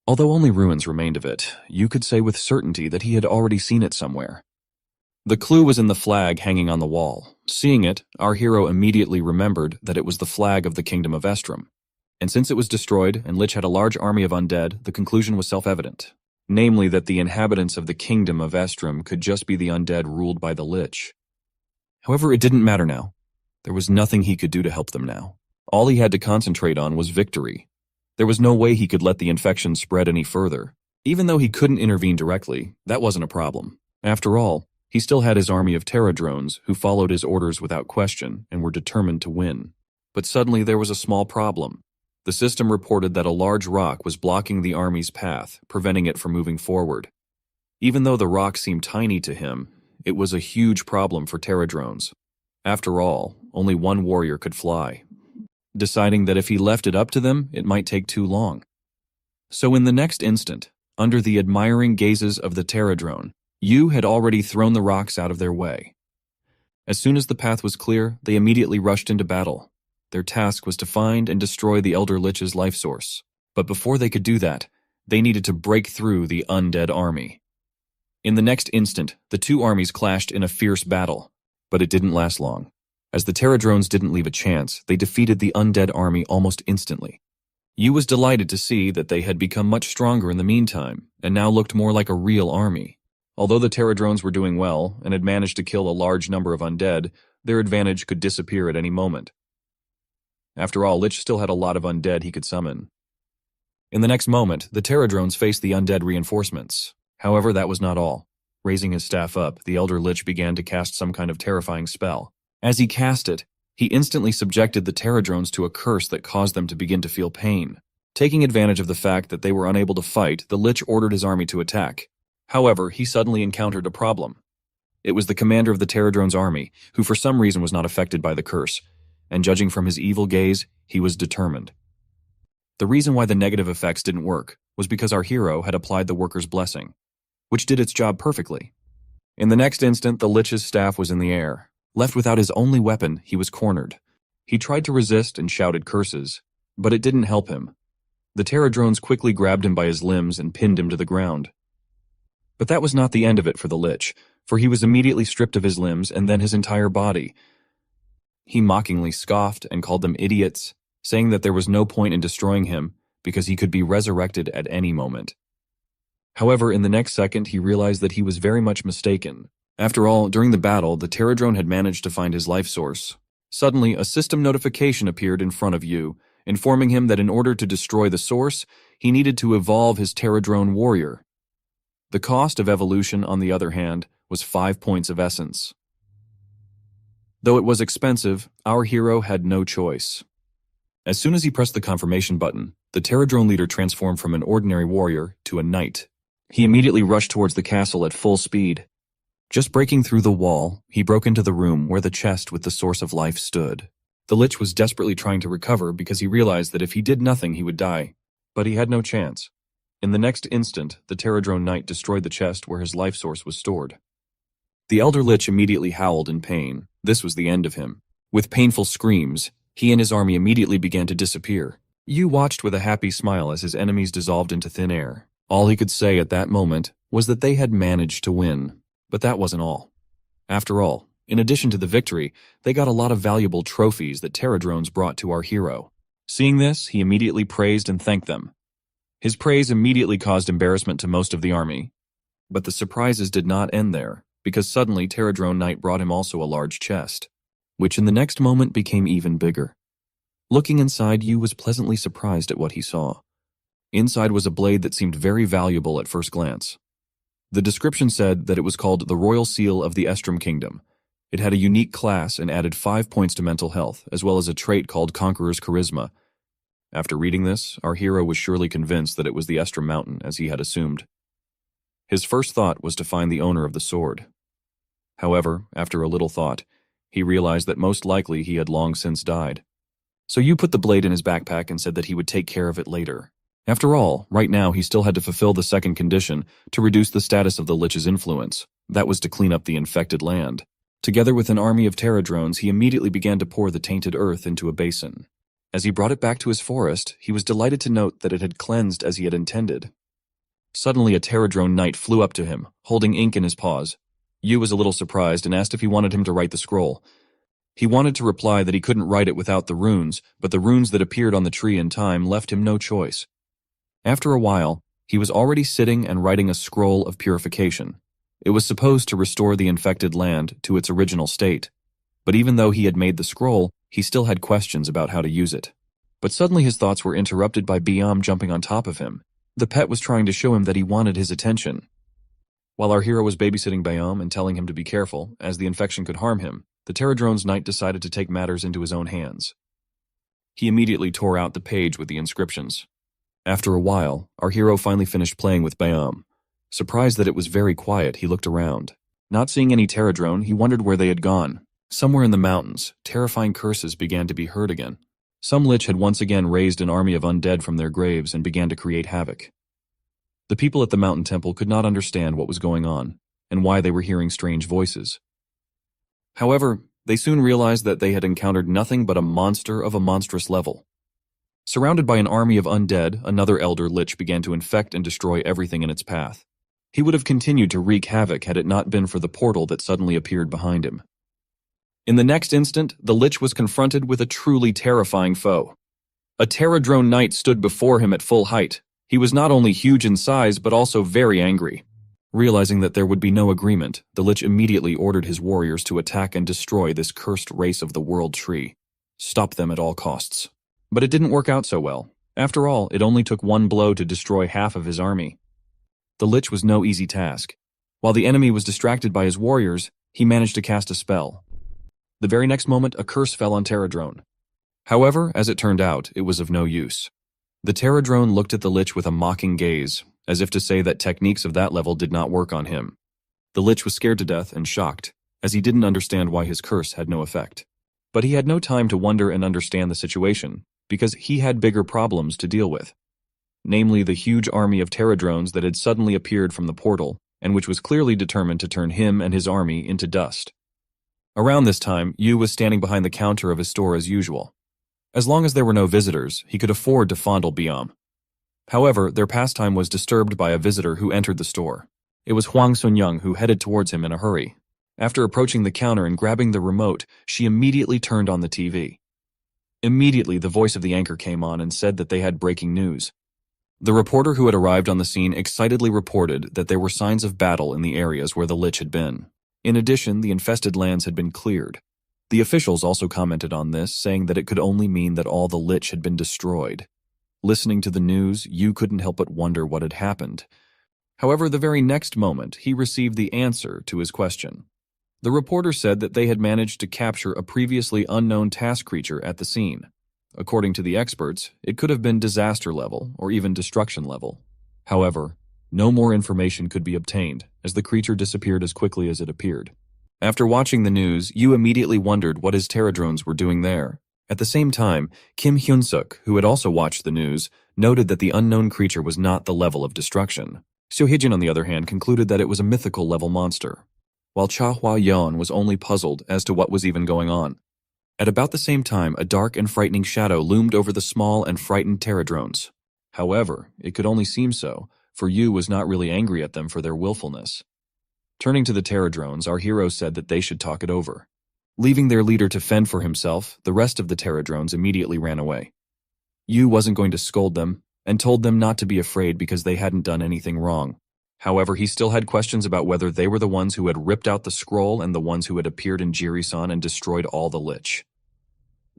Although only ruins remained of it, you could say with certainty that he had already seen it somewhere. The clue was in the flag hanging on the wall. Seeing it, our hero immediately remembered that it was the flag of the Kingdom of Estrom. And since it was destroyed and Lich had a large army of undead, the conclusion was self-evident. Namely that the inhabitants of the Kingdom of Estrom could just be the undead ruled by the Lich. However, it didn't matter now. There was nothing he could do to help them now. All he had to concentrate on was victory. There was no way he could let the infection spread any further. Even though he couldn't intervene directly, that wasn't a problem. After all, he still had his army of Terra drones who followed his orders without question and were determined to win. But suddenly there was a small problem. The system reported that a large rock was blocking the army's path, preventing it from moving forward. Even though the rock seemed tiny to him, it was a huge problem for Terra drones. After all, only one warrior could fly. Deciding that if he left it up to them, it might take too long. So in the next instant, under the admiring gazes of the Terra drone, Yu had already thrown the rocks out of their way. As soon as the path was clear, they immediately rushed into battle. Their task was to find and destroy the Elder Lich's life source. But before they could do that, they needed to break through the undead army. In the next instant, the two armies clashed in a fierce battle, but it didn't last long. As the Terra drones didn't leave a chance, they defeated the undead army almost instantly. Yu was delighted to see that they had become much stronger in the meantime, and now looked more like a real army. Although the Terra drones were doing well, and had managed to kill a large number of undead, their advantage could disappear at any moment. After all, Lich still had a lot of undead he could summon. In the next moment, the Terra drones faced the undead reinforcements. However, that was not all. Raising his staff up, the Elder Lich began to cast some kind of terrifying spell. As he cast it, he instantly subjected the Terra drones to a curse that caused them to begin to feel pain. Taking advantage of the fact that they were unable to fight, the Lich ordered his army to attack. However, he suddenly encountered a problem. It was the commander of the Terra drones' army, who for some reason was not affected by the curse, and judging from his evil gaze, he was determined. The reason why the negative effects didn't work was because our hero had applied the worker's blessing, which did its job perfectly. In the next instant, the Lich's staff was in the air. Left without his only weapon, he was cornered. He tried to resist and shouted curses, but it didn't help him. The Terra drones quickly grabbed him by his limbs and pinned him to the ground. But that was not the end of it for the Lich, for he was immediately stripped of his limbs and then his entire body. He mockingly scoffed and called them idiots, saying that there was no point in destroying him because he could be resurrected at any moment. However, in the next second, he realized that he was very much mistaken. After all, during the battle, the Terra drone had managed to find his life source. Suddenly, a system notification appeared in front of Yu, informing him that in order to destroy the source, he needed to evolve his Terradrone warrior. The cost of evolution, on the other hand, was 5 points of essence. Though it was expensive, our hero had no choice. As soon as he pressed the confirmation button, the Terradrone leader transformed from an ordinary warrior to a knight. He immediately rushed towards the castle at full speed. Just breaking through the wall, he broke into the room where the chest with the source of life stood. The Lich was desperately trying to recover because he realized that if he did nothing, he would die. But he had no chance. In the next instant, the Terradrone Knight destroyed the chest where his life source was stored. The Elder Lich immediately howled in pain. This was the end of him. With painful screams, he and his army immediately began to disappear. Yu watched with a happy smile as his enemies dissolved into thin air. All he could say at that moment was that they had managed to win. But that wasn't all. After all, in addition to the victory, they got a lot of valuable trophies that Terradrones brought to our hero. Seeing this, he immediately praised and thanked them. His praise immediately caused embarrassment to most of the army. But the surprises did not end there, because suddenly Terradrone Knight brought him also a large chest, which in the next moment became even bigger. Looking inside, Yu was pleasantly surprised at what he saw. Inside was a blade that seemed very valuable at first glance. The description said that it was called the Royal Seal of the Estrom Kingdom. It had a unique class and added 5 points to mental health, as well as a trait called Conqueror's Charisma. After reading this, our hero was surely convinced that it was the Estrom Mountain, as he had assumed. His first thought was to find the owner of the sword. However, after a little thought, he realized that most likely he had long since died. So Yu put the blade in his backpack and said that he would take care of it later. After all, right now he still had to fulfill the second condition to reduce the status of the Lich's influence. That was to clean up the infected land. Together with an army of Terradrones, he immediately began to pour the tainted earth into a basin. As he brought it back to his forest, he was delighted to note that it had cleansed as he had intended. Suddenly a Terradrone Knight flew up to him, holding ink in his paws. Yu was a little surprised and asked if he wanted him to write the scroll. He wanted to reply that he couldn't write it without the runes, but the runes that appeared on the tree in time left him no choice. After a while, he was already sitting and writing a scroll of purification. It was supposed to restore the infected land to its original state. But even though he had made the scroll, he still had questions about how to use it. But suddenly his thoughts were interrupted by Biam jumping on top of him. The pet was trying to show him that he wanted his attention. While our hero was babysitting Biam and telling him to be careful, as the infection could harm him, the Terradrone's Knight decided to take matters into his own hands. He immediately tore out the page with the inscriptions. After a while, our hero finally finished playing with Biam. Surprised that it was very quiet, he looked around. Not seeing any Terradrone, he wondered where they had gone. Somewhere in the mountains, terrifying curses began to be heard again. Some Lich had once again raised an army of undead from their graves and began to create havoc. The people at the mountain temple could not understand what was going on, and why they were hearing strange voices. However, they soon realized that they had encountered nothing but a monster of a monstrous level. Surrounded by an army of undead, another Elder Lich began to infect and destroy everything in its path. He would have continued to wreak havoc had it not been for the portal that suddenly appeared behind him. In the next instant, the Lich was confronted with a truly terrifying foe. A Terradrone Knight stood before him at full height. He was not only huge in size, but also very angry. Realizing that there would be no agreement, the Lich immediately ordered his warriors to attack and destroy this cursed race of the World Tree. Stop them at all costs. But it didn't work out so well. After all, it only took one blow to destroy half of his army. The Lich was no easy task. While the enemy was distracted by his warriors, he managed to cast a spell. The very next moment, a curse fell on Terradrone. However, as it turned out, it was of no use. The Terradrone looked at the Lich with a mocking gaze, as if to say that techniques of that level did not work on him. The Lich was scared to death and shocked, as he didn't understand why his curse had no effect. But he had no time to wonder and understand the situation, because he had bigger problems to deal with. Namely, the huge army of Terradrones that had suddenly appeared from the portal, and which was clearly determined to turn him and his army into dust. Around this time, Yu was standing behind the counter of his store as usual. As long as there were no visitors, he could afford to fondle Biam. However, their pastime was disturbed by a visitor who entered the store. It was Huang Sunyang, who headed towards him in a hurry. After approaching the counter and grabbing the remote, she immediately turned on the TV. Immediately, the voice of the anchor came on and said that they had breaking news. The reporter who had arrived on the scene excitedly reported that there were signs of battle in the areas where the Lich had been. In addition, the infested lands had been cleared. The officials also commented on this, saying that it could only mean that all the lich had been destroyed. Listening to the news, Yu couldn't help but wonder what had happened. However, the very next moment, he received the answer to his question. The reporter said that they had managed to capture a previously unknown task creature at the scene. According to the experts, it could have been disaster level or even destruction level. However, no more information could be obtained, as the creature disappeared as quickly as it appeared. After watching the news, Yu immediately wondered what his Terradrones were doing there. At the same time, Kim Hyun-suk, who had also watched the news, noted that the unknown creature was not the level of destruction. Seo Hye-jin, on the other hand, concluded that it was a mythical level monster, while Cha Hua-yeon was only puzzled as to what was even going on. At about the same time, a dark and frightening shadow loomed over the small and frightened Terradrones. However, it could only seem so, for Yu was not really angry at them for their willfulness. Turning to the Terradrones, our hero said that they should talk it over. Leaving their leader to fend for himself, the rest of the Terradrones immediately ran away. Yu wasn't going to scold them, and told them not to be afraid because they hadn't done anything wrong. However, he still had questions about whether they were the ones who had ripped out the scroll and the ones who had appeared in Jiri-san and destroyed all the lich.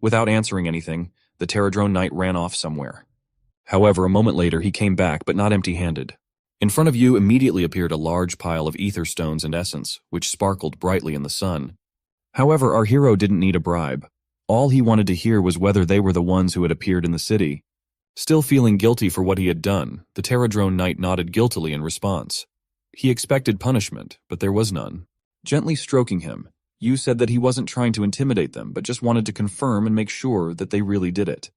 Without answering anything, the Terradrone knight ran off somewhere. However, a moment later he came back, but not empty-handed. In front of Yu immediately appeared a large pile of ether stones and essence, which sparkled brightly in the sun. However, our hero didn't need a bribe. All he wanted to hear was whether they were the ones who had appeared in the city. Still feeling guilty for what he had done, the Terradrone knight nodded guiltily in response. He expected punishment, but there was none. Gently stroking him, Yu said that he wasn't trying to intimidate them, but just wanted to confirm and make sure that they really did it.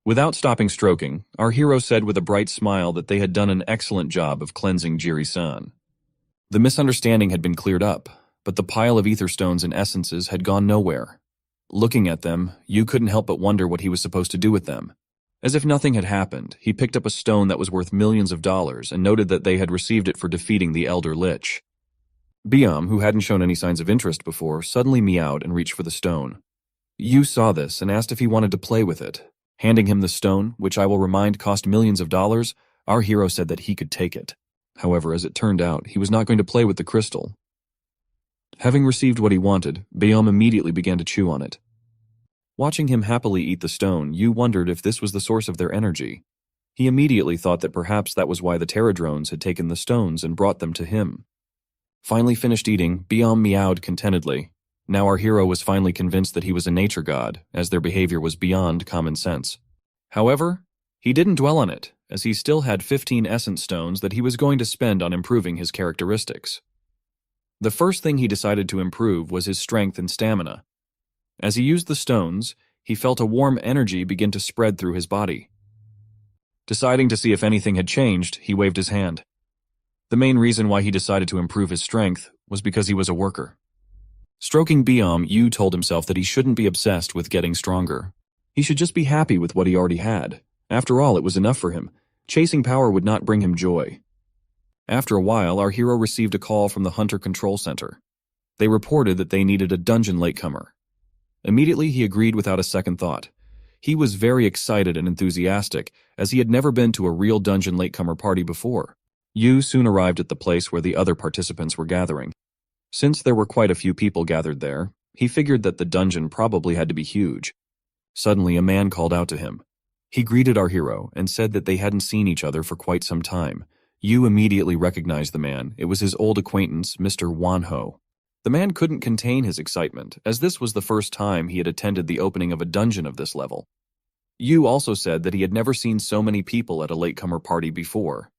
Without stopping stroking, our hero said with a bright smile that they had done an excellent job of cleansing Jiri-san. The misunderstanding had been cleared up, but the pile of ether stones and essences had gone nowhere. Looking at them, Yu couldn't help but wonder what he was supposed to do with them. As if nothing had happened, he picked up a stone that was worth millions of dollars and noted that they had received it for defeating the Elder Lich. Biam, who hadn't shown any signs of interest before, suddenly meowed and reached for the stone. Yu saw this and asked if he wanted to play with it. Handing him the stone, which I will remind cost millions of dollars, our hero said that he could take it. However, as it turned out, he was not going to play with the crystal. Having received what he wanted, Biam immediately began to chew on it. Watching him happily eat the stone, Yu wondered if this was the source of their energy. He immediately thought that perhaps that was why the Terradrones had taken the stones and brought them to him. Finally finished eating, Biam meowed contentedly. Now our hero was finally convinced that he was a nature god, as their behavior was beyond common sense. However, he didn't dwell on it, as he still had 15 essence stones that he was going to spend on improving his characteristics. The first thing he decided to improve was his strength and stamina. As he used the stones, he felt a warm energy begin to spread through his body. Deciding to see if anything had changed, he waved his hand. The main reason why he decided to improve his strength was because he was a worker. Stroking Biam, Yu told himself that he shouldn't be obsessed with getting stronger. He should just be happy with what he already had. After all, it was enough for him. Chasing power would not bring him joy. After a while, our hero received a call from the Hunter Control Center. They reported that they needed a dungeon latecomer. Immediately, he agreed without a second thought. He was very excited and enthusiastic, as he had never been to a real dungeon latecomer party before. Yu soon arrived at the place where the other participants were gathering. Since there were quite a few people gathered there, he figured that the dungeon probably had to be huge. Suddenly, a man called out to him. He greeted our hero and said that they hadn't seen each other for quite some time. Yu immediately recognized the man. It was his old acquaintance, Mr. Manhwa. The man couldn't contain his excitement, as this was the first time he had attended the opening of a dungeon of this level. Yu also said that he had never seen so many people at a latecomer party before.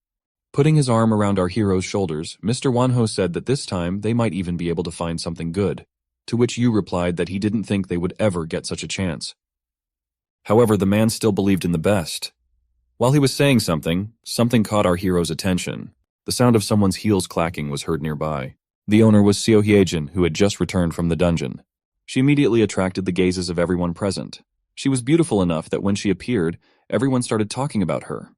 Putting his arm around our hero's shoulders, Mr. Wanho said that this time they might even be able to find something good, to which Yu replied that he didn't think they would ever get such a chance. However, the man still believed in the best. While he was saying something caught our hero's attention. The sound of someone's heels clacking was heard nearby. The owner was Seo Hye-jin, who had just returned from the dungeon. She immediately attracted the gazes of everyone present. She was beautiful enough that when she appeared, everyone started talking about her.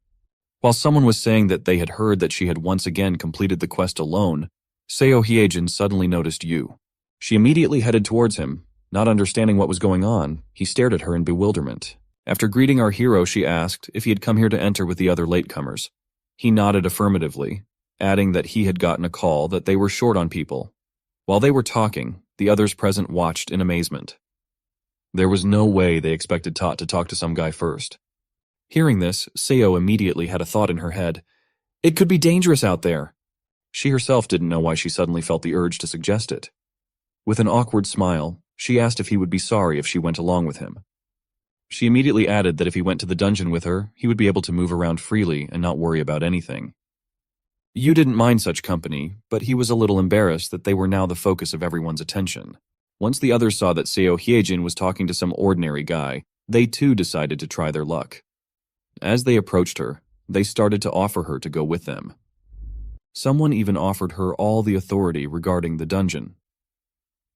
While someone was saying that they had heard that she had once again completed the quest alone, Seo Hye-jin suddenly noticed Yu. She immediately headed towards him. Not understanding what was going on, he stared at her in bewilderment. After greeting our hero, she asked if he had come here to enter with the other latecomers. He nodded affirmatively, adding that he had gotten a call that they were short on people. While they were talking, The others present watched in amazement. There was no way they expected Tot to talk to some guy first. Hearing this, Seo immediately had a thought in her head. It could be dangerous out there. She herself didn't know why she suddenly felt the urge to suggest it. With an awkward smile, she asked if he would be sorry if she went along with him. She immediately added that if he went to the dungeon with her, he would be able to move around freely and not worry about anything. Yu didn't mind such company, but he was a little embarrassed that they were now the focus of everyone's attention. Once the others saw that Seo Hyejin was talking to some ordinary guy, they too decided to try their luck. As they approached her, they started to offer her to go with them. Someone even offered her all the authority regarding the dungeon.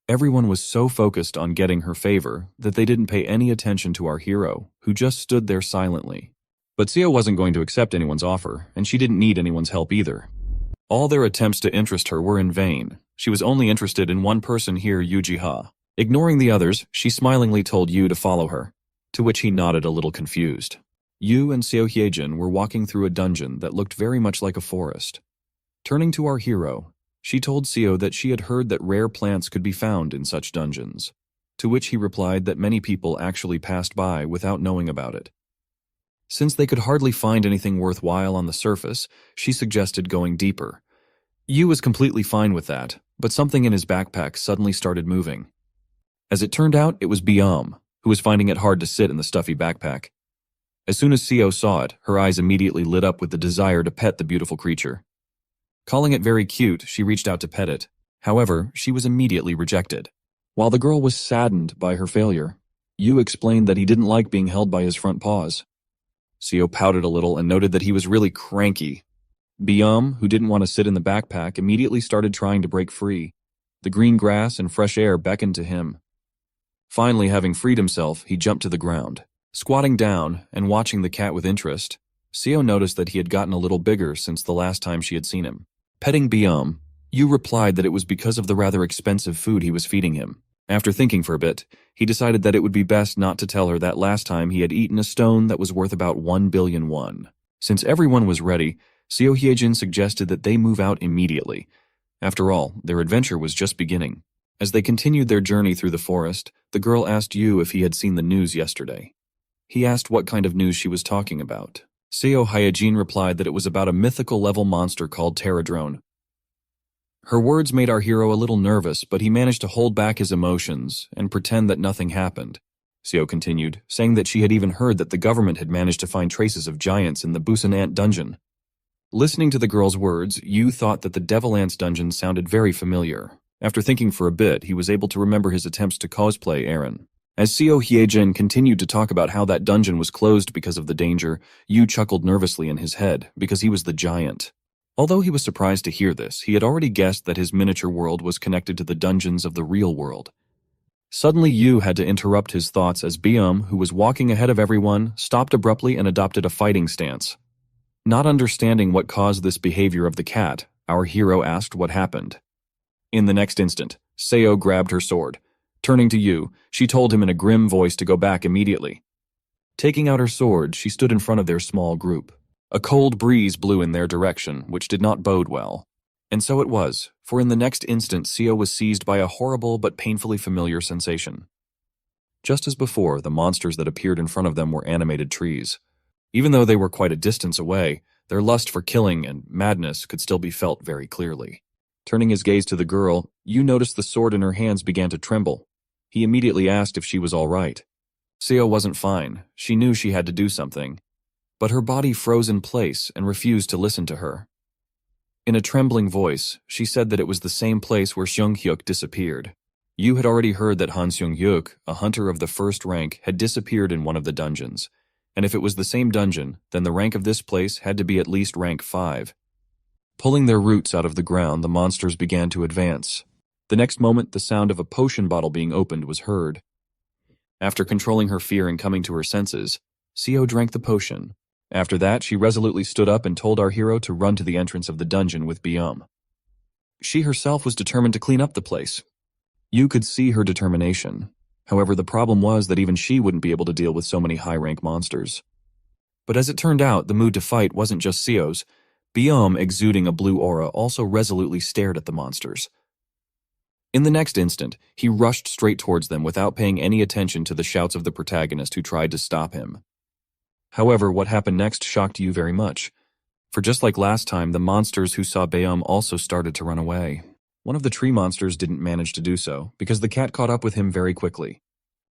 Everyone was so focused on getting her favor that they didn't pay any attention to our hero, who just stood there silently. But Seo wasn't going to accept anyone's offer, and she didn't need anyone's help either. All their attempts to interest her were in vain. She was only interested in one person here, Yu Jiha. Ignoring the others, she smilingly told Yu to follow her, to which he nodded a little confused. Yu and Seo Hyejin were walking through a dungeon that looked very much like a forest. Turning to our hero, she told Seo that she had heard that rare plants could be found in such dungeons, to which he replied that many people actually passed by without knowing about it. Since they could hardly find anything worthwhile on the surface, she suggested going deeper. Yu was completely fine with that, but something in his backpack suddenly started moving. As it turned out, it was Biam, who was finding it hard to sit in the stuffy backpack. As soon as Seo saw it, her eyes immediately lit up with the desire to pet the beautiful creature. Calling it very cute, she reached out to pet it. However, she was immediately rejected. While the girl was saddened by her failure, Yu explained that he didn't like being held by his front paws. Seo pouted a little and noted that he was really cranky. Biam, who didn't want to sit in the backpack, immediately started trying to break free. The green grass and fresh air beckoned to him. Finally, having freed himself, he jumped to the ground. Squatting down and watching the cat with interest, Seo noticed that he had gotten a little bigger since the last time she had seen him. Petting Biam, Yu replied that it was because of the rather expensive food he was feeding him. After thinking for a bit, he decided that it would be best not to tell her that last time he had eaten a stone that was worth about 1 billion won. Since everyone was ready, Seo Hyejin suggested that they move out immediately. After all, their adventure was just beginning. As they continued their journey through the forest, the girl asked Yu if he had seen the news yesterday. He asked what kind of news she was talking about. Seo Hyejin replied that it was about a mythical level monster called Pterodrone. Her words made our hero a little nervous, but he managed to hold back his emotions and pretend that nothing happened. Seo continued, saying that she had even heard that the government had managed to find traces of giants in the Busan Ant dungeon. Listening to the girl's words, Yu thought that the Devil Ants dungeon sounded very familiar. After thinking for a bit, he was able to remember his attempts to cosplay Eren. As Seo Hyejin continued to talk about how that dungeon was closed because of the danger, Yu chuckled nervously in his head, because he was the giant. Although he was surprised to hear this, he had already guessed that his miniature world was connected to the dungeons of the real world. Suddenly Yu had to interrupt his thoughts as Biam, who was walking ahead of everyone, stopped abruptly and adopted a fighting stance. Not understanding what caused this behavior of the cat, our hero asked what happened. In the next instant, Seo grabbed her sword. Turning to Yu, she told him in a grim voice to go back immediately. Taking out her sword, she stood in front of their small group. A cold breeze blew in their direction, which did not bode well. And so it was, for in the next instant Seo was seized by a horrible but painfully familiar sensation. Just as before, the monsters that appeared in front of them were animated trees. Even though they were quite a distance away, their lust for killing and madness could still be felt very clearly. Turning his gaze to the girl, Yu noticed the sword in her hands began to tremble. He immediately asked if she was all right. Seo wasn't fine. She knew she had to do something. But her body froze in place and refused to listen to her. In a trembling voice, she said that it was the same place where Seung-hyuk disappeared. Yu had already heard that Han Seung-hyuk, a hunter of the first rank, had disappeared in one of the dungeons. And if it was the same dungeon, then the rank of this place had to be at least rank 5. Pulling their roots out of the ground, the monsters began to advance. The next moment, the sound of a potion bottle being opened was heard. After controlling her fear and coming to her senses, Seo drank the potion. After that, she resolutely stood up and told our hero to run to the entrance of the dungeon with Biam. She herself was determined to clean up the place. Yu could see her determination. However, the problem was that even she wouldn't be able to deal with so many high-rank monsters. But as it turned out, the mood to fight wasn't just Seo's. Biam, exuding a blue aura, also resolutely stared at the monsters. In the next instant, he rushed straight towards them without paying any attention to the shouts of the protagonist who tried to stop him. However, what happened next shocked you very much. For just like last time, the monsters who saw Bayom also started to run away. One of the tree monsters didn't manage to do so, because the cat caught up with him very quickly.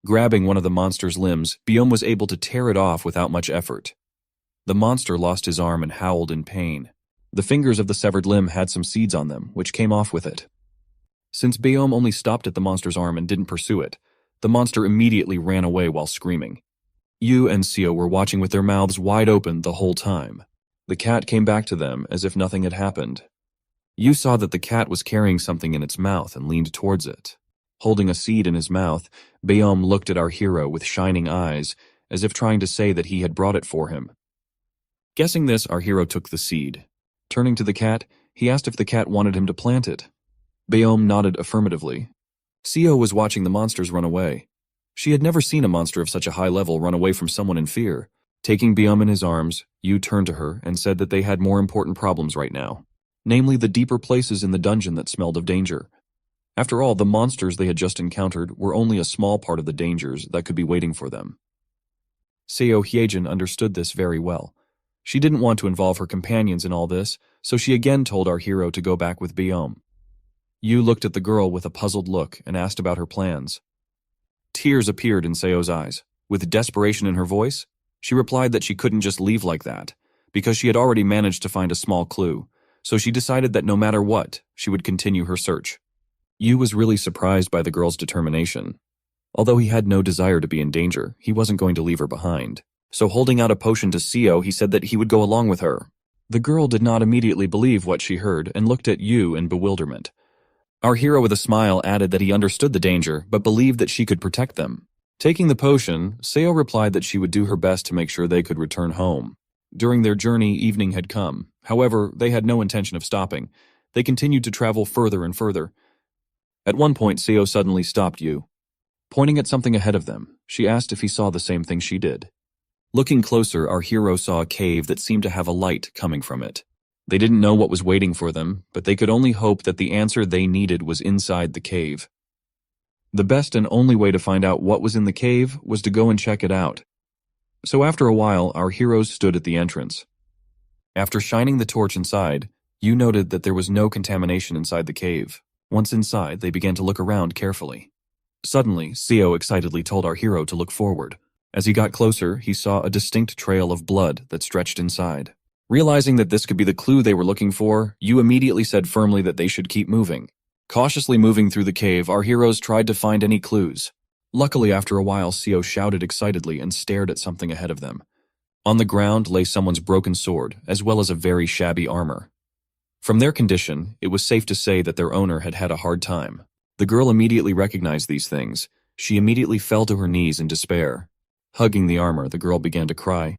Grabbing one of the monster's limbs, Bayom was able to tear it off without much effort. The monster lost his arm and howled in pain. The fingers of the severed limb had some seeds on them, which came off with it. Since Bayom only stopped at the monster's arm and didn't pursue it, the monster immediately ran away while screaming. Yu and Seo were watching with their mouths wide open the whole time. The cat came back to them as if nothing had happened. Yu saw that the cat was carrying something in its mouth and leaned towards it. Holding a seed in his mouth, Bayom looked at our hero with shining eyes, as if trying to say that he had brought it for him. Guessing this, our hero took the seed. Turning to the cat, he asked if the cat wanted him to plant it. Bayom nodded affirmatively. Seo was watching the monsters run away. She had never seen a monster of such a high level run away from someone in fear. Taking Bayom in his arms, Yu turned to her and said that they had more important problems right now, namely the deeper places in the dungeon that smelled of danger. After all, the monsters they had just encountered were only a small part of the dangers that could be waiting for them. Seo Hyejin understood this very well. She didn't want to involve her companions in all this, so she again told our hero to go back with Bayom. Yu looked at the girl with a puzzled look and asked about her plans. Tears appeared in Seo's eyes. With desperation in her voice, she replied that she couldn't just leave like that, because she had already managed to find a small clue, so she decided that no matter what, she would continue her search. Yu was really surprised by the girl's determination. Although he had no desire to be in danger, he wasn't going to leave her behind. So holding out a potion to Seo, he said that he would go along with her. The girl did not immediately believe what she heard and looked at Yu in bewilderment. Our hero with a smile added that he understood the danger, but believed that she could protect them. Taking the potion, Seo replied that she would do her best to make sure they could return home. During their journey, evening had come. However, they had no intention of stopping. They continued to travel further and further. At one point, Seo suddenly stopped Yu. Pointing at something ahead of them, she asked if he saw the same thing she did. Looking closer, our hero saw a cave that seemed to have a light coming from it. They didn't know what was waiting for them, but they could only hope that the answer they needed was inside the cave. The best and only way to find out what was in the cave was to go and check it out. So after a while, our heroes stood at the entrance. After shining the torch inside, Yu noted that there was no contamination inside the cave. Once inside, they began to look around carefully. Suddenly, Seo excitedly told our hero to look forward. As he got closer, he saw a distinct trail of blood that stretched inside. Realizing that this could be the clue they were looking for, Yu immediately said firmly that they should keep moving. Cautiously moving through the cave, our heroes tried to find any clues. Luckily, after a while, Seo shouted excitedly and stared at something ahead of them. On the ground lay someone's broken sword, as well as a very shabby armor. From their condition, it was safe to say that their owner had had a hard time. The girl immediately recognized these things. She immediately fell to her knees in despair. Hugging the armor, the girl began to cry.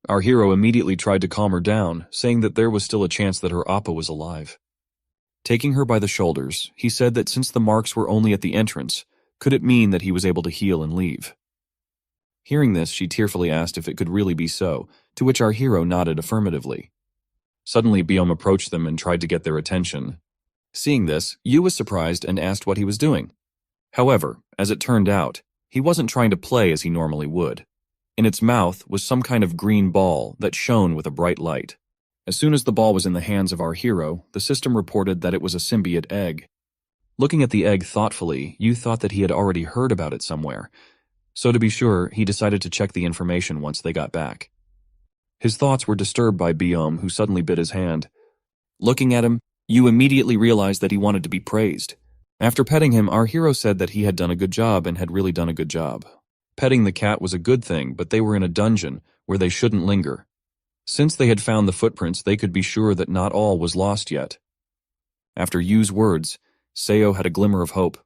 Our hero immediately tried to calm her down, saying that there was still a chance that her appa was alive. Taking her by the shoulders, he said that since the marks were only at the entrance, could it mean that he was able to heal and leave? Hearing this, she tearfully asked if it could really be so, to which our hero nodded affirmatively. Suddenly, Bayom approached them and tried to get their attention. Seeing this, Yu was surprised and asked what he was doing. However, as it turned out, he wasn't trying to play as he normally would. In its mouth was some kind of green ball that shone with a bright light. As soon as the ball was in the hands of our hero, the system reported that it was a symbiote egg. Looking at the egg thoughtfully, Yu thought that he had already heard about it somewhere. So to be sure, he decided to check the information once they got back. His thoughts were disturbed by Bayom, who suddenly bit his hand. Looking at him, Yu immediately realized that he wanted to be praised. After petting him, our hero said that he had done a good job and had really done a good job. Petting the cat was a good thing, but they were in a dungeon where they shouldn't linger. Since they had found the footprints, they could be sure that not all was lost yet. After Yu's words, Seo had a glimmer of hope.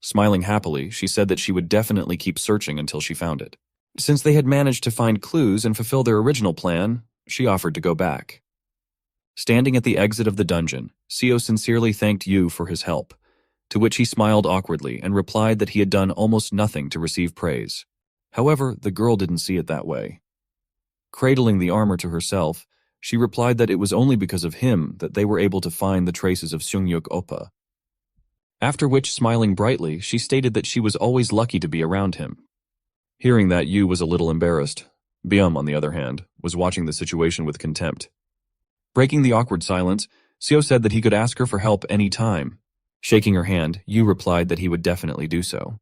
Smiling happily, she said that she would definitely keep searching until she found it. Since they had managed to find clues and fulfill their original plan, she offered to go back. Standing at the exit of the dungeon, Seo sincerely thanked Yu for his help, to which he smiled awkwardly and replied that he had done almost nothing to receive praise. However, the girl didn't see it that way. Cradling the armor to herself, she replied that it was only because of him that they were able to find the traces of Sungyuk Oppa. After which, smiling brightly, she stated that she was always lucky to be around him. Hearing that, Yu was a little embarrassed. Byum, on the other hand, was watching the situation with contempt. Breaking the awkward silence, Seo said that he could ask her for help any time. Shaking her hand, Yu replied that he would definitely do so.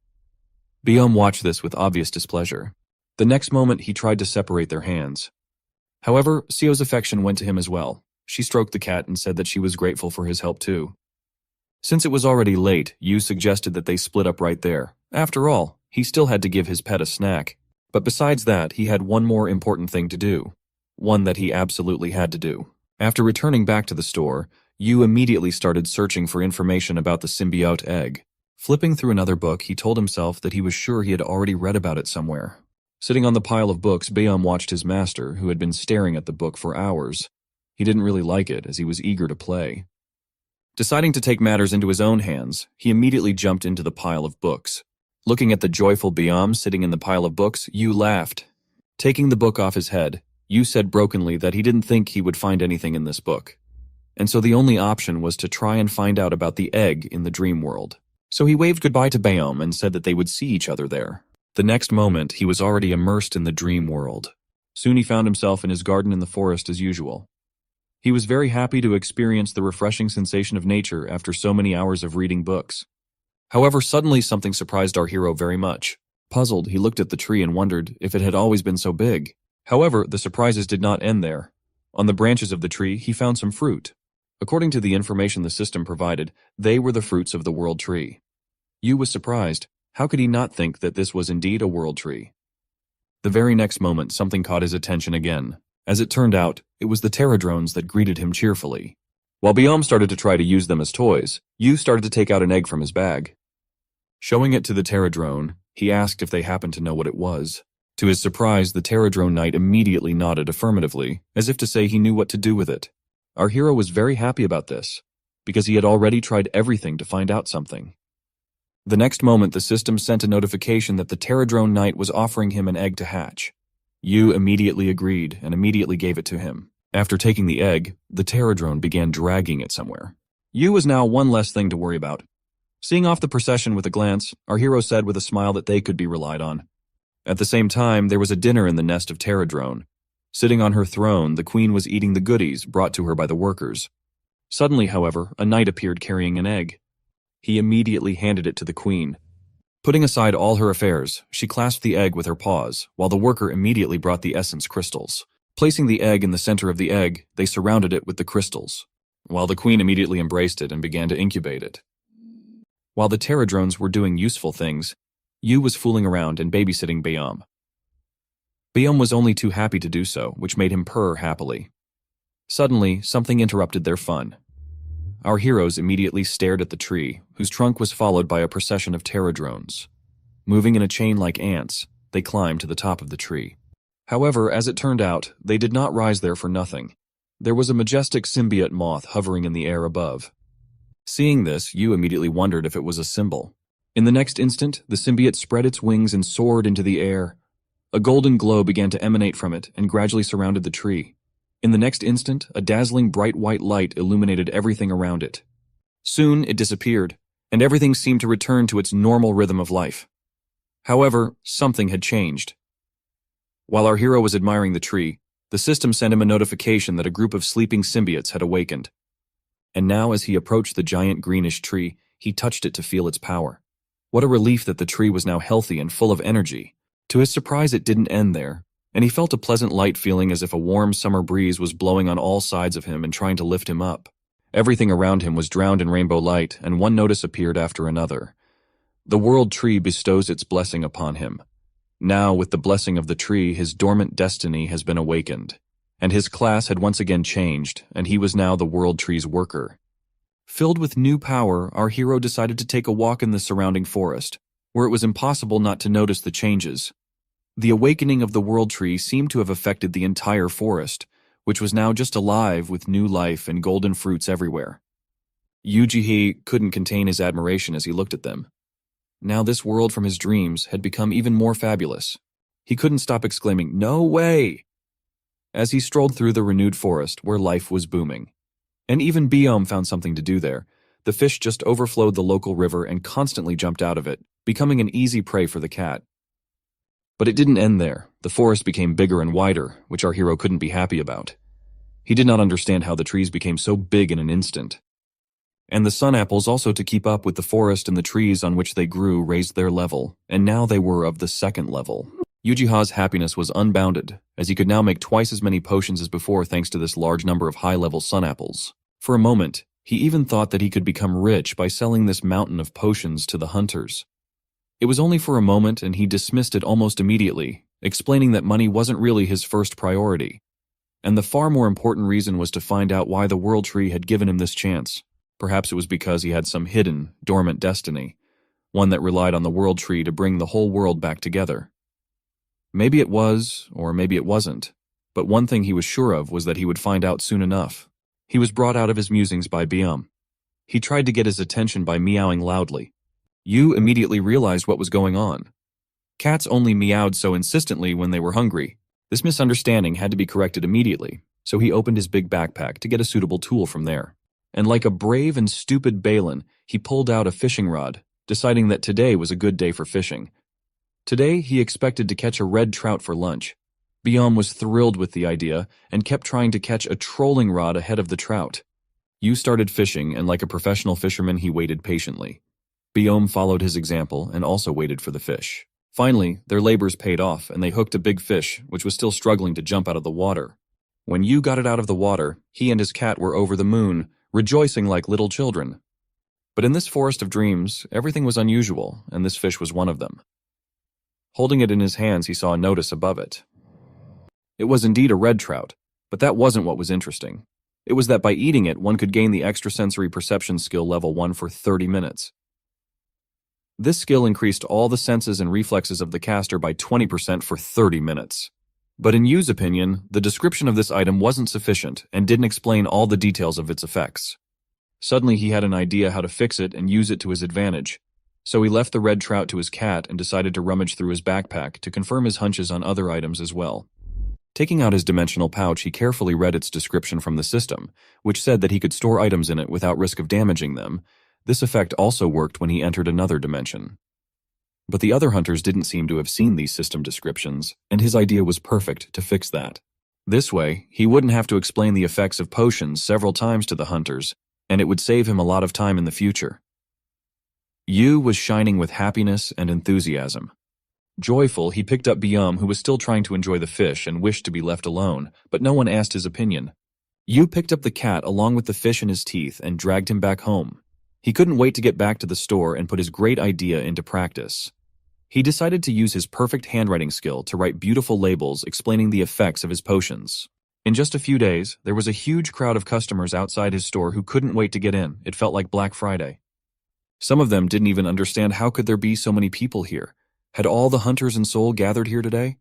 Byum watched this with obvious displeasure. The next moment, he tried to separate their hands. However, Seo's affection went to him as well. She stroked the cat and said that she was grateful for his help too. Since it was already late, Yu suggested that they split up right there. After all, he still had to give his pet a snack. But besides that, he had one more important thing to do. One that he absolutely had to do. After returning back to the store, Yu immediately started searching for information about the symbiote egg. Flipping through another book, he told himself that he was sure he had already read about it somewhere. Sitting on the pile of books, Byum watched his master, who had been staring at the book for hours. He didn't really like it, as he was eager to play. Deciding to take matters into his own hands, he immediately jumped into the pile of books. Looking at the joyful Byum sitting in the pile of books, Yu laughed. Taking the book off his head, Yu said brokenly that he didn't think he would find anything in this book. And so the only option was to try and find out about the egg in the dream world. So he waved goodbye to Byum and said that they would see each other there. The next moment, he was already immersed in the dream world. Soon he found himself in his garden in the forest as usual. He was very happy to experience the refreshing sensation of nature after so many hours of reading books. However, suddenly something surprised our hero very much. Puzzled, he looked at the tree and wondered if it had always been so big. However, the surprises did not end there. On the branches of the tree, he found some fruit. According to the information the system provided, they were the fruits of the world tree. Yu was surprised. How could he not think that this was indeed a world tree? The very next moment, something caught his attention again. As it turned out, it was the pterodrones that greeted him cheerfully. While Byum started to try to use them as toys, Yu started to take out an egg from his bag. Showing it to the pterodrone, he asked if they happened to know what it was. To his surprise, the pterodrone knight immediately nodded affirmatively, as if to say he knew what to do with it. Our hero was very happy about this, because he had already tried everything to find out something. The next moment, the system sent a notification that the pterodrone knight was offering him an egg to hatch. Yu immediately agreed and immediately gave it to him. After taking the egg, the pterodrone began dragging it somewhere. Yu was now one less thing to worry about. Seeing off the procession with a glance, our hero said with a smile that they could be relied on. At the same time, there was a dinner in the nest of pterodrone. Sitting on her throne, the queen was eating the goodies brought to her by the workers. Suddenly, however, a knight appeared carrying an egg. He immediately handed it to the queen. Putting aside all her affairs, she clasped the egg with her paws, while the worker immediately brought the essence crystals. Placing the egg in the center of the egg, they surrounded it with the crystals, while the queen immediately embraced it and began to incubate it. While the pterodrones were doing useful things, Yu was fooling around and babysitting Byum. Byum was only too happy to do so, which made him purr happily. Suddenly, something interrupted their fun. Our heroes immediately stared at the tree, whose trunk was followed by a procession of pterodrones. Moving in a chain like ants, they climbed to the top of the tree. However, as it turned out, they did not rise there for nothing. There was a majestic symbiote moth hovering in the air above. Seeing this, Yu immediately wondered if it was a symbol. In the next instant, the symbiote spread its wings and soared into the air. A golden glow began to emanate from it and gradually surrounded the tree. In the next instant, a dazzling bright white light illuminated everything around it. Soon, it disappeared, and everything seemed to return to its normal rhythm of life. However, something had changed. While our hero was admiring the tree, the system sent him a notification that a group of sleeping symbiotes had awakened. And now, as he approached the giant greenish tree, he touched it to feel its power. What a relief that the tree was now healthy and full of energy. To his surprise, it didn't end there, and he felt a pleasant light feeling as if a warm summer breeze was blowing on all sides of him and trying to lift him up. Everything around him was drowned in rainbow light, and one notice appeared after another. The world tree bestows its blessing upon him. Now, with the blessing of the tree, his dormant destiny has been awakened, and his class had once again changed, and he was now the world tree's worker. Filled with new power, our hero decided to take a walk in the surrounding forest, where it was impossible not to notice the changes. The awakening of the world tree seemed to have affected the entire forest, which was now just alive with new life and golden fruits everywhere. Yu Jihee couldn't contain his admiration as he looked at them. Now this world from his dreams had become even more fabulous. He couldn't stop exclaiming, "No way!" as he strolled through the renewed forest where life was booming. And even Byum found something to do there. The fish just overflowed the local river and constantly jumped out of it, becoming an easy prey for the cat. But it didn't end there. The forest became bigger and wider, which our hero couldn't be happy about. He did not understand how the trees became so big in an instant. And the sun apples, also to keep up with the forest, and the trees on which they grew raised their level, and now they were of the second level. Uchiha's happiness was unbounded, as he could now make twice as many potions as before thanks to this large number of high-level sun apples. For a moment, he even thought that he could become rich by selling this mountain of potions to the hunters. It was only for a moment, and he dismissed it almost immediately, explaining that money wasn't really his first priority. And the far more important reason was to find out why the World Tree had given him this chance. Perhaps it was because he had some hidden, dormant destiny, one that relied on the World Tree to bring the whole world back together. Maybe it was, or maybe it wasn't, but one thing he was sure of was that he would find out soon enough. He was brought out of his musings by Biom. He tried to get his attention by meowing loudly. Yu immediately realized what was going on. Cats only meowed so insistently when they were hungry. This misunderstanding had to be corrected immediately, so he opened his big backpack to get a suitable tool from there. And like a brave and stupid Balin, he pulled out a fishing rod, deciding that today was a good day for fishing. Today, he expected to catch a red trout for lunch. Biom was thrilled with the idea and kept trying to catch a trolling rod ahead of the trout. Yu started fishing, and like a professional fisherman, he waited patiently. Biom followed his example and also waited for the fish. Finally, their labors paid off, and they hooked a big fish, which was still struggling to jump out of the water. When Yu got it out of the water, he and his cat were over the moon, rejoicing like little children. But in this forest of dreams, everything was unusual, and this fish was one of them. Holding it in his hands, he saw a notice above it. It was indeed a red trout, but that wasn't what was interesting. It was that by eating it, one could gain the extrasensory perception skill level 1 for 30 minutes. This skill increased all the senses and reflexes of the caster by 20% for 30 minutes. But in Yu's opinion, the description of this item wasn't sufficient and didn't explain all the details of its effects. Suddenly he had an idea how to fix it and use it to his advantage. So he left the red trout to his cat and decided to rummage through his backpack to confirm his hunches on other items as well. Taking out his dimensional pouch, he carefully read its description from the system, which said that he could store items in it without risk of damaging them. This effect also worked when he entered another dimension. But the other hunters didn't seem to have seen these system descriptions, and his idea was perfect to fix that. This way, he wouldn't have to explain the effects of potions several times to the hunters, and it would save him a lot of time in the future. Yu was shining with happiness and enthusiasm. Joyful, he picked up Biom, who was still trying to enjoy the fish and wished to be left alone, but no one asked his opinion. Yu picked up the cat along with the fish in his teeth and dragged him back home. He couldn't wait to get back to the store and put his great idea into practice. He decided to use his perfect handwriting skill to write beautiful labels explaining the effects of his potions. In just a few days, there was a huge crowd of customers outside his store who couldn't wait to get in. It felt like Black Friday. Some of them didn't even understand how could there be so many people here. Had all the hunters in Seoul gathered here today?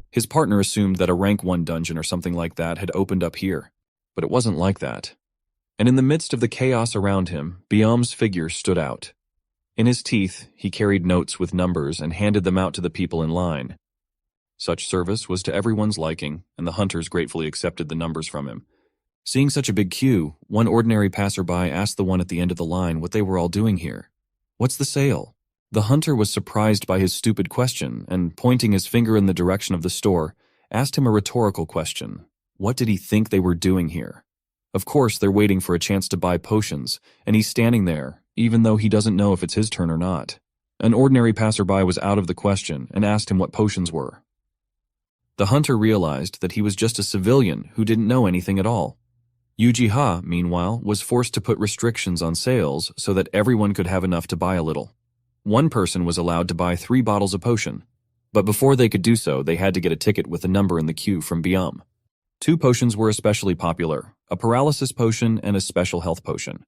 His partner assumed that a rank 1 dungeon or something like that had opened up here, but it wasn't like that. And in the midst of the chaos around him, Biom's figure stood out. In his teeth, he carried notes with numbers and handed them out to the people in line. Such service was to everyone's liking, and the hunters gratefully accepted the numbers from him. Seeing such a big queue, one ordinary passerby asked the one at the end of the line what they were all doing here. "What's the sale?" The hunter was surprised by his stupid question and, pointing his finger in the direction of the store, asked him a rhetorical question. What did he think they were doing here? Of course, they're waiting for a chance to buy potions, and he's standing there, even though he doesn't know if it's his turn or not. An ordinary passerby was out of the question and asked him what potions were. The hunter realized that he was just a civilian who didn't know anything at all. Uchiha, meanwhile, was forced to put restrictions on sales so that everyone could have enough to buy a little. One person was allowed to buy 3 bottles of potion, but before they could do so, they had to get a ticket with a number in the queue from Biom. 2 potions were especially popular, a paralysis potion and a special health potion.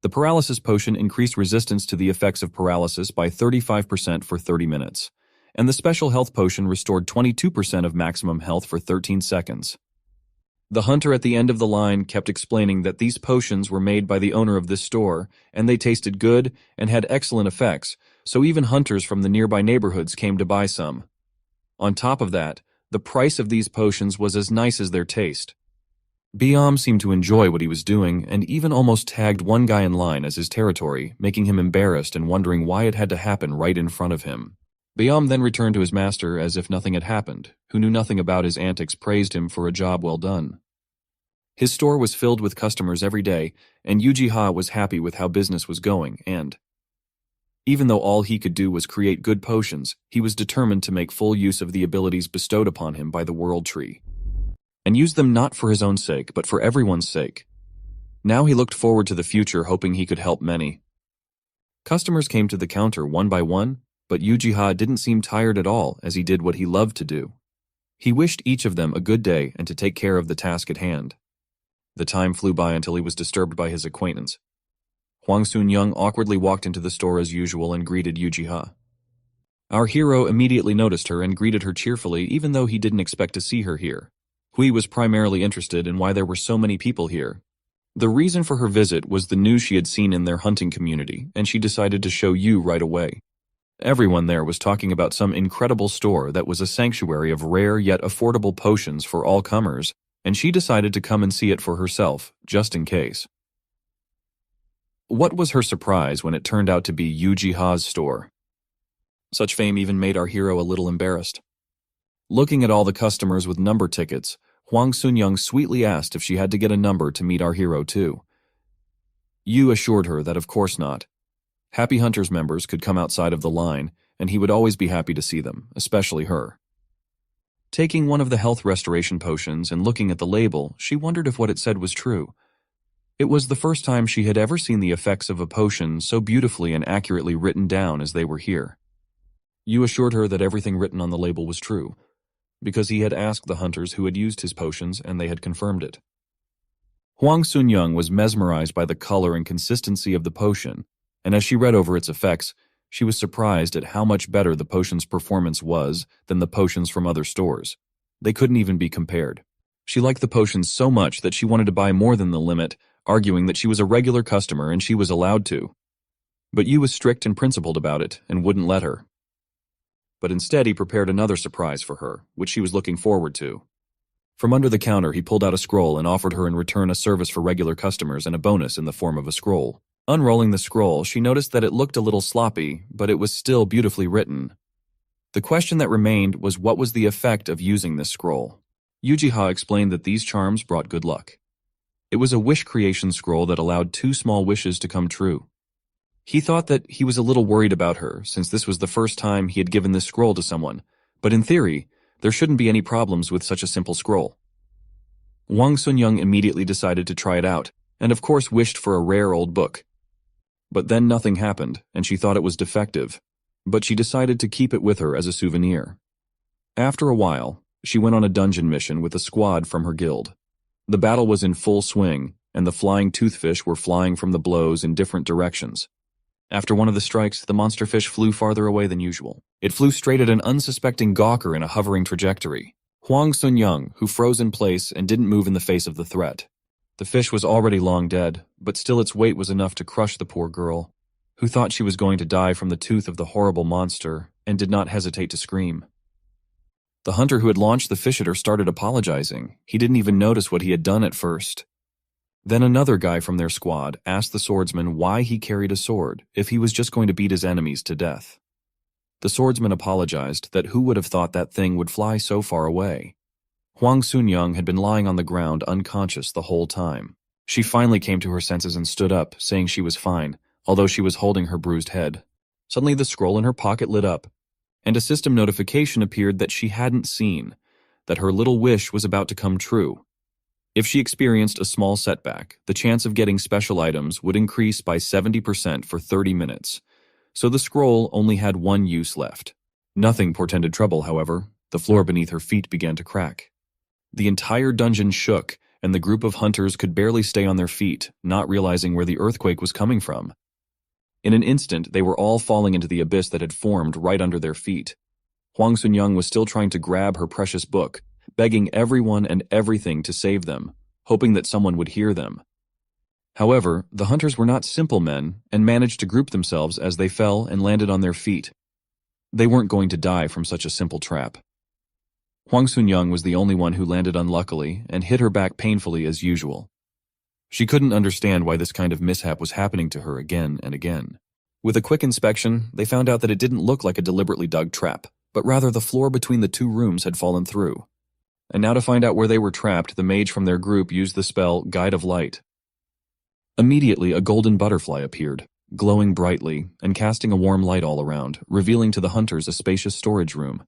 The paralysis potion increased resistance to the effects of paralysis by 35% for 30 minutes, and the special health potion restored 22% of maximum health for 13 seconds. The hunter at the end of the line kept explaining that these potions were made by the owner of this store, and they tasted good and had excellent effects, so even hunters from the nearby neighborhoods came to buy some. On top of that, the price of these potions was as nice as their taste. Biam seemed to enjoy what he was doing and even almost tagged one guy in line as his territory, making him embarrassed and wondering why it had to happen right in front of him. Biam then returned to his master as if nothing had happened, who knew nothing about his antics, praised him for a job well done. His store was filled with customers every day, and Yujiha was happy with how business was going, and even though all he could do was create good potions, he was determined to make full use of the abilities bestowed upon him by the World Tree, and use them not for his own sake, but for everyone's sake. Now he looked forward to the future, hoping he could help many. Customers came to the counter one by one, but Yujiha didn't seem tired at all as he did what he loved to do. He wished each of them a good day and to take care of the task at hand. The time flew by until he was disturbed by his acquaintance. Hwang Sun-young awkwardly walked into the store as usual and greeted Yujiha. Our hero immediately noticed her and greeted her cheerfully, even though he didn't expect to see her here. Hui was primarily interested in why there were so many people here. The reason for her visit was the news she had seen in their hunting community, and she decided to show Yu right away. Everyone there was talking about some incredible store that was a sanctuary of rare yet affordable potions for all comers, and she decided to come and see it for herself, just in case. What was her surprise when it turned out to be Yujiha's store? Such fame even made our hero a little embarrassed. Looking at all the customers with number tickets, Hwang Sun-young sweetly asked if she had to get a number to meet our hero too. Yu assured her that of course not. Happy Hunters members could come outside of the line, and he would always be happy to see them, especially her. Taking one of the health restoration potions and looking at the label, she wondered if what it said was true. It was the first time she had ever seen the effects of a potion so beautifully and accurately written down as they were here. Yu assured her that everything written on the label was true, because he had asked the hunters who had used his potions and they had confirmed it. Hwang Sun-young was mesmerized by the color and consistency of the potion, and as she read over its effects, she was surprised at how much better the potion's performance was than the potions from other stores. They couldn't even be compared. She liked the potions so much that she wanted to buy more than the limit, arguing that she was a regular customer and she was allowed to. But Yu was strict and principled about it and wouldn't let her. But instead he prepared another surprise for her, which she was looking forward to. From under the counter he pulled out a scroll and offered her in return a service for regular customers and a bonus in the form of a scroll. Unrolling the scroll, she noticed that it looked a little sloppy, but it was still beautifully written. The question that remained was what was the effect of using this scroll. Yujiha explained that these charms brought good luck. It was a wish creation scroll that allowed 2 small wishes to come true. He thought that he was a little worried about her, since this was the first time he had given this scroll to someone, but in theory, there shouldn't be any problems with such a simple scroll. Hwang Sun-young immediately decided to try it out, and of course wished for a rare old book. But then nothing happened, and she thought it was defective, but she decided to keep it with her as a souvenir. After a while, she went on a dungeon mission with a squad from her guild. The battle was in full swing, and the flying toothfish were flying from the blows in different directions. After one of the strikes, the monster fish flew farther away than usual. It flew straight at an unsuspecting gawker in a hovering trajectory. Hwang Sun-young, who froze in place and didn't move in the face of the threat. The fish was already long dead, but still its weight was enough to crush the poor girl, who thought she was going to die from the tooth of the horrible monster and did not hesitate to scream. The hunter who had launched the fish at her started apologizing. He didn't even notice what he had done at first. Then another guy from their squad asked the swordsman why he carried a sword if he was just going to beat his enemies to death. The swordsman apologized that who would have thought that thing would fly so far away. Hwang Sun-young had been lying on the ground unconscious the whole time. She finally came to her senses and stood up, saying she was fine, although she was holding her bruised head. Suddenly the scroll in her pocket lit up, and a system notification appeared that she hadn't seen, that her little wish was about to come true. If she experienced a small setback, the chance of getting special items would increase by 70% for 30 minutes, so the scroll only had one use left. Nothing portended trouble, however. The floor beneath her feet began to crack. The entire dungeon shook, and the group of hunters could barely stay on their feet, not realizing where the earthquake was coming from. In an instant, they were all falling into the abyss that had formed right under their feet. Hwang Sun-young was still trying to grab her precious book, begging everyone and everything to save them, hoping that someone would hear them. However, the hunters were not simple men and managed to group themselves as they fell and landed on their feet. They weren't going to die from such a simple trap. Huang Sunyang was the only one who landed unluckily and hit her back painfully as usual. She couldn't understand why this kind of mishap was happening to her again and again. With a quick inspection, they found out that it didn't look like a deliberately dug trap, but rather the floor between the two rooms had fallen through. And now to find out where they were trapped, the mage from their group used the spell Guide of Light. Immediately, a golden butterfly appeared, glowing brightly and casting a warm light all around, revealing to the hunters a spacious storage room.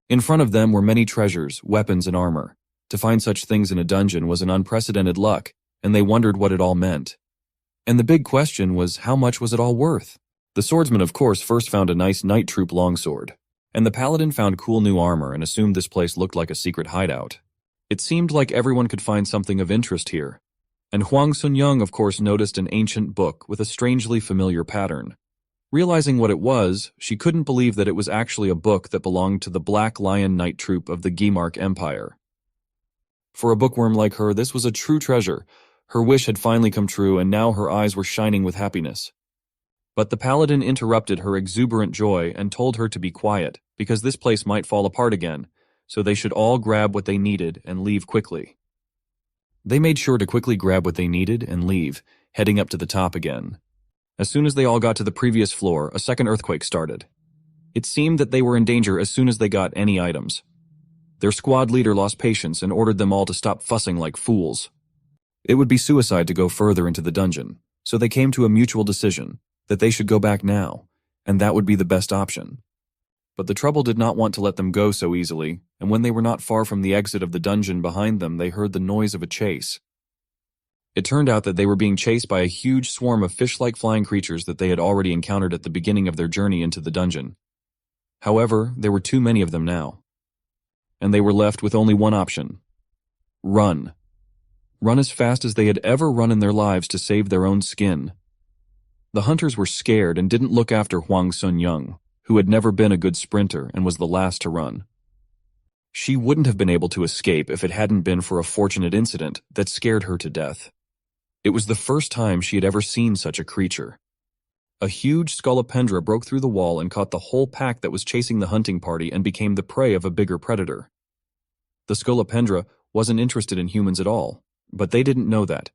In front of them were many treasures, weapons, and armor. To find such things in a dungeon was an unprecedented luck, and they wondered what it all meant. And the big question was, how much was it all worth? The swordsman, of course, first found a nice night troop longsword, and the paladin found cool new armor and assumed this place looked like a secret hideout. It seemed like everyone could find something of interest here, and Huang Sunyang, of course, noticed an ancient book with a strangely familiar pattern. Realizing what it was, she couldn't believe that it was actually a book that belonged to the Black Lion Knight troop of the Gimark Empire. For a bookworm like her, this was a true treasure. Her wish had finally come true, and now her eyes were shining with happiness. But the paladin interrupted her exuberant joy and told her to be quiet, because this place might fall apart again, so they should all grab what they needed and leave quickly. They made sure to quickly grab what they needed and leave, heading up to the top again. As soon as they all got to the previous floor, a second earthquake started. It seemed that they were in danger as soon as they got any items. Their squad leader lost patience and ordered them all to stop fussing like fools. It would be suicide to go further into the dungeon, so they came to a mutual decision that they should go back now, and that would be the best option. But the trouble did not want to let them go so easily, and when they were not far from the exit of the dungeon behind them, they heard the noise of a chase. It turned out that they were being chased by a huge swarm of fish-like flying creatures that they had already encountered at the beginning of their journey into the dungeon. However, there were too many of them now, and they were left with only one option: run. Run as fast as they had ever run in their lives to save their own skin. The hunters were scared and didn't look after Huang Sunyang, who had never been a good sprinter and was the last to run. She wouldn't have been able to escape if it hadn't been for a fortunate incident that scared her to death. It was the first time she had ever seen such a creature. A huge scolopendra broke through the wall and caught the whole pack that was chasing the hunting party and became the prey of a bigger predator. The scolopendra wasn't interested in humans at all, but they didn't know that.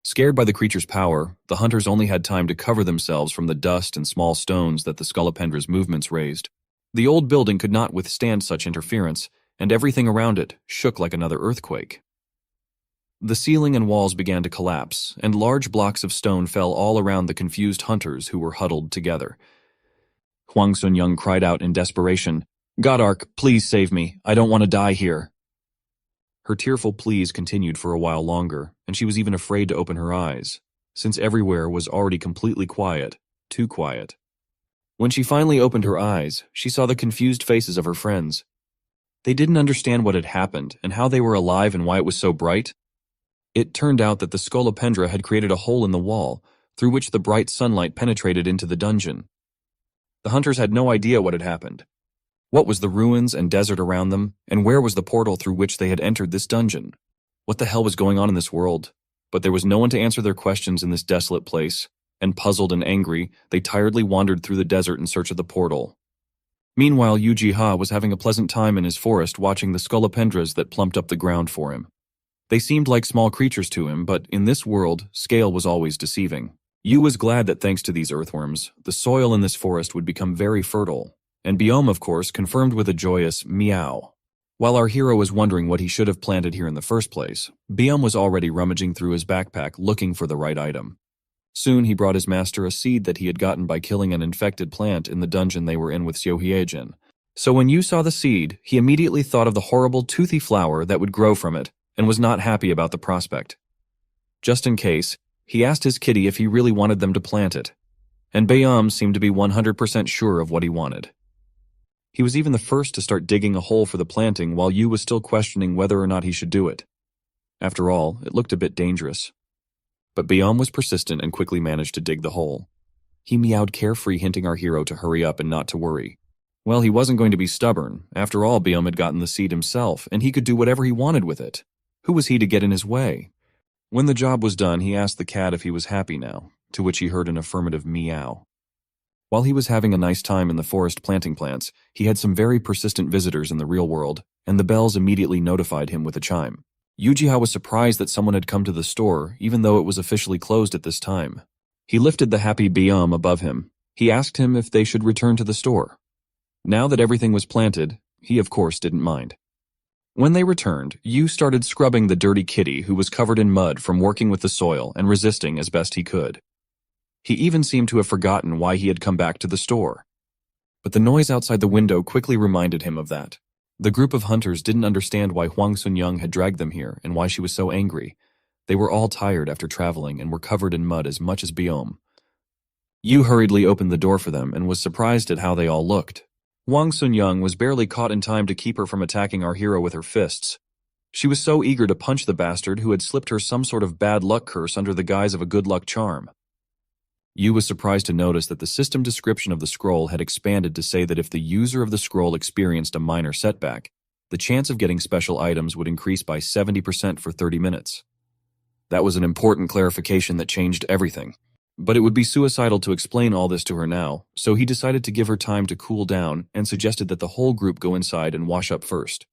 Scared by the creature's power, the hunters only had time to cover themselves from the dust and small stones that the scolopendra's movements raised. The old building could not withstand such interference, and everything around it shook like another earthquake. The ceiling and walls began to collapse, and large blocks of stone fell all around the confused hunters who were huddled together. Huang Sunyang cried out in desperation, "Godark, please save me. I don't want to die here." Her tearful pleas continued for a while longer, and she was even afraid to open her eyes, since everywhere was already completely quiet, too quiet. When she finally opened her eyes, she saw the confused faces of her friends. They didn't understand what had happened and how they were alive and why it was so bright. It turned out that the scolopendra had created a hole in the wall, through which the bright sunlight penetrated into the dungeon. The hunters had no idea what had happened. What was the ruins and desert around them, and where was the portal through which they had entered this dungeon? What the hell was going on in this world? But there was no one to answer their questions in this desolate place, and puzzled and angry, they tiredly wandered through the desert in search of the portal. Meanwhile, Yuji-ha was having a pleasant time in his forest watching the scolopendras that plumped up the ground for him. They seemed like small creatures to him, but in this world, scale was always deceiving. Yu was glad that thanks to these earthworms, the soil in this forest would become very fertile, and Biome, of course, confirmed with a joyous meow. While our hero was wondering what he should have planted here in the first place, Biome was already rummaging through his backpack looking for the right item. Soon he brought his master a seed that he had gotten by killing an infected plant in the dungeon they were in with Xiuhiejin. So when Yu saw the seed, he immediately thought of the horrible toothy flower that would grow from it, and was not happy about the prospect. Just in case, he asked his kitty if he really wanted them to plant it, and Bayam seemed to be 100% sure of what he wanted. He was even the first to start digging a hole for the planting while Yu was still questioning whether or not he should do it. After all, it looked a bit dangerous. But Bayam was persistent and quickly managed to dig the hole. He meowed carefree, hinting our hero to hurry up and not to worry. Well, he wasn't going to be stubborn. After all, Bayam had gotten the seed himself, and he could do whatever he wanted with it. Who was he to get in his way? When the job was done, he asked the cat if he was happy now, to which he heard an affirmative meow. While he was having a nice time in the forest planting plants, he had some very persistent visitors in the real world, and the bells immediately notified him with a chime. Yujiha was surprised that someone had come to the store, even though it was officially closed at this time. He lifted the happy Biom above him. He asked him if they should return to the store. Now that everything was planted, he of course didn't mind. When they returned, Yu started scrubbing the dirty kitty who was covered in mud from working with the soil and resisting as best he could. He even seemed to have forgotten why he had come back to the store. But the noise outside the window quickly reminded him of that. The group of hunters didn't understand why Hwang Sun-young had dragged them here and why she was so angry. They were all tired after traveling and were covered in mud as much as Biom. Yu hurriedly opened the door for them and was surprised at how they all looked. Hwang Sun-young was barely caught in time to keep her from attacking our hero with her fists. She was so eager to punch the bastard who had slipped her some sort of bad luck curse under the guise of a good luck charm. Yu was surprised to notice that the system description of the scroll had expanded to say that if the user of the scroll experienced a minor setback, the chance of getting special items would increase by 70% for 30 minutes. That was an important clarification that changed everything. But it would be suicidal to explain all this to her now, so he decided to give her time to cool down and suggested that the whole group go inside and wash up first.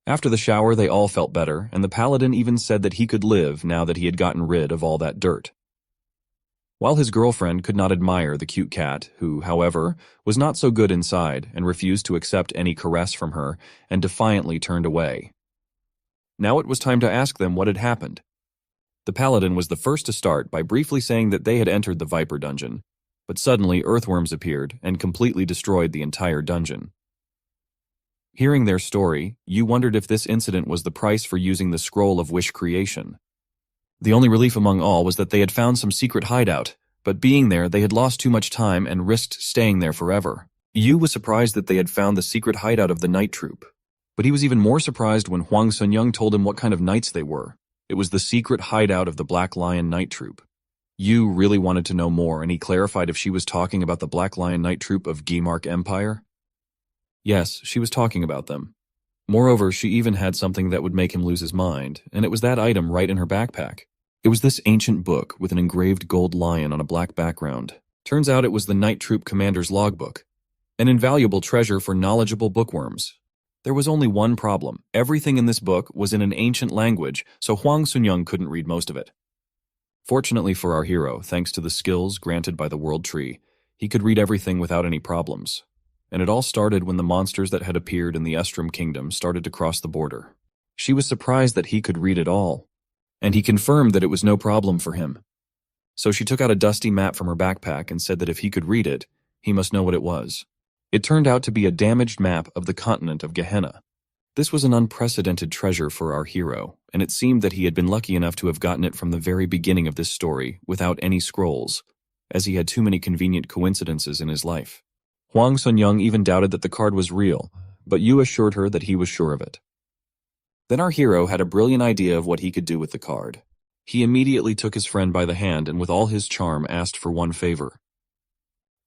After the shower, they all felt better, and the paladin even said that he could live now that he had gotten rid of all that dirt. While his girlfriend could not admire the cute cat, who, however, was not so good inside and refused to accept any caress from her and defiantly turned away. Now it was time to ask them what had happened. The paladin was the first to start by briefly saying that they had entered the Viper dungeon, but suddenly earthworms appeared and completely destroyed the entire dungeon. Hearing their story, Yu wondered if this incident was the price for using the Scroll of Wish creation. The only relief among all was that they had found some secret hideout, but being there they had lost too much time and risked staying there forever. Yu was surprised that they had found the secret hideout of the night troop, but he was even more surprised when Hwang Sun-young told him what kind of knights they were. It was the secret hideout of the Black Lion Night Troop. Yu really wanted to know more, and he clarified if she was talking about the Black Lion Night Troop of Gimark Empire. Yes, she was talking about them. Moreover, she even had something that would make him lose his mind, and it was that item right in her backpack. It was this ancient book with an engraved gold lion on a black background. Turns out it was the Night Troop Commander's logbook, an invaluable treasure for knowledgeable bookworms. There was only one problem. Everything in this book was in an ancient language, so Hwang Sun-young couldn't read most of it. Fortunately for our hero, thanks to the skills granted by the World Tree, he could read everything without any problems. And it all started when the monsters that had appeared in the Estrom Kingdom started to cross the border. She was surprised that he could read it all, and he confirmed that it was no problem for him. So she took out a dusty map from her backpack and said that if he could read it, he must know what it was. It turned out to be a damaged map of the continent of Gehenna. This was an unprecedented treasure for our hero, and it seemed that he had been lucky enough to have gotten it from the very beginning of this story without any scrolls, as he had too many convenient coincidences in his life. Hwang Sun-young even doubted that the card was real, but Yu assured her that he was sure of it. Then our hero had a brilliant idea of what he could do with the card. He immediately took his friend by the hand and with all his charm asked for one favor.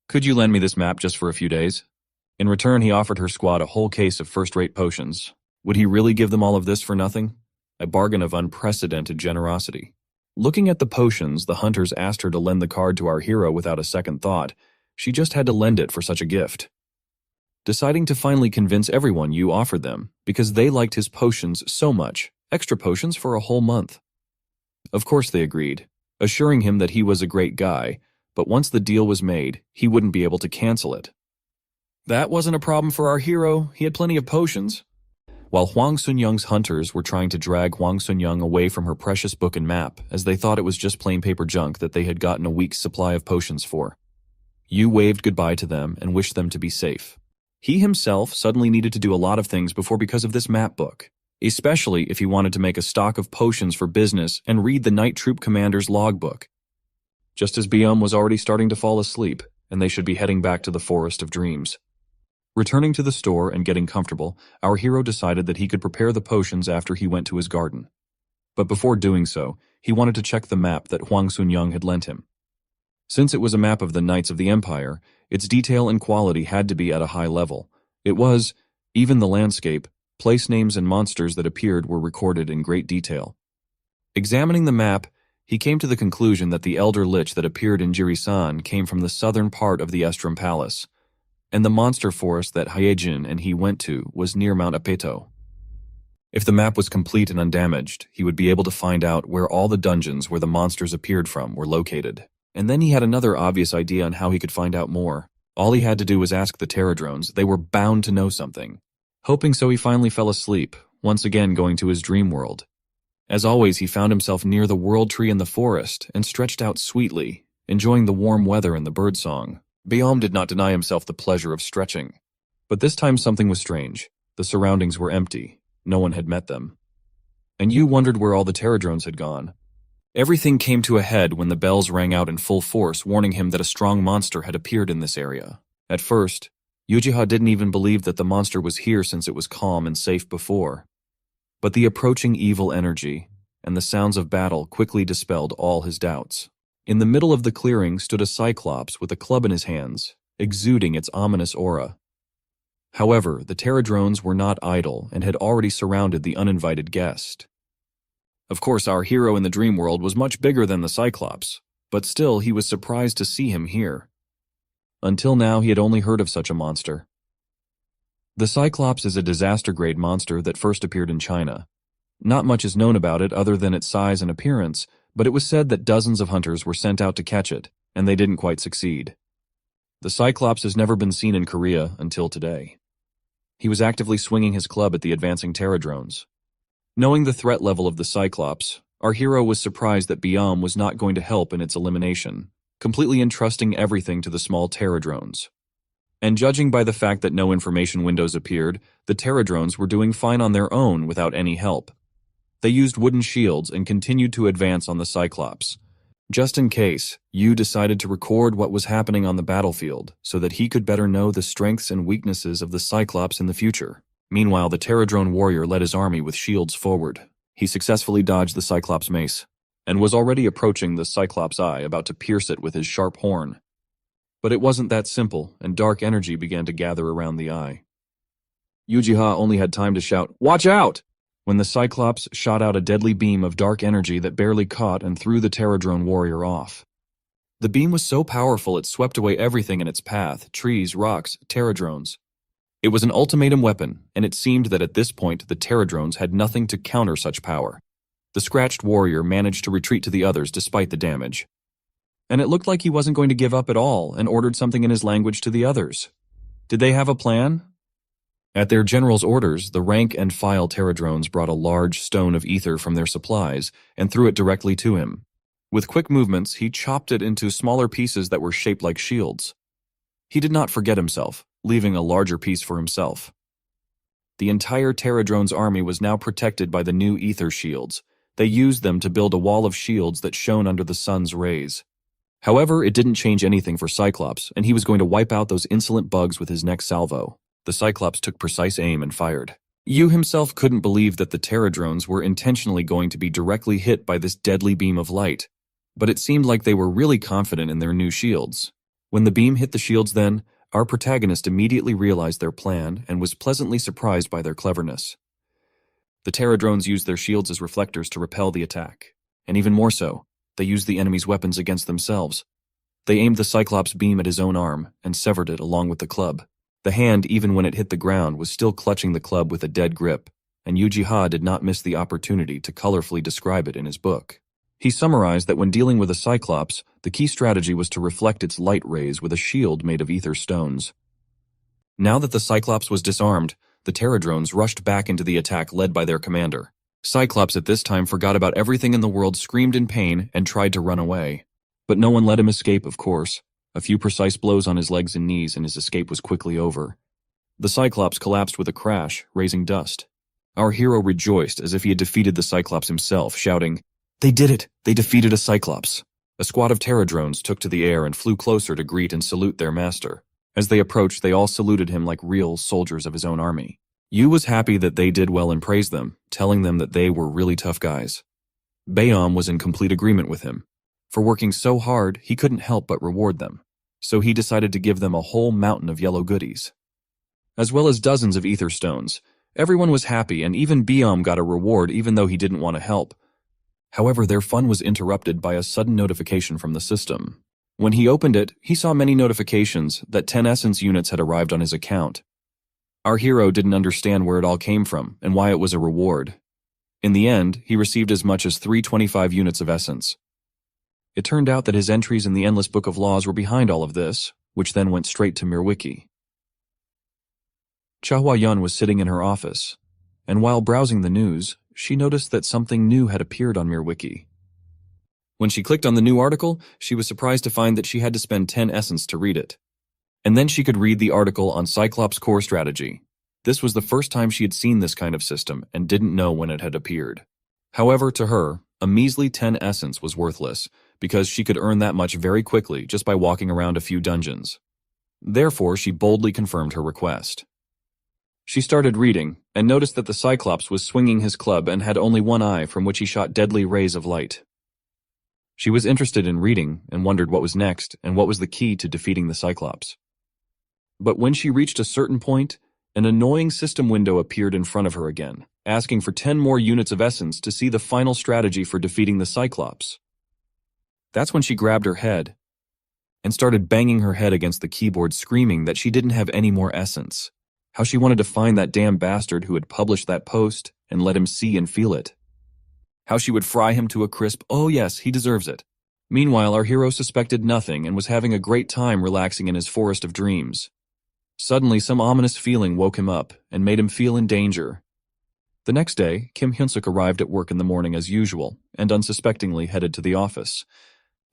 "Could you lend me this map just for a few days?" In return, he offered her squad a whole case of first-rate potions. Would he really give them all of this for nothing? A bargain of unprecedented generosity. Looking at the potions, the hunters asked her to lend the card to our hero without a second thought. She just had to lend it for such a gift. Deciding to finally convince everyone, Yu offered them, because they liked his potions so much, extra potions for a whole month. Of course they agreed, assuring him that he was a great guy, but once the deal was made, he wouldn't be able to cancel it. That wasn't a problem for our hero, he had plenty of potions. While Hwang Sun-young's hunters were trying to drag Hwang Sun-young away from her precious book and map, as they thought it was just plain paper junk that they had gotten a week's supply of potions for. Yu waved goodbye to them and wished them to be safe. He himself suddenly needed to do a lot of things because of this map book, especially if he wanted to make a stock of potions for business and read the Night Troop Commander's logbook. Just as Biom was already starting to fall asleep, and they should be heading back to the Forest of Dreams. Returning to the store and getting comfortable, our hero decided that he could prepare the potions after he went to his garden. But before doing so, he wanted to check the map that Hwang Sun-young had lent him. Since it was a map of the Knights of the Empire, its detail and quality had to be at a high level. It was, even the landscape, place names and monsters that appeared were recorded in great detail. Examining the map, He came to the conclusion that the elder lich that appeared in Jirisan came from the southern part of the Estrum Palace, and the monster forest that Hyejin and he went to was near Mount Apeto. If the map was complete and undamaged, he would be able to find out where all the dungeons where the monsters appeared from were located. And then he had another obvious idea on how he could find out more. All he had to do was ask the Terradrones. They were bound to know something. Hoping so, he finally fell asleep, once again going to his dream world. As always, he found himself near the world tree in the forest and stretched out sweetly, enjoying the warm weather and the birdsong. Baeom did not deny himself the pleasure of stretching. But this time something was strange. The surroundings were empty. No one had met them. And Yu wondered where all the Terradrones had gone. Everything came to a head when the bells rang out in full force, warning him that a strong monster had appeared in this area. At first, Uchiha didn't even believe that the monster was here since it was calm and safe before. But the approaching evil energy and the sounds of battle quickly dispelled all his doubts. In the middle of the clearing stood a cyclops with a club in his hands, exuding its ominous aura. However, the Terradrones were not idle and had already surrounded the uninvited guest. Of course, our hero in the dream world was much bigger than the Cyclops, but still he was surprised to see him here. Until now, he had only heard of such a monster. The Cyclops is a disaster-grade monster that first appeared in China. Not much is known about it other than its size and appearance, but it was said that dozens of hunters were sent out to catch it, and they didn't quite succeed. The Cyclops has never been seen in Korea until today. He was actively swinging his club at the advancing Terradrones. Knowing the threat level of the Cyclops, our hero was surprised that Baeom was not going to help in its elimination, completely entrusting everything to the small Terradrones. And judging by the fact that no information windows appeared, the Terradrones were doing fine on their own without any help. They used wooden shields and continued to advance on the Cyclops. Just in case, Yu decided to record what was happening on the battlefield so that he could better know the strengths and weaknesses of the Cyclops in the future. Meanwhile, the Terradrone warrior led his army with shields forward. He successfully dodged the Cyclops mace, and was already approaching the Cyclops eye, about to pierce it with his sharp horn. But it wasn't that simple, and dark energy began to gather around the eye. Uchiha only had time to shout, "Watch out!" when the Cyclops shot out a deadly beam of dark energy that barely caught and threw the Terradrone warrior off. The beam was so powerful it swept away everything in its path, trees, rocks, Terradrones. It was an ultimatum weapon, and it seemed that at this point the Terradrones had nothing to counter such power. The scratched warrior managed to retreat to the others despite the damage. And it looked like he wasn't going to give up at all and ordered something in his language to the others. Did they have a plan? At their general's orders, the rank and file Terradrones brought a large stone of ether from their supplies and threw it directly to him. With quick movements, he chopped it into smaller pieces that were shaped like shields. He did not forget himself, leaving a larger piece for himself. The entire Terradrone's army was now protected by the new ether shields. They used them to build a wall of shields that shone under the sun's rays. However, it didn't change anything for Cyclops, and he was going to wipe out those insolent bugs with his next salvo. The Cyclops took precise aim and fired. Yu himself couldn't believe that the Terradrones were intentionally going to be directly hit by this deadly beam of light, but it seemed like they were really confident in their new shields. When the beam hit the shields then, our protagonist immediately realized their plan and was pleasantly surprised by their cleverness. The Terradrones used their shields as reflectors to repel the attack, and even more so, they used the enemy's weapons against themselves. They aimed the Cyclops beam at his own arm and severed it along with the club. The hand, even when it hit the ground, was still clutching the club with a dead grip, and Uchiha did not miss the opportunity to colorfully describe it in his book. He summarized that when dealing with a Cyclops, the key strategy was to reflect its light rays with a shield made of ether stones. Now that the Cyclops was disarmed, the Terradrones rushed back into the attack led by their commander. Cyclops at this time forgot about everything in the world, screamed in pain, and tried to run away. But no one let him escape, of course. A few precise blows on his legs and knees, and his escape was quickly over. The Cyclops collapsed with a crash, raising dust. Our hero rejoiced as if he had defeated the Cyclops himself, shouting, "They did it! They defeated a Cyclops!" A squad of Terradrones took to the air and flew closer to greet and salute their master. As they approached, they all saluted him like real soldiers of his own army. Yu was happy that they did well and praised them, telling them that they were really tough guys. Baeom was in complete agreement with him. For working so hard, he couldn't help but reward them. So he decided to give them a whole mountain of yellow goodies, as well as dozens of ether stones. Everyone was happy, and even Baeom got a reward even though he didn't want to help. However, their fun was interrupted by a sudden notification from the system. When he opened it, he saw many notifications that 10 essence units had arrived on his account. Our hero didn't understand where it all came from and why it was a reward. In the end, he received as much as 325 units of essence. It turned out that his entries in the Endless Book of Laws were behind all of this, which then went straight to Mirwiki. Chahwa-yun was sitting in her office, and while browsing the news, she noticed that something new had appeared on Mirwiki. When she clicked on the new article, she was surprised to find that she had to spend 10 essence to read it. And then she could read the article on Cyclops' core strategy. This was the first time she had seen this kind of system and didn't know when it had appeared. However, to her, a measly 10 essence was worthless, because she could earn that much very quickly just by walking around a few dungeons. Therefore, she boldly confirmed her request. She started reading, and noticed that the Cyclops was swinging his club and had only one eye from which he shot deadly rays of light. She was interested in reading and wondered what was next and what was the key to defeating the Cyclops. But when she reached a certain point, an annoying system window appeared in front of her again, asking for 10 more units of essence to see the final strategy for defeating the Cyclops. That's when she grabbed her head and started banging her head against the keyboard, screaming that she didn't have any more essence. How she wanted to find that damn bastard who had published that post and let him see and feel it. How she would fry him to a crisp. Oh yes, he deserves it. Meanwhile, our hero suspected nothing and was having a great time relaxing in his forest of dreams. Suddenly, some ominous feeling woke him up and made him feel in danger. The next day, Kim Hyun-suk arrived at work in the morning as usual and unsuspectingly headed to the office.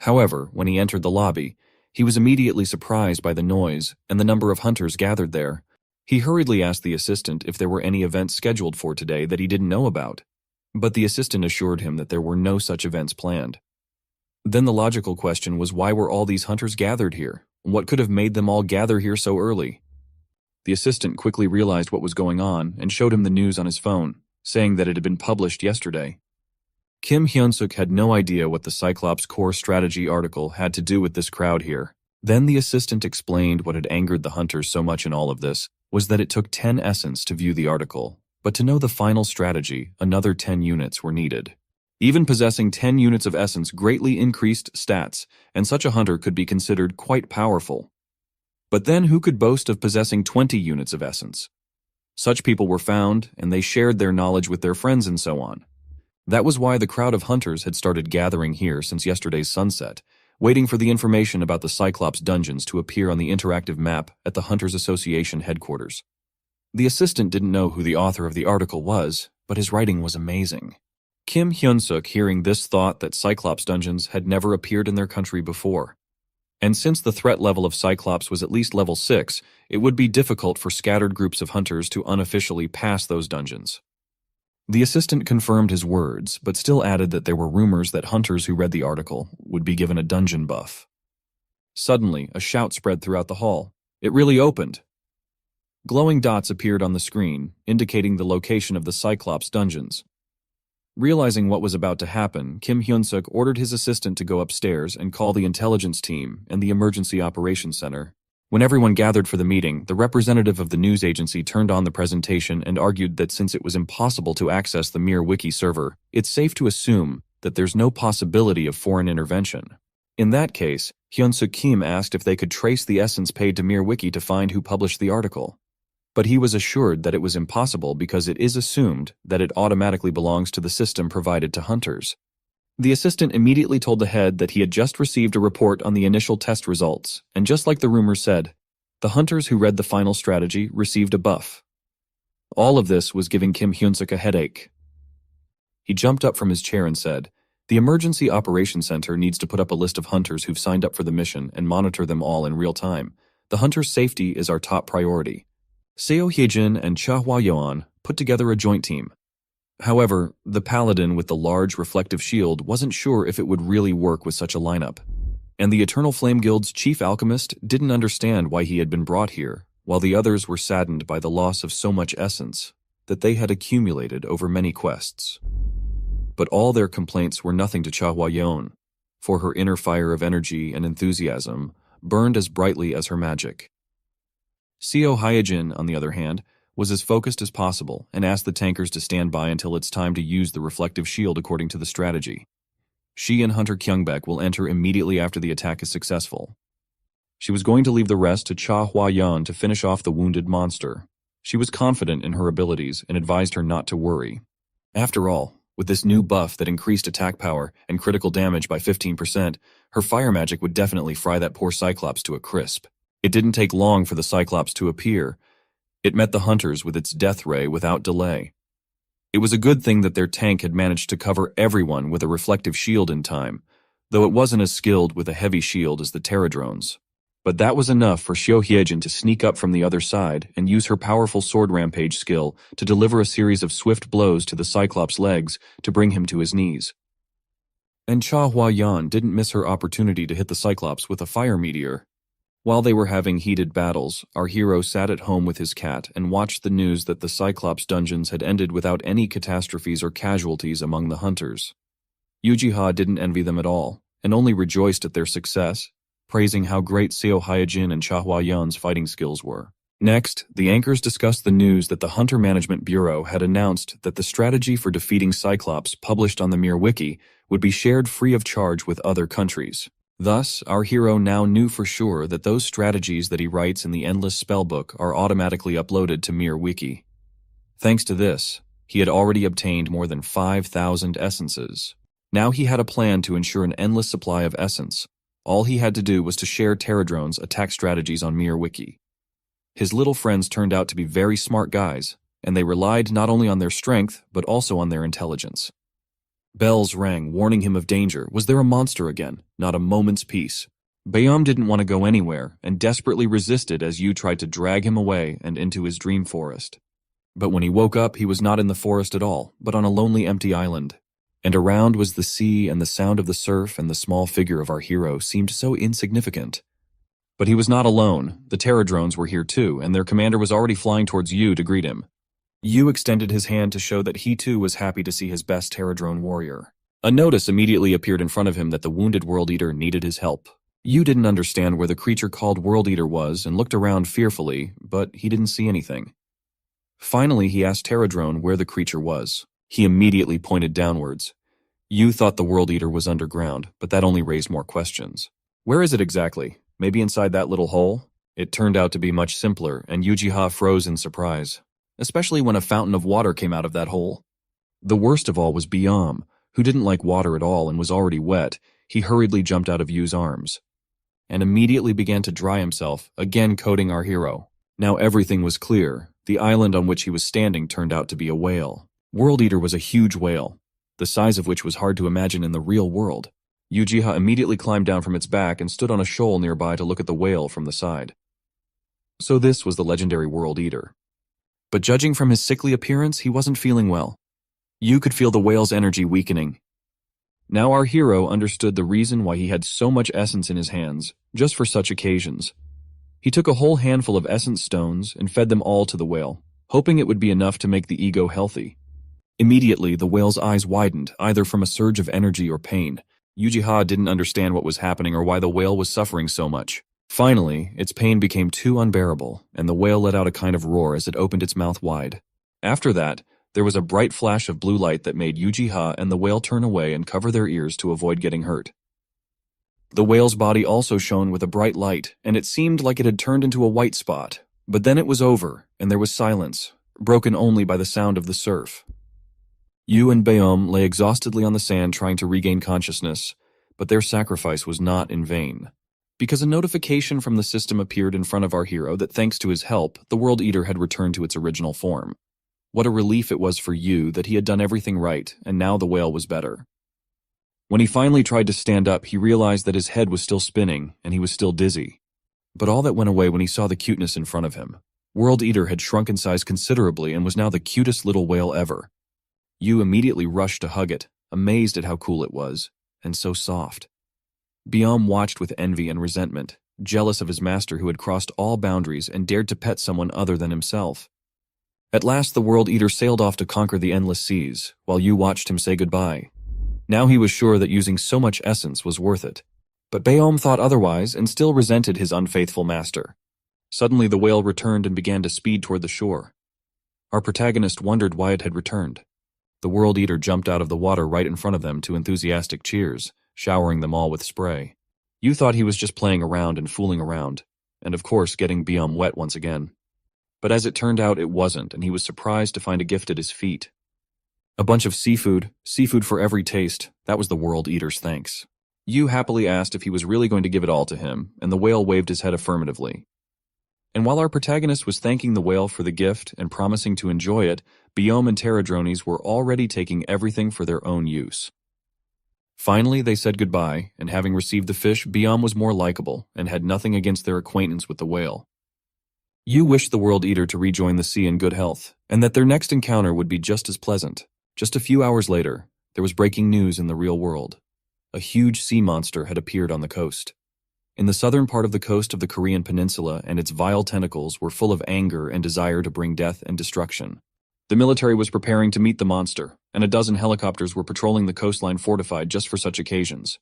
However, when he entered the lobby, he was immediately surprised by the noise and the number of hunters gathered there. He hurriedly asked the assistant if there were any events scheduled for today that he didn't know about, but the assistant assured him that there were no such events planned. Then the logical question was, why were all these hunters gathered here? What could have made them all gather here so early? The assistant quickly realized what was going on and showed him the news on his phone, saying that it had been published yesterday. Kim Hyun-suk had no idea what the Cyclops core strategy article had to do with this crowd here. Then the assistant explained what had angered the hunters so much in all of this was that it took 10 essence to view the article, but to know the final strategy, another 10 units were needed. Even possessing 10 units of essence greatly increased stats, and such a hunter could be considered quite powerful. But then who could boast of possessing 20 units of essence? Such people were found, and they shared their knowledge with their friends and so on. That was why the crowd of hunters had started gathering here since yesterday's sunset, waiting for the information about the Cyclops dungeons to appear on the interactive map at the Hunters Association headquarters. The assistant didn't know who the author of the article was, but his writing was amazing. Kim Hyun-suk, hearing this, thought that Cyclops dungeons had never appeared in their country before. And since the threat level of Cyclops was at least level 6, it would be difficult for scattered groups of hunters to unofficially pass those dungeons. The assistant confirmed his words, but still added that there were rumors that hunters who read the article would be given a dungeon buff. Suddenly, a shout spread throughout the hall. It really opened. Glowing dots appeared on the screen, indicating the location of the Cyclops dungeons. Realizing what was about to happen, Kim Hyun-suk ordered his assistant to go upstairs and call the intelligence team and the emergency operations center. When everyone gathered for the meeting, the representative of the news agency turned on the presentation and argued that since it was impossible to access the Mirwiki server, it's safe to assume that there's no possibility of foreign intervention. In that case, Hyun-suk Kim asked if they could trace the essence paid to Mirwiki to find who published the article. But he was assured that it was impossible because it is assumed that it automatically belongs to the system provided to hunters. The assistant immediately told the head that he had just received a report on the initial test results, and just like the rumors said, the hunters who read the final strategy received a buff. All of this was giving Kim Hyun-suk a headache. He jumped up from his chair and said, "The Emergency Operations Center needs to put up a list of hunters who've signed up for the mission and monitor them all in real time. The hunters' safety is our top priority." Seo Hyejin and Chahwa-yeon put together a joint team. However, the paladin with the large reflective shield wasn't sure if it would really work with such a lineup. And the Eternal Flame Guild's chief alchemist didn't understand why he had been brought here, while the others were saddened by the loss of so much essence that they had accumulated over many quests. But all their complaints were nothing to Chahwa-yeon, for her inner fire of energy and enthusiasm burned as brightly as her magic. Seo Hyejin, on the other hand, was as focused as possible and asked the tankers to stand by until it's time to use the reflective shield according to the strategy. She and Hunter Kyungbek will enter immediately after the attack is successful. She was going to leave the rest to Cha Hua-yan to finish off the wounded monster. She was confident in her abilities and advised her not to worry. After all, with this new buff that increased attack power and critical damage by 15%, her fire magic would definitely fry that poor Cyclops to a crisp. It didn't take long for the Cyclops to appear. It met the hunters with its death ray without delay. It was a good thing that their tank had managed to cover everyone with a reflective shield in time, though it wasn't as skilled with a heavy shield as the Terradrones. But that was enough for Xiao Hyejin to sneak up from the other side and use her powerful sword rampage skill to deliver a series of swift blows to the Cyclops' legs to bring him to his knees. And Cha Hua-yan didn't miss her opportunity to hit the Cyclops with a fire meteor. While they were having heated battles, our hero sat at home with his cat and watched the news that the Cyclops dungeons had ended without any catastrophes or casualties among the hunters. Uchiha didn't envy them at all, and only rejoiced at their success, praising how great Seo Hyejin and Cha Hua-yan's fighting skills were. Next, the anchors discussed the news that the Hunter Management Bureau had announced that the strategy for defeating Cyclops published on the Mir Wiki would be shared free of charge with other countries. Thus, our hero now knew for sure that those strategies that he writes in the Endless Spellbook are automatically uploaded to Mir Wiki. Thanks to this, he had already obtained more than 5,000 essences. Now he had a plan to ensure an endless supply of essence. All he had to do was to share Terradrone's attack strategies on Mir Wiki. His little friends turned out to be very smart guys, and they relied not only on their strength, but also on their intelligence. Bells rang, warning him of danger. Was there a monster again? Not a moment's peace. Bayam didn't want to go anywhere, and desperately resisted as Yu tried to drag him away and into his dream forest. But when he woke up, he was not in the forest at all, but on a lonely empty island. And around was the sea, and the sound of the surf and the small figure of our hero seemed so insignificant. But he was not alone. The Terradrones were here too, and their commander was already flying towards Yu to greet him. Yu extended his hand to show that he too was happy to see his best Terradrone warrior. A notice immediately appeared in front of him that the wounded World Eater needed his help. Yu didn't understand where the creature called World Eater was and looked around fearfully, but he didn't see anything. Finally, he asked Terradrone where the creature was. He immediately pointed downwards. Yu thought the World Eater was underground, but that only raised more questions. Where is it exactly? Maybe inside that little hole? It turned out to be much simpler, and Uchiha froze in surprise, especially when a fountain of water came out of that hole. The worst of all was Biam, who didn't like water at all and was already wet. He hurriedly jumped out of Yu's arms, and immediately began to dry himself, again coating our hero. Now everything was clear. The island on which he was standing turned out to be a whale. World Eater was a huge whale, the size of which was hard to imagine in the real world. Uchiha immediately climbed down from its back and stood on a shoal nearby to look at the whale from the side. So this was the legendary World Eater. But judging from his sickly appearance, he wasn't feeling well. Yu could feel the whale's energy weakening. Now our hero understood the reason why he had so much essence in his hands, just for such occasions. He took a whole handful of essence stones and fed them all to the whale, hoping it would be enough to make the ego healthy. Immediately, the whale's eyes widened, either from a surge of energy or pain. Uchiha didn't understand what was happening or why the whale was suffering so much. Finally, its pain became too unbearable, and the whale let out a kind of roar as it opened its mouth wide. After that, there was a bright flash of blue light that made Uchiha and the whale turn away and cover their ears to avoid getting hurt. The whale's body also shone with a bright light, and it seemed like it had turned into a white spot. But then it was over, and there was silence, broken only by the sound of the surf. Yu and Bayom lay exhaustedly on the sand trying to regain consciousness, but their sacrifice was not in vain. Because a notification from the system appeared in front of our hero that thanks to his help, the World Eater had returned to its original form. What a relief it was for Yu that he had done everything right, and now the whale was better. When he finally tried to stand up, he realized that his head was still spinning, and he was still dizzy. But all that went away when he saw the cuteness in front of him. World Eater had shrunk in size considerably and was now the cutest little whale ever. Yu immediately rushed to hug it, amazed at how cool it was, and so soft. Biam watched with envy and resentment, jealous of his master who had crossed all boundaries and dared to pet someone other than himself. At last the World Eater sailed off to conquer the endless seas, while Yu watched him say goodbye. Now he was sure that using so much essence was worth it. But Bayom thought otherwise and still resented his unfaithful master. Suddenly the whale returned and began to speed toward the shore. Our protagonist wondered why it had returned. The World Eater jumped out of the water right in front of them to enthusiastic cheers, showering them all with spray. You thought he was just playing around and fooling around, and of course getting Biom wet once again. But as it turned out, it wasn't, and he was surprised to find a gift at his feet. A bunch of seafood for every taste. That was the World Eater's thanks. Yu happily asked if he was really going to give it all to him, and the whale waved his head affirmatively. And while our protagonist was thanking the whale for the gift and promising to enjoy it, Biom and Pterodrones were already taking everything for their own use. Finally, they said goodbye, and having received the fish, Biom was more likable and had nothing against their acquaintance with the whale. Yu wished the World Eater to rejoin the sea in good health, and that their next encounter would be just as pleasant. Just a few hours later, there was breaking news in the real world. A huge sea monster had appeared on the coast. In the southern part of the coast of the Korean peninsula, and its vile tentacles were full of anger and desire to bring death and destruction. The military was preparing to meet the monster, and a dozen helicopters were patrolling the coastline fortified just for such occasions.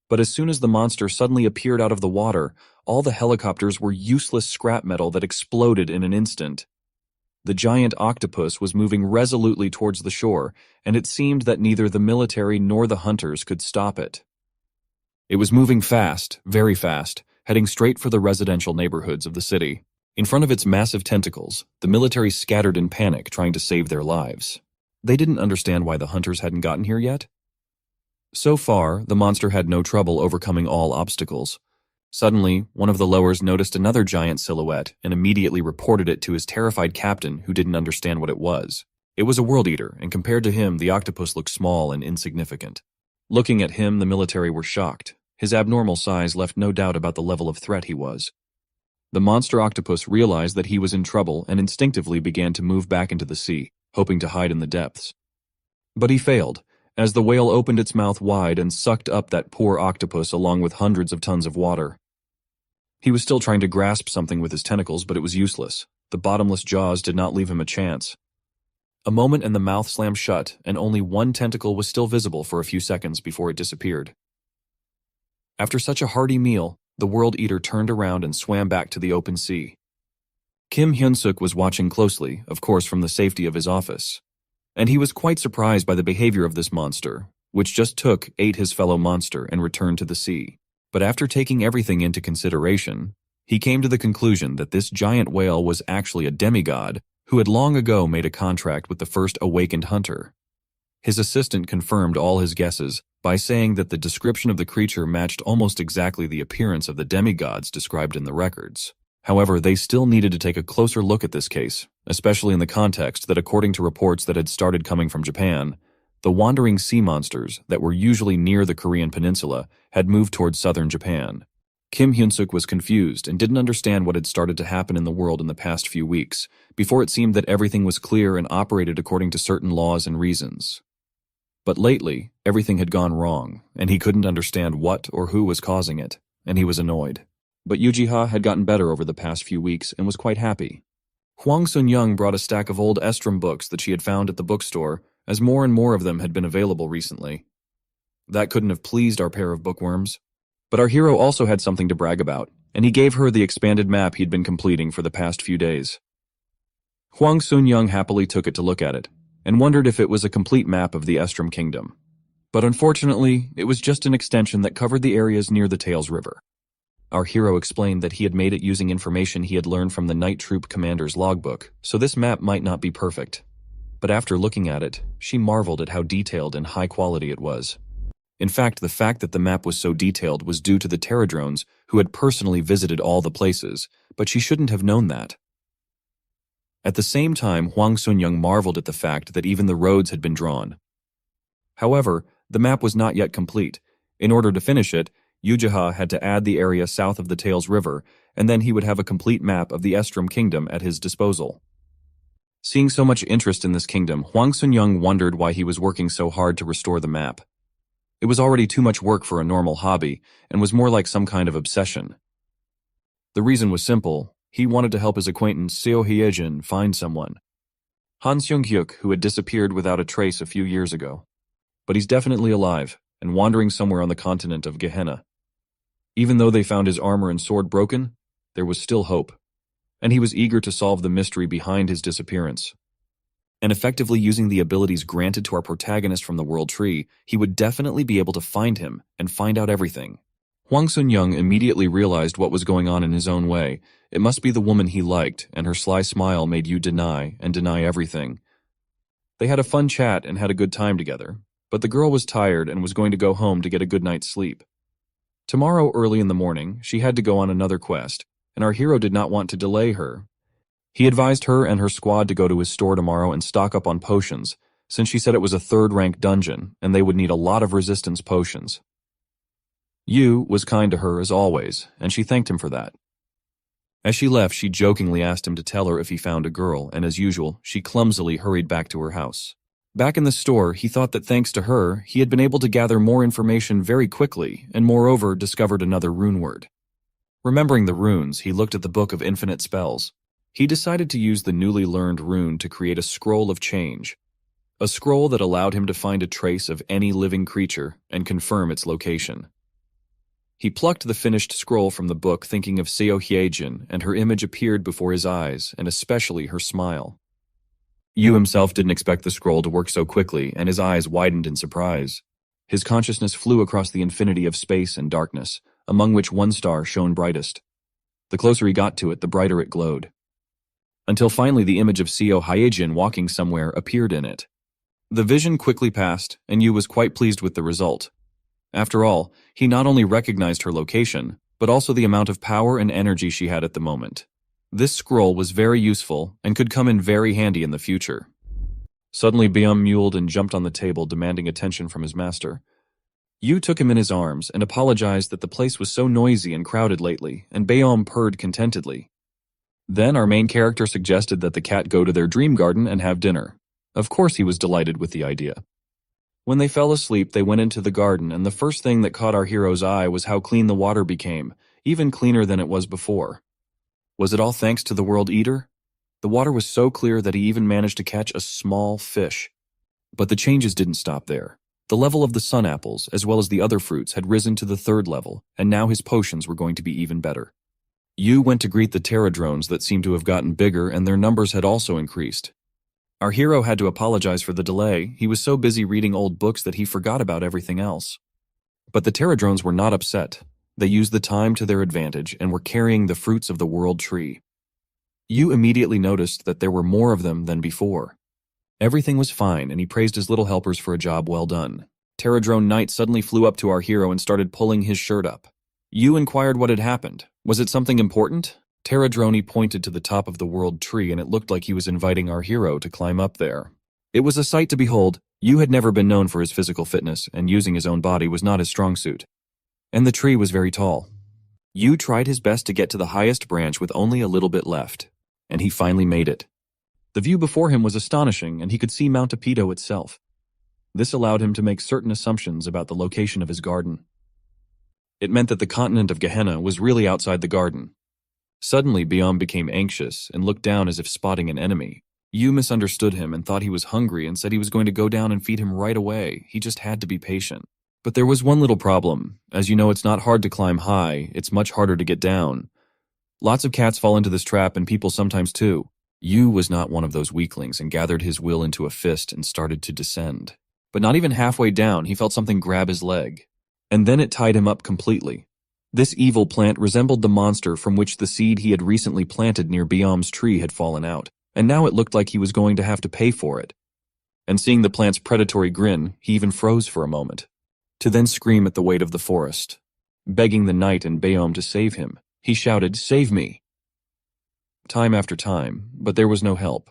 But as soon as the monster suddenly appeared out of the water, all the helicopters were useless scrap metal that exploded in an instant. The giant octopus was moving resolutely towards the shore, and it seemed that neither the military nor the hunters could stop it. It was moving fast, very fast, heading straight for the residential neighborhoods of the city. In front of its massive tentacles, the military scattered in panic, trying to save their lives. They didn't understand why the hunters hadn't gotten here yet. So far, the monster had no trouble overcoming all obstacles. Suddenly, one of the lowers noticed another giant silhouette and immediately reported it to his terrified captain, who didn't understand what it was. It was a World Eater, and compared to him, the octopus looked small and insignificant. Looking at him, the military were shocked. His abnormal size left no doubt about the level of threat he was. The monster octopus realized that he was in trouble and instinctively began to move back into the sea, hoping to hide in the depths. But he failed, as the whale opened its mouth wide and sucked up that poor octopus along with hundreds of tons of water. He was still trying to grasp something with his tentacles, but it was useless. The bottomless jaws did not leave him a chance. A moment and the mouth slammed shut, and only one tentacle was still visible for a few seconds before it disappeared. After such a hearty meal, the World Eater turned around and swam back to the open sea. Kim Hyun-suk was watching closely, of course from the safety of his office. And he was quite surprised by the behavior of this monster, which just ate his fellow monster and returned to the sea. But after taking everything into consideration, he came to the conclusion that this giant whale was actually a demigod who had long ago made a contract with the first awakened hunter. His assistant confirmed all his guesses by saying that the description of the creature matched almost exactly the appearance of the demigods described in the records. However, they still needed to take a closer look at this case, especially in the context that according to reports that had started coming from Japan, the wandering sea monsters that were usually near the Korean peninsula had moved towards southern Japan. Kim Hyun-suk was confused and didn't understand what had started to happen in the world in the past few weeks, before it seemed that everything was clear and operated according to certain laws and reasons. But lately, everything had gone wrong, and he couldn't understand what or who was causing it, and he was annoyed. But Yujiha had gotten better over the past few weeks and was quite happy. Hwang Sun-young brought a stack of old Estrom books that she had found at the bookstore, as more and more of them had been available recently. That couldn't have pleased our pair of bookworms. But our hero also had something to brag about, and he gave her the expanded map he'd been completing for the past few days. Hwang Sun-young happily took it to look at it, and wondered if it was a complete map of the Estrom Kingdom. But unfortunately, it was just an extension that covered the areas near the Tails River. Our hero explained that he had made it using information he had learned from the Night Troop Commander's logbook, so this map might not be perfect. But after looking at it, she marveled at how detailed and high quality it was. In fact, the fact that the map was so detailed was due to the Pterodrones who had personally visited all the places, but she shouldn't have known that. At the same time, Hwang Sun-young marveled at the fact that even the roads had been drawn. However, the map was not yet complete. In order to finish it, Yujiha had to add the area south of the Tails River, and then he would have a complete map of the Estrom Kingdom at his disposal. Seeing so much interest in this kingdom, Hwang Sun-young wondered why he was working so hard to restore the map. It was already too much work for a normal hobby, and was more like some kind of obsession. The reason was simple. He wanted to help his acquaintance Seo Hyejin find someone. Han Seung-hyuk, who had disappeared without a trace a few years ago. But he's definitely alive, and wandering somewhere on the continent of Gehenna. Even though they found his armor and sword broken, there was still hope. and he was eager to solve the mystery behind his disappearance. And effectively using the abilities granted to our protagonist from the World Tree, he would definitely be able to find him and find out everything. Hwang Sun-young immediately realized what was going on in his own way. It must be the woman he liked, and her sly smile made Yu deny everything. They had a fun chat and had a good time together, but the girl was tired and was going to go home to get a good night's sleep. Tomorrow early in the morning, she had to go on another quest, and our hero did not want to delay her. He advised her and her squad to go to his store tomorrow and stock up on potions, since she said it was a third-rank dungeon, and they would need a lot of resistance potions. Yu was kind to her as always, and she thanked him for that. As she left, she jokingly asked him to tell her if he found a girl, and as usual, she clumsily hurried back to her house. Back in the store, he thought that thanks to her, he had been able to gather more information very quickly, and moreover discovered another rune word. Remembering the runes, he looked at the Book of Infinite Spells. He decided to use the newly learned rune to create a scroll of change, a scroll that allowed him to find a trace of any living creature and confirm its location. He plucked the finished scroll from the book thinking of Seo Hyejin, and her image appeared before his eyes, and especially her smile. Yu himself didn't expect the scroll to work so quickly, and his eyes widened in surprise. His consciousness flew across the infinity of space and darkness, among which one star shone brightest. The closer he got to it, the brighter it glowed. Until finally the image of Seo Hyejin walking somewhere appeared in it. The vision quickly passed, and Yu was quite pleased with the result. After all, he not only recognized her location, but also the amount of power and energy she had at the moment. This scroll was very useful and could come in very handy in the future. Suddenly Beom mewled and jumped on the table, demanding attention from his master. Yu took him in his arms and apologized that the place was so noisy and crowded lately, and Beom purred contentedly. Then our main character suggested that the cat go to their dream garden and have dinner. Of course he was delighted with the idea. When they fell asleep, they went into the garden, and the first thing that caught our hero's eye was how clean the water became, even cleaner than it was before. Was it all thanks to the World Eater? The water was so clear that he even managed to catch a small fish. But the changes didn't stop there. The level of the sun apples, as well as the other fruits, had risen to the 3rd level, and now his potions were going to be even better. Yu went to greet the pterodrones that seemed to have gotten bigger, and their numbers had also increased. Our hero had to apologize for the delay. He was so busy reading old books that he forgot about everything else. But the pterodrones were not upset. They used the time to their advantage and were carrying the fruits of the World Tree. Yu immediately noticed that there were more of them than before. Everything was fine, and he praised his little helpers for a job well done. Pterodrone Knight suddenly flew up to our hero and started pulling his shirt up. Yu inquired what had happened. Was it something important? Pterodrone pointed to the top of the World Tree, and it looked like he was inviting our hero to climb up there. It was a sight to behold. Yu had never been known for his physical fitness, and using his own body was not his strong suit. And the tree was very tall. Yu tried his best to get to the highest branch with only a little bit left, and he finally made it. The view before him was astonishing, and he could see Mount Apido itself. This allowed him to make certain assumptions about the location of his garden. It meant that the continent of Gehenna was really outside the garden. Suddenly, Beom became anxious and looked down as if spotting an enemy. Yu misunderstood him and thought he was hungry and said he was going to go down and feed him right away. He just had to be patient. But there was one little problem. As you know, it's not hard to climb high, it's much harder to get down. Lots of cats fall into this trap, and people sometimes too. Yu was not one of those weaklings and gathered his will into a fist and started to descend. But not even halfway down, he felt something grab his leg. And then it tied him up completely. This evil plant resembled the monster from which the seed he had recently planted near Beom's tree had fallen out, and now it looked like he was going to have to pay for it. And seeing the plant's predatory grin, he even froze for a moment, to then scream at the weight of the forest. Begging the knight and Beom to save him, he shouted, "Save me!" Time after time, but there was no help.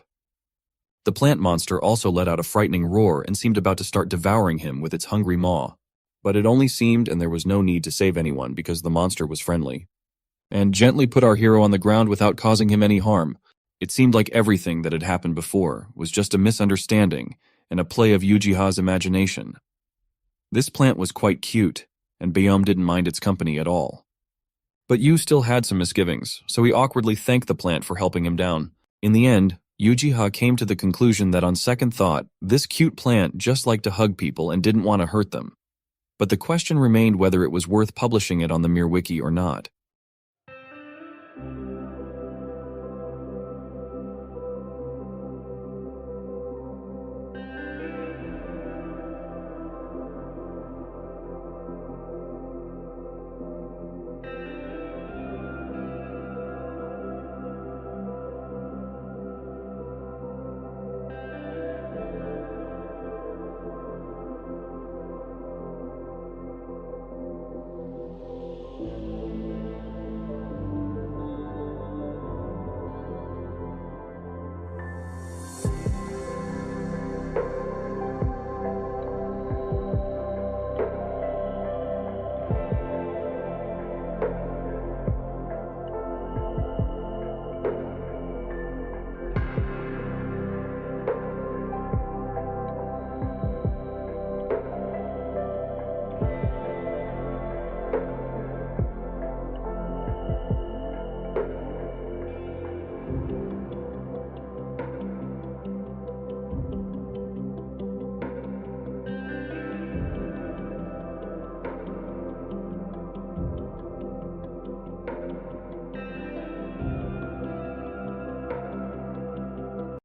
The plant monster also let out a frightening roar and seemed about to start devouring him with its hungry maw. But it only seemed, and there was no need to save anyone because the monster was friendly, and gently put our hero on the ground without causing him any harm. It seemed like everything that had happened before was just a misunderstanding and a play of Ujiha's imagination. This plant was quite cute, and Beom didn't mind its company at all. But Yu still had some misgivings, so he awkwardly thanked the plant for helping him down. In the end, Ujiha came to the conclusion that on second thought, this cute plant just liked to hug people and didn't want to hurt them. But the question remained whether it was worth publishing it on the Mirwiki or not.